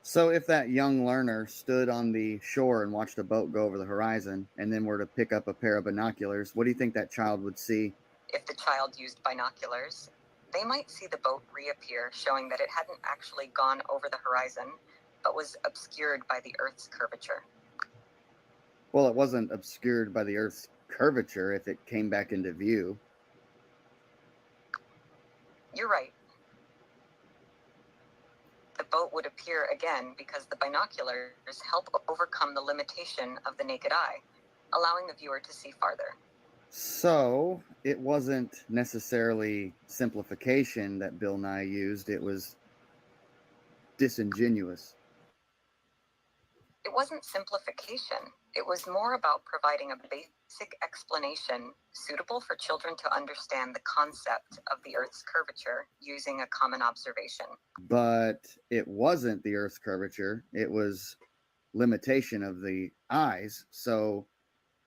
So if that young learner stood on the shore and watched a boat go over the horizon and then were to pick up a pair of binoculars, what do you think that child would see? If the child used binoculars, they might see the boat reappear, showing that it hadn't actually gone over the horizon, but was obscured by the Earth's curvature. Well, it wasn't obscured by the Earth's curvature if it came back into view. You're right. The boat would appear again because the binoculars help overcome the limitation of the naked eye, allowing the viewer to see farther. So it wasn't necessarily simplification that Bill Nye used, it was disingenuous. It wasn't simplification. It was more about providing a basic explanation suitable for children to understand the concept of the Earth's curvature using a common observation. But it wasn't the Earth's curvature, it was limitation of the eyes. So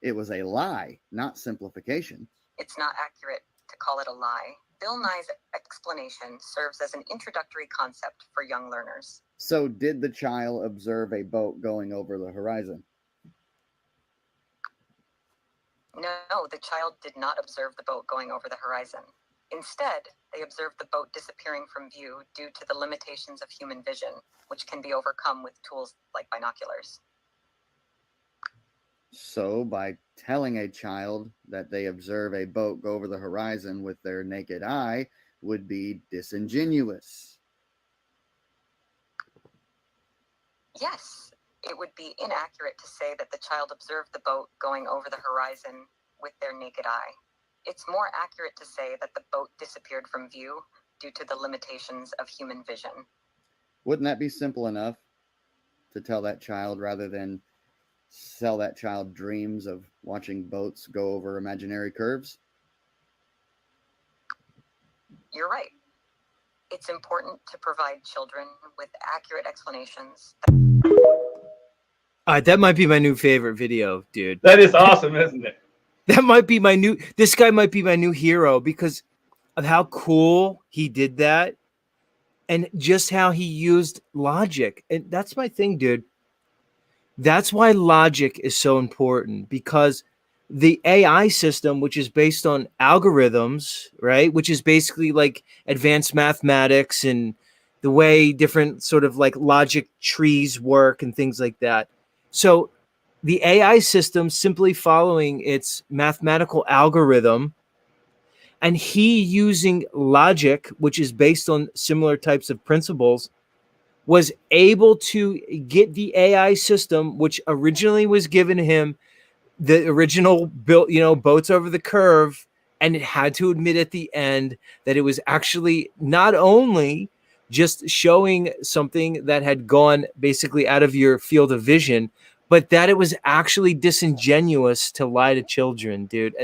it was a lie, not simplification. It's not accurate to call it a lie. Bill Nye's explanation serves as an introductory concept for young learners. So did the child observe a boat going over the horizon? No, the child did not observe the boat going over the horizon. Instead, they observed the boat disappearing from view due to the limitations of human vision, which can be overcome with tools like binoculars. So by telling a child that they observe a boat go over the horizon with their naked eye would be disingenuous. Yes, it would be inaccurate to say that the child observed the boat going over the horizon with their naked eye. It's more accurate to say that the boat disappeared from view due to the limitations of human vision. Wouldn't that be simple enough to tell that child rather than sell that child dreams of watching boats go over imaginary curves? You're right. It's important to provide children with accurate explanations. All right, that might be my new favorite video, dude. That is awesome, isn't it? That might be this guy might be my new hero because of how cool he did that and just how he used logic. And that's my thing, dude. That's why logic is so important, because the AI system, which is based on algorithms, right, which is basically like advanced mathematics and the way different sort of like logic trees work and things like that. So the AI system simply following its mathematical algorithm and he using logic, which is based on similar types of principles, was able to get the AI system, which originally was given him the original built, boats over the curve. And it had to admit at the end that it was actually not only just showing something that had gone basically out of your field of vision, but that it was actually disingenuous to lie to children, dude.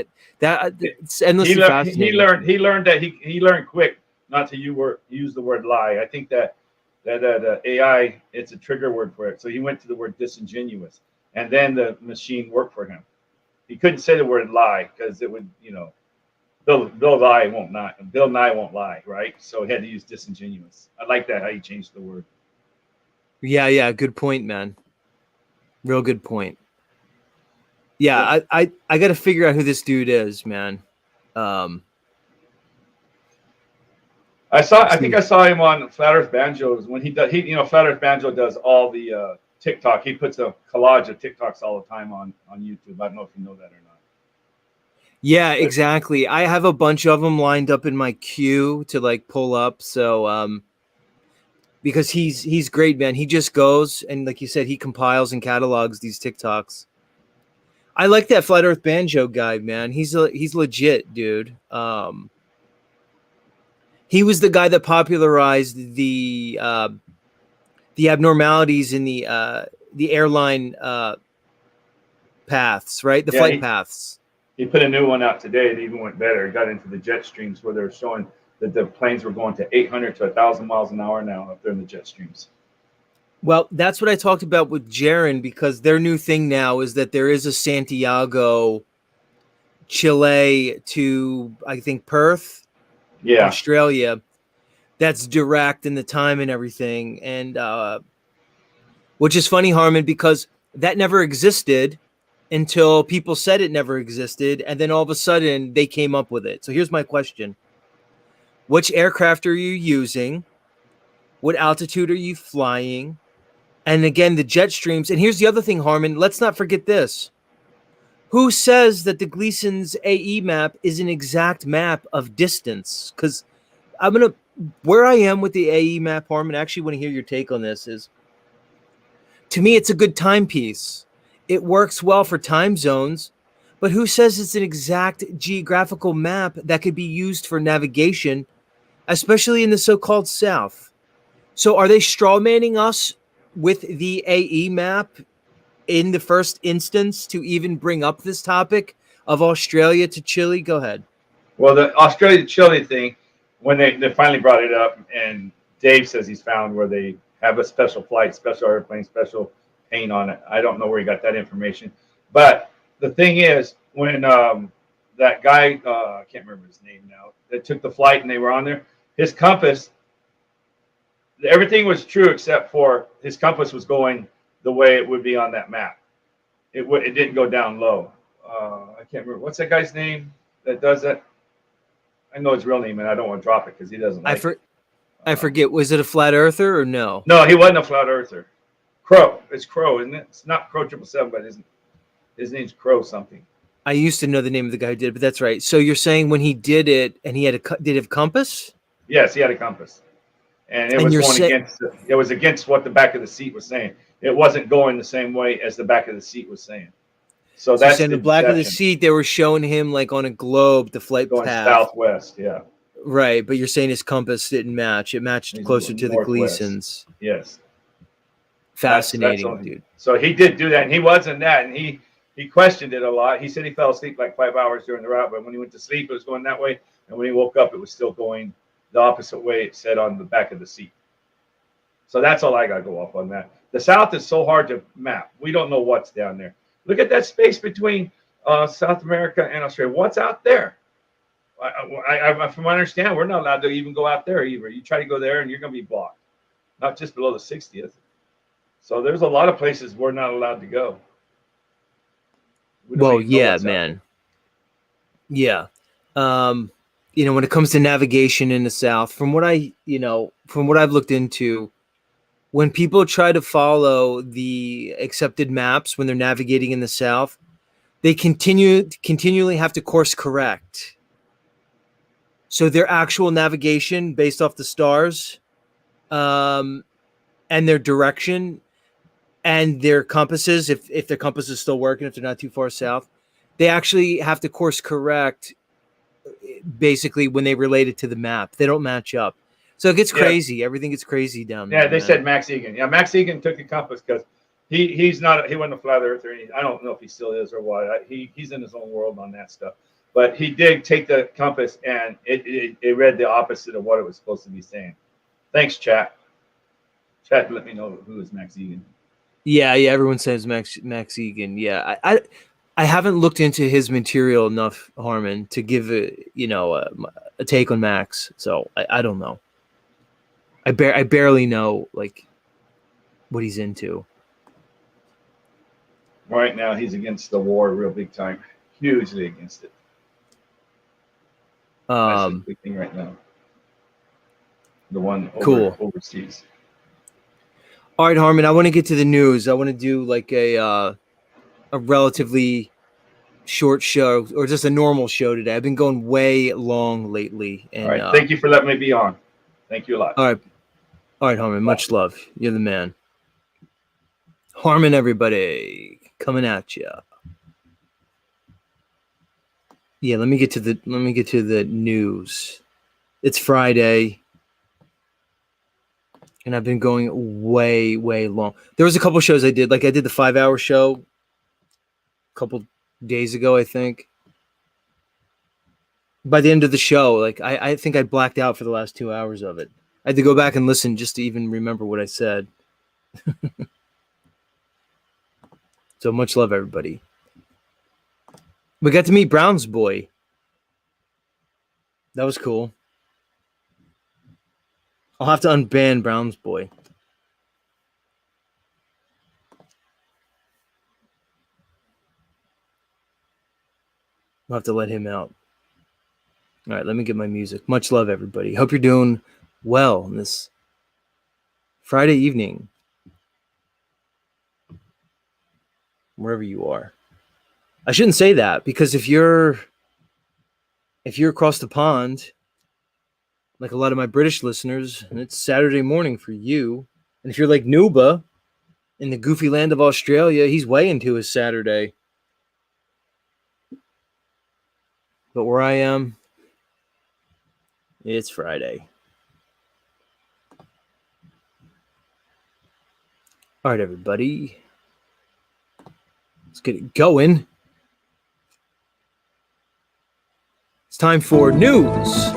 It's endlessly fascinating. He learned quick not to use the word lie. I think that AI, it's a trigger word for it. So he went to the word disingenuous, and then the machine worked for him. He couldn't say the word lie because it would, Bill Nye won't lie, right? So he had to use disingenuous. I like that, how you changed the word. Yeah, good point, man. Real good point. Yeah, I got to figure out who this dude is, man. I think I saw him on Flat Earth Banjos when Flat Earth Banjo does all the TikTok. He puts a collage of TikToks all the time on YouTube. I don't know if you know that or not. Yeah, exactly. I have a bunch of them lined up in my queue to like pull up. So, because he's great, man. He just goes and, like you said, he compiles and catalogs these TikToks. I like that Flat Earth Banjo guy, man. He's legit, dude. He was the guy that popularized the abnormalities in the airline paths, right? The flight paths. He put a new one out today that even went better. It got into the jet streams where they were showing that the planes were going to 800 to 1,000 miles an hour now up there in the jet streams. Well, that's what I talked about with Jaron, because their new thing now is that there is a Santiago, Chile to, I think, Perth, Australia. That's direct in the time and everything. And which is funny, Harmon, because that never existed until people said it never existed. And then all of a sudden they came up with it. So here's my question. Which aircraft are you using? What altitude are you flying? And again, the jet streams. And here's the other thing, Harmon. Let's not forget this. Who says that the Gleason's AE map is an exact map of distance? Because where I am with the AE map, Harmon, I actually want to hear your take on this. Is to me, it's a good timepiece. It works well for time zones, but who says it's an exact geographical map that could be used for navigation, especially in the so-called South? So are they strawmanning us with the AE map in the first instance to even bring up this topic of Australia to Chile? Go ahead. Well, the Australia to Chile thing, when they finally brought it up, and Dave says he's found where they have a special flight, special airplane, special paint on it. I don't know where he got that information. But the thing is, when that guy, I can't remember his name now, that took the flight and they were on there, his compass, everything was true except for his compass was going the way it would be on that map. It didn't go down low. I can't remember. What's that guy's name that does that? I know his real name, and I don't want to drop it because he doesn't like it. I forget. Was it a flat earther or no? No, he wasn't a flat earther. Crow. It's Crow, isn't it? It's not Crow 777, but his name's Crow something. I used to know the name of the guy who did it, but that's right. So you're saying when he did it, and he had did he have compass? Yes, he had a compass, and it was going against. It was against what the back of the seat was saying. It wasn't going the same way as the back of the seat was saying. So that's in the black of the seat. They were showing him like on a globe the flight going path. southwest. Yeah. Right, but you're saying his compass didn't match. It matched closer to the Gleasons. Yes. Fascinating, dude. So he did do that, and he wasn't that, and he questioned it a lot. He said he fell asleep like 5 hours during the route, but when he went to sleep, it was going that way, and when he woke up, it was still going the opposite way it said on the back of the seat. So that's all I got to go off on that. The South is so hard to map. We don't know what's down there. Look at that space between South America and Australia. What's out there? From what I understand, we're not allowed to even go out there either. You try to go there, and you're going to be blocked. Not just below the 60th. So there's a lot of places we're not allowed to go. Well, yeah, man. Yeah. When it comes to navigation in the South, from what I've looked into, when people try to follow the accepted maps when they're navigating in the South, they continually have to course correct. So their actual navigation based off the stars, and their direction and their compasses, if their compass is still working, if they're not too far south, they actually have to course correct basically when they relate it to the map. They don't match up. So it gets crazy. Yeah. Everything gets crazy down there. Yeah, they said Max Egan. Yeah, Max Egan took the compass because he wasn't a flat earther. I don't know if he still is or what. He's in his own world on that stuff. But he did take the compass, and it read the opposite of what it was supposed to be saying. Thanks, chat. Chat, let me know who is Max Egan. Yeah. Everyone says Max Egan. Yeah, I haven't looked into his material enough, Harmon, to give a take on Max. So I don't know. I barely know like what he's into. Right now, he's against the war real big time, hugely against it. That's the big thing right now. The one overseas. All right, Harmon, I want to get to the news. I want to do like a relatively short show or just a normal show today. I've been going way long lately. And, all right. Thank you for letting me be on. Thank you a lot. All right, Harmon. Much love. You're the man. Harmon, everybody, coming at you. Yeah, let me get to the news. It's Friday. And I've been going way, way long. There was a couple shows I did. Like I did the 5-hour show a couple days ago, I think. By the end of the show, like I think I blacked out for the last 2 hours of it. I had to go back and listen just to even remember what I said. So much love, everybody. We got to meet Brown's boy. That was cool. I'll have to unban Brown's boy. I'll have to let him out. All right, let me get my music. Much love, everybody. Hope you're doing well on this Friday evening. wherever you are. I shouldn't say that, because if you're across the pond, like a lot of my British listeners, and it's Saturday morning for you, and if you're like Nuba in the goofy land of Australia, he's way into his Saturday. But where I am, it's Friday. All right, everybody. Let's get it going. It's time for news.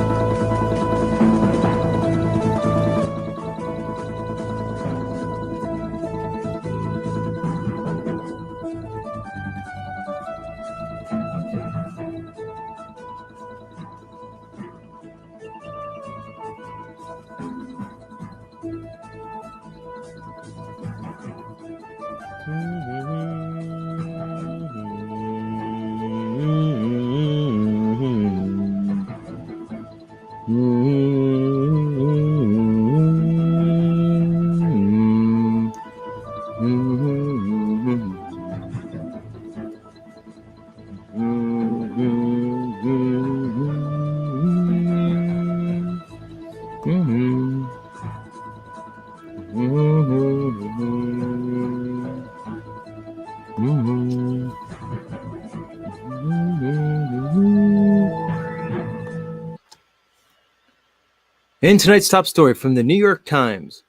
In tonight's top story from the New York Times,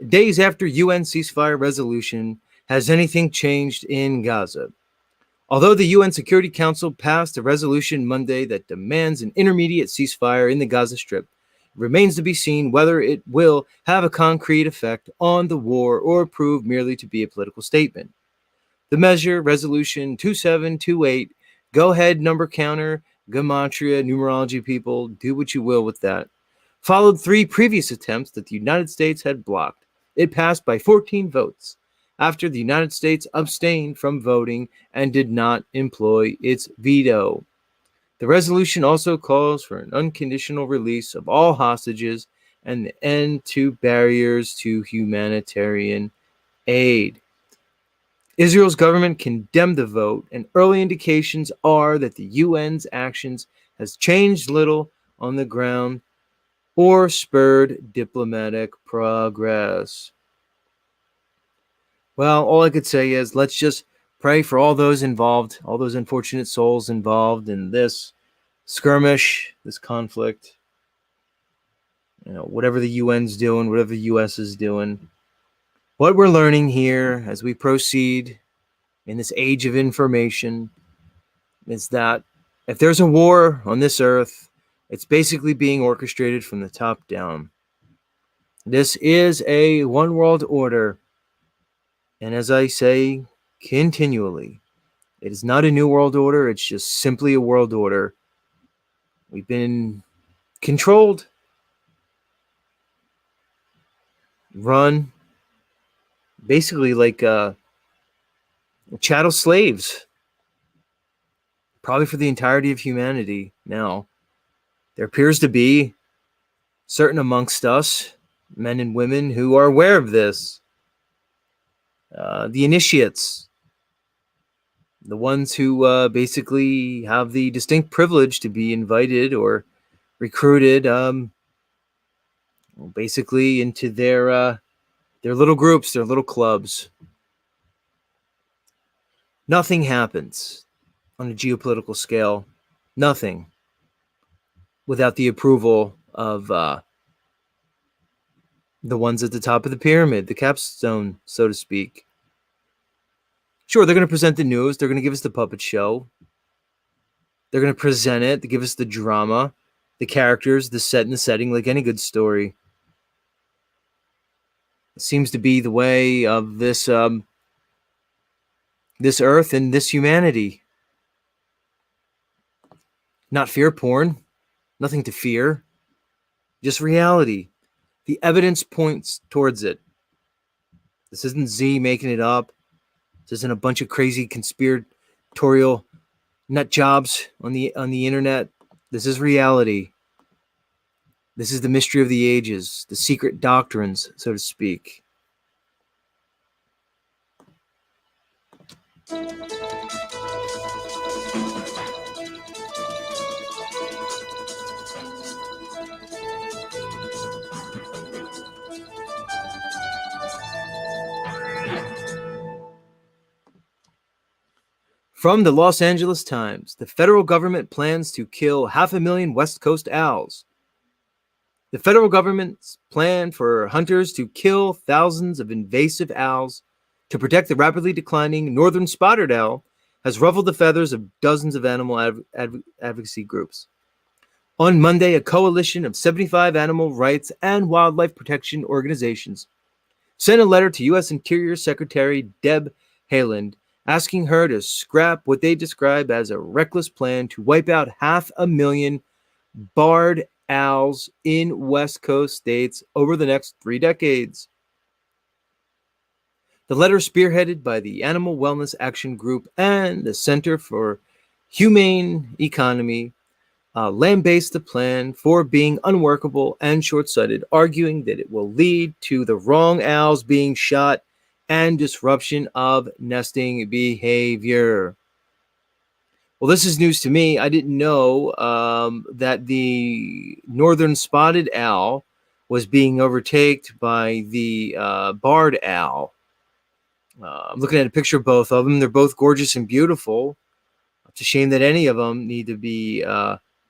days after UN ceasefire resolution, has anything changed in Gaza? Although the UN Security Council passed a resolution Monday that demands an intermediate ceasefire in the Gaza Strip, it remains to be seen whether it will have a concrete effect on the war or prove merely to be a political statement. The measure, Resolution 2728, go ahead, number counter, gematria, numerology people, do what you will with that, followed 3 previous attempts that the United States had blocked. It passed by 14 votes after the United States abstained from voting and did not employ its veto. The resolution also calls for an unconditional release of all hostages and the end to barriers to humanitarian aid. Israel's government condemned the vote, and early indications are that the UN's actions has changed little on the ground or spurred diplomatic progress. Well, all I could say is let's just pray for all those involved, all those unfortunate souls involved in this skirmish, this conflict. You know, whatever the UN's doing, whatever the US is doing. What we're learning here as we proceed in this age of information is that if there's a war on this earth, it's basically being orchestrated from the top down. This is a one world order. And as I say continually, it is not a new world order. It's just simply a world order. We've been controlled, run, basically like chattel slaves, probably for the entirety of humanity now. There appears to be certain amongst us, men and women, who are aware of this. The initiates, the ones who basically have the distinct privilege to be invited or recruited basically into their little groups, their little clubs. Nothing happens on a geopolitical scale, nothing, without the approval of the ones at the top of the pyramid, the capstone, so to speak. Sure, they're going to present the news. They're going to give us the puppet show. They're going to present it, to give us the drama, the characters, the set and the setting, like any good story. It seems to be the way of this this earth and this humanity. Not fear porn, nothing to fear, just reality. The evidence points towards it. This isn't Z making it up. This isn't a bunch of crazy conspiratorial nut jobs on the internet. This is reality. This is the mystery of the ages, the secret doctrines, so to speak. From the Los Angeles Times, the federal government plans to kill 500,000 West Coast owls. The federal government's plan for hunters to kill thousands of invasive owls to protect the rapidly declining northern spotted owl has ruffled the feathers of dozens of animal advocacy groups. On Monday, a coalition of 75 animal rights and wildlife protection organizations sent a letter to U.S. Interior Secretary Deb Haaland asking her to scrap what they describe as a reckless plan to wipe out 500,000 barred owls in West Coast states over the next 3 decades. The letter, spearheaded by the Animal Wellness Action Group and the Center for Humane Economy, lambasted the plan for being unworkable and short-sighted, arguing that it will lead to the wrong owls being shot and disruption of nesting behavior. Well, this is news to me. I didn't know that the northern spotted owl was being overtaken by the barred owl. I'm looking at a picture of both of them. They're both gorgeous and beautiful. It's a shame that any of them need to be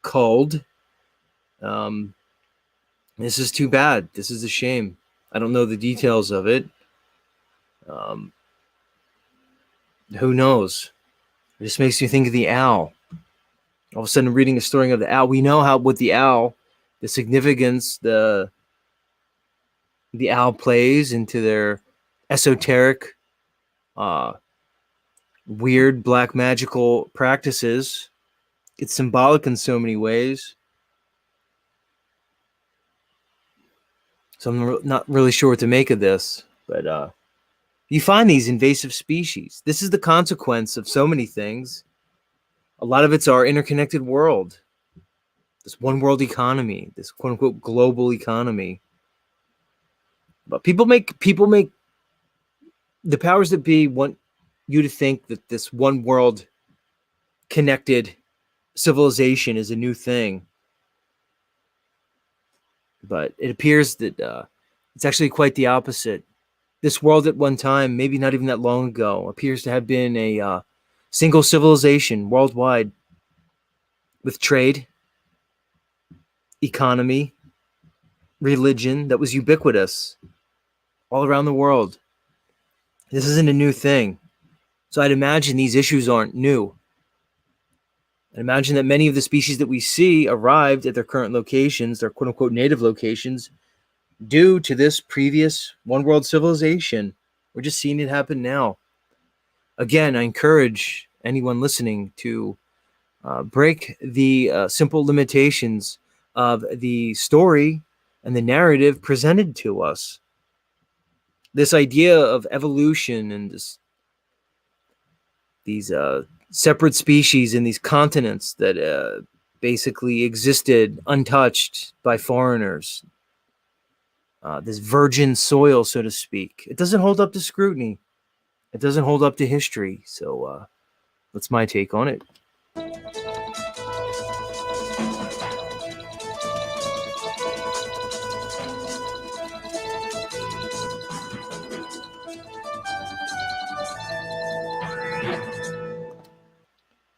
culled. This is too bad. This is a shame. I don't know the details of it. Who knows? It just makes me think of the owl. All of a sudden, I'm reading a story of the owl. We know what the owl, the significance the owl plays into their esoteric, weird black magical practices. It's symbolic in so many ways. So I'm not really sure what to make of this, but you find these invasive species. This is the consequence of so many things. A lot of it's our interconnected world, this one world economy, this quote unquote global economy. But people make the powers that be want you to think that this one world connected civilization is a new thing. But it appears that it's actually quite the opposite. This world at one time, maybe not even that long ago, appears to have been a single civilization worldwide with trade, economy, religion that was ubiquitous all around the world. This isn't a new thing. So I'd imagine these issues aren't new. I'd imagine that many of the species that we see arrived at their current locations, their quote-unquote native locations, due to this previous one-world civilization. We're just seeing it happen now. Again, I encourage anyone listening to break the simple limitations of the story and the narrative presented to us. This idea of evolution and these separate species in these continents that basically existed untouched by foreigners. This virgin soil, so to speak. It doesn't hold up to scrutiny. It doesn't hold up to history. So that's my take on it.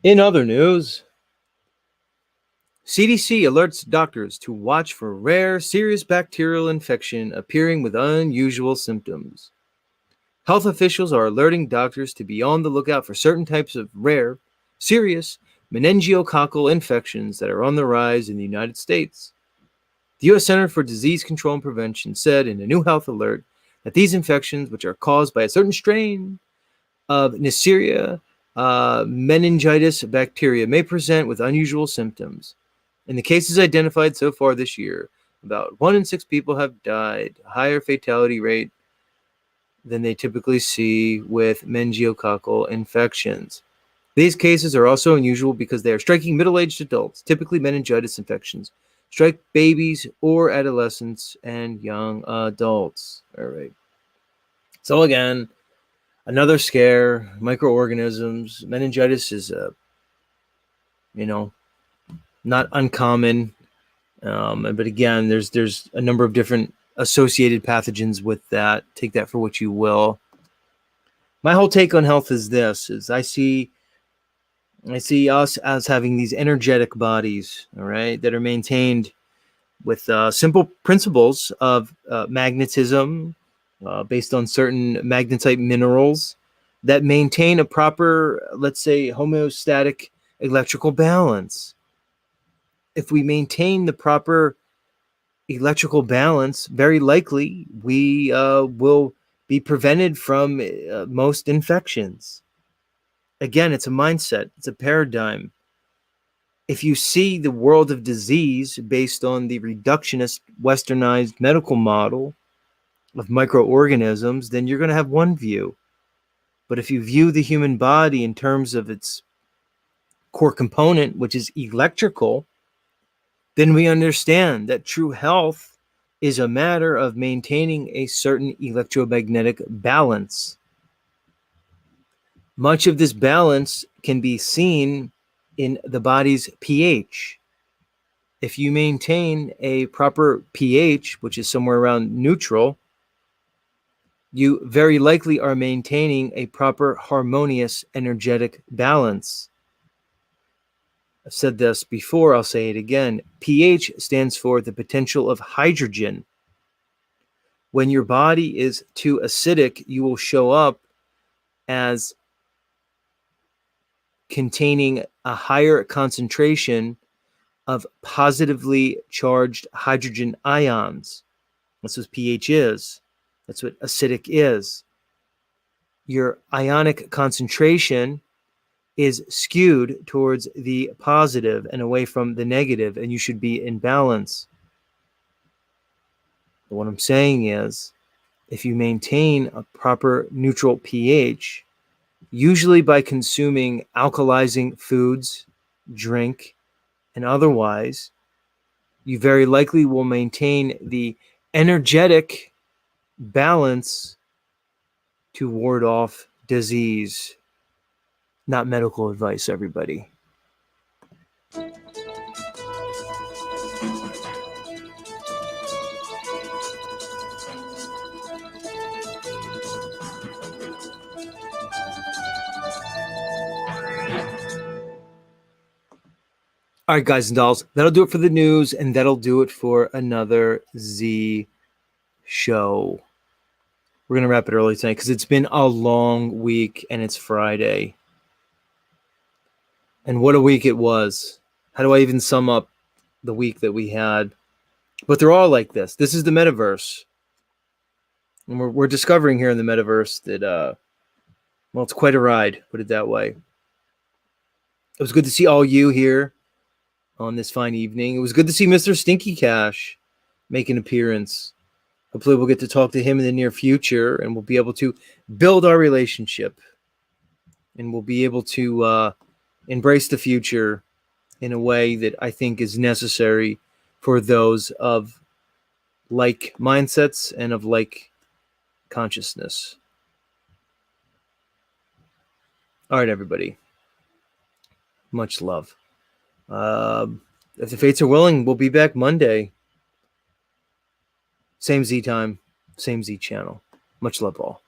In other news, CDC alerts doctors to watch for rare, serious bacterial infection appearing with unusual symptoms. Health officials are alerting doctors to be on the lookout for certain types of rare, serious meningococcal infections that are on the rise in the United States. The U.S. Center for Disease Control and Prevention said in a new health alert that these infections, which are caused by a certain strain of Neisseria meningitis bacteria, may present with unusual symptoms. In the cases identified so far this year, about 1 in 6 people have died, a higher fatality rate than they typically see with meningococcal infections. These cases are also unusual because they are striking middle-aged adults. Typically, meningitis infections strike babies or adolescents and young adults. All right. So again, another scare. Microorganisms, meningitis is not uncommon. But again, there's a number of different associated pathogens with that. Take that for what you will. My whole take on health is this: is I see us as having these energetic bodies, all right, that are maintained with simple principles of magnetism, based on certain magnetite minerals that maintain a proper, let's say, homeostatic electrical balance. If we maintain the proper electrical balance, very likely we will be prevented from most infections. Again, it's a mindset, it's a paradigm. If you see the world of disease based on the reductionist westernized medical model of microorganisms, then you're going to have one view. But if you view the human body in terms of its core component, which is electrical, then we understand that true health is a matter of maintaining a certain electromagnetic balance. Much of this balance can be seen in the body's pH. If you maintain a proper pH, which is somewhere around neutral, you very likely are maintaining a proper harmonious energetic balance. I've said this before, I'll say it again. pH stands for the potential of hydrogen. When your body is too acidic, you will show up as containing a higher concentration of positively charged hydrogen ions. That's what pH is. That's what acidic is. Your ionic concentration is skewed towards the positive and away from the negative, and you should be in balance. But what I'm saying is, if you maintain a proper neutral pH, usually by consuming alkalizing foods, drink, and otherwise, you very likely will maintain the energetic balance to ward off disease. Not medical advice, everybody. All right, guys and dolls, that'll do it for the news, and that'll do it for another Z show. We're going to wrap it early tonight because it's been a long week and it's Friday. And what a week it was. How do I even sum up the week that we had? But they're all like this. This is the metaverse. And we're discovering here in the metaverse that, well, it's quite a ride, put it that way. It was good to see all you here on this fine evening. It was good to see Mr. Stinky Cash make an appearance. Hopefully we'll get to talk to him in the near future, and we'll be able to build our relationship, and we'll be able to embrace the future in a way that I think is necessary for those of like mindsets and of like consciousness. All right, everybody. Much love. If the fates are willing, we'll be back Monday. Same Z time, same Z channel. Much love all.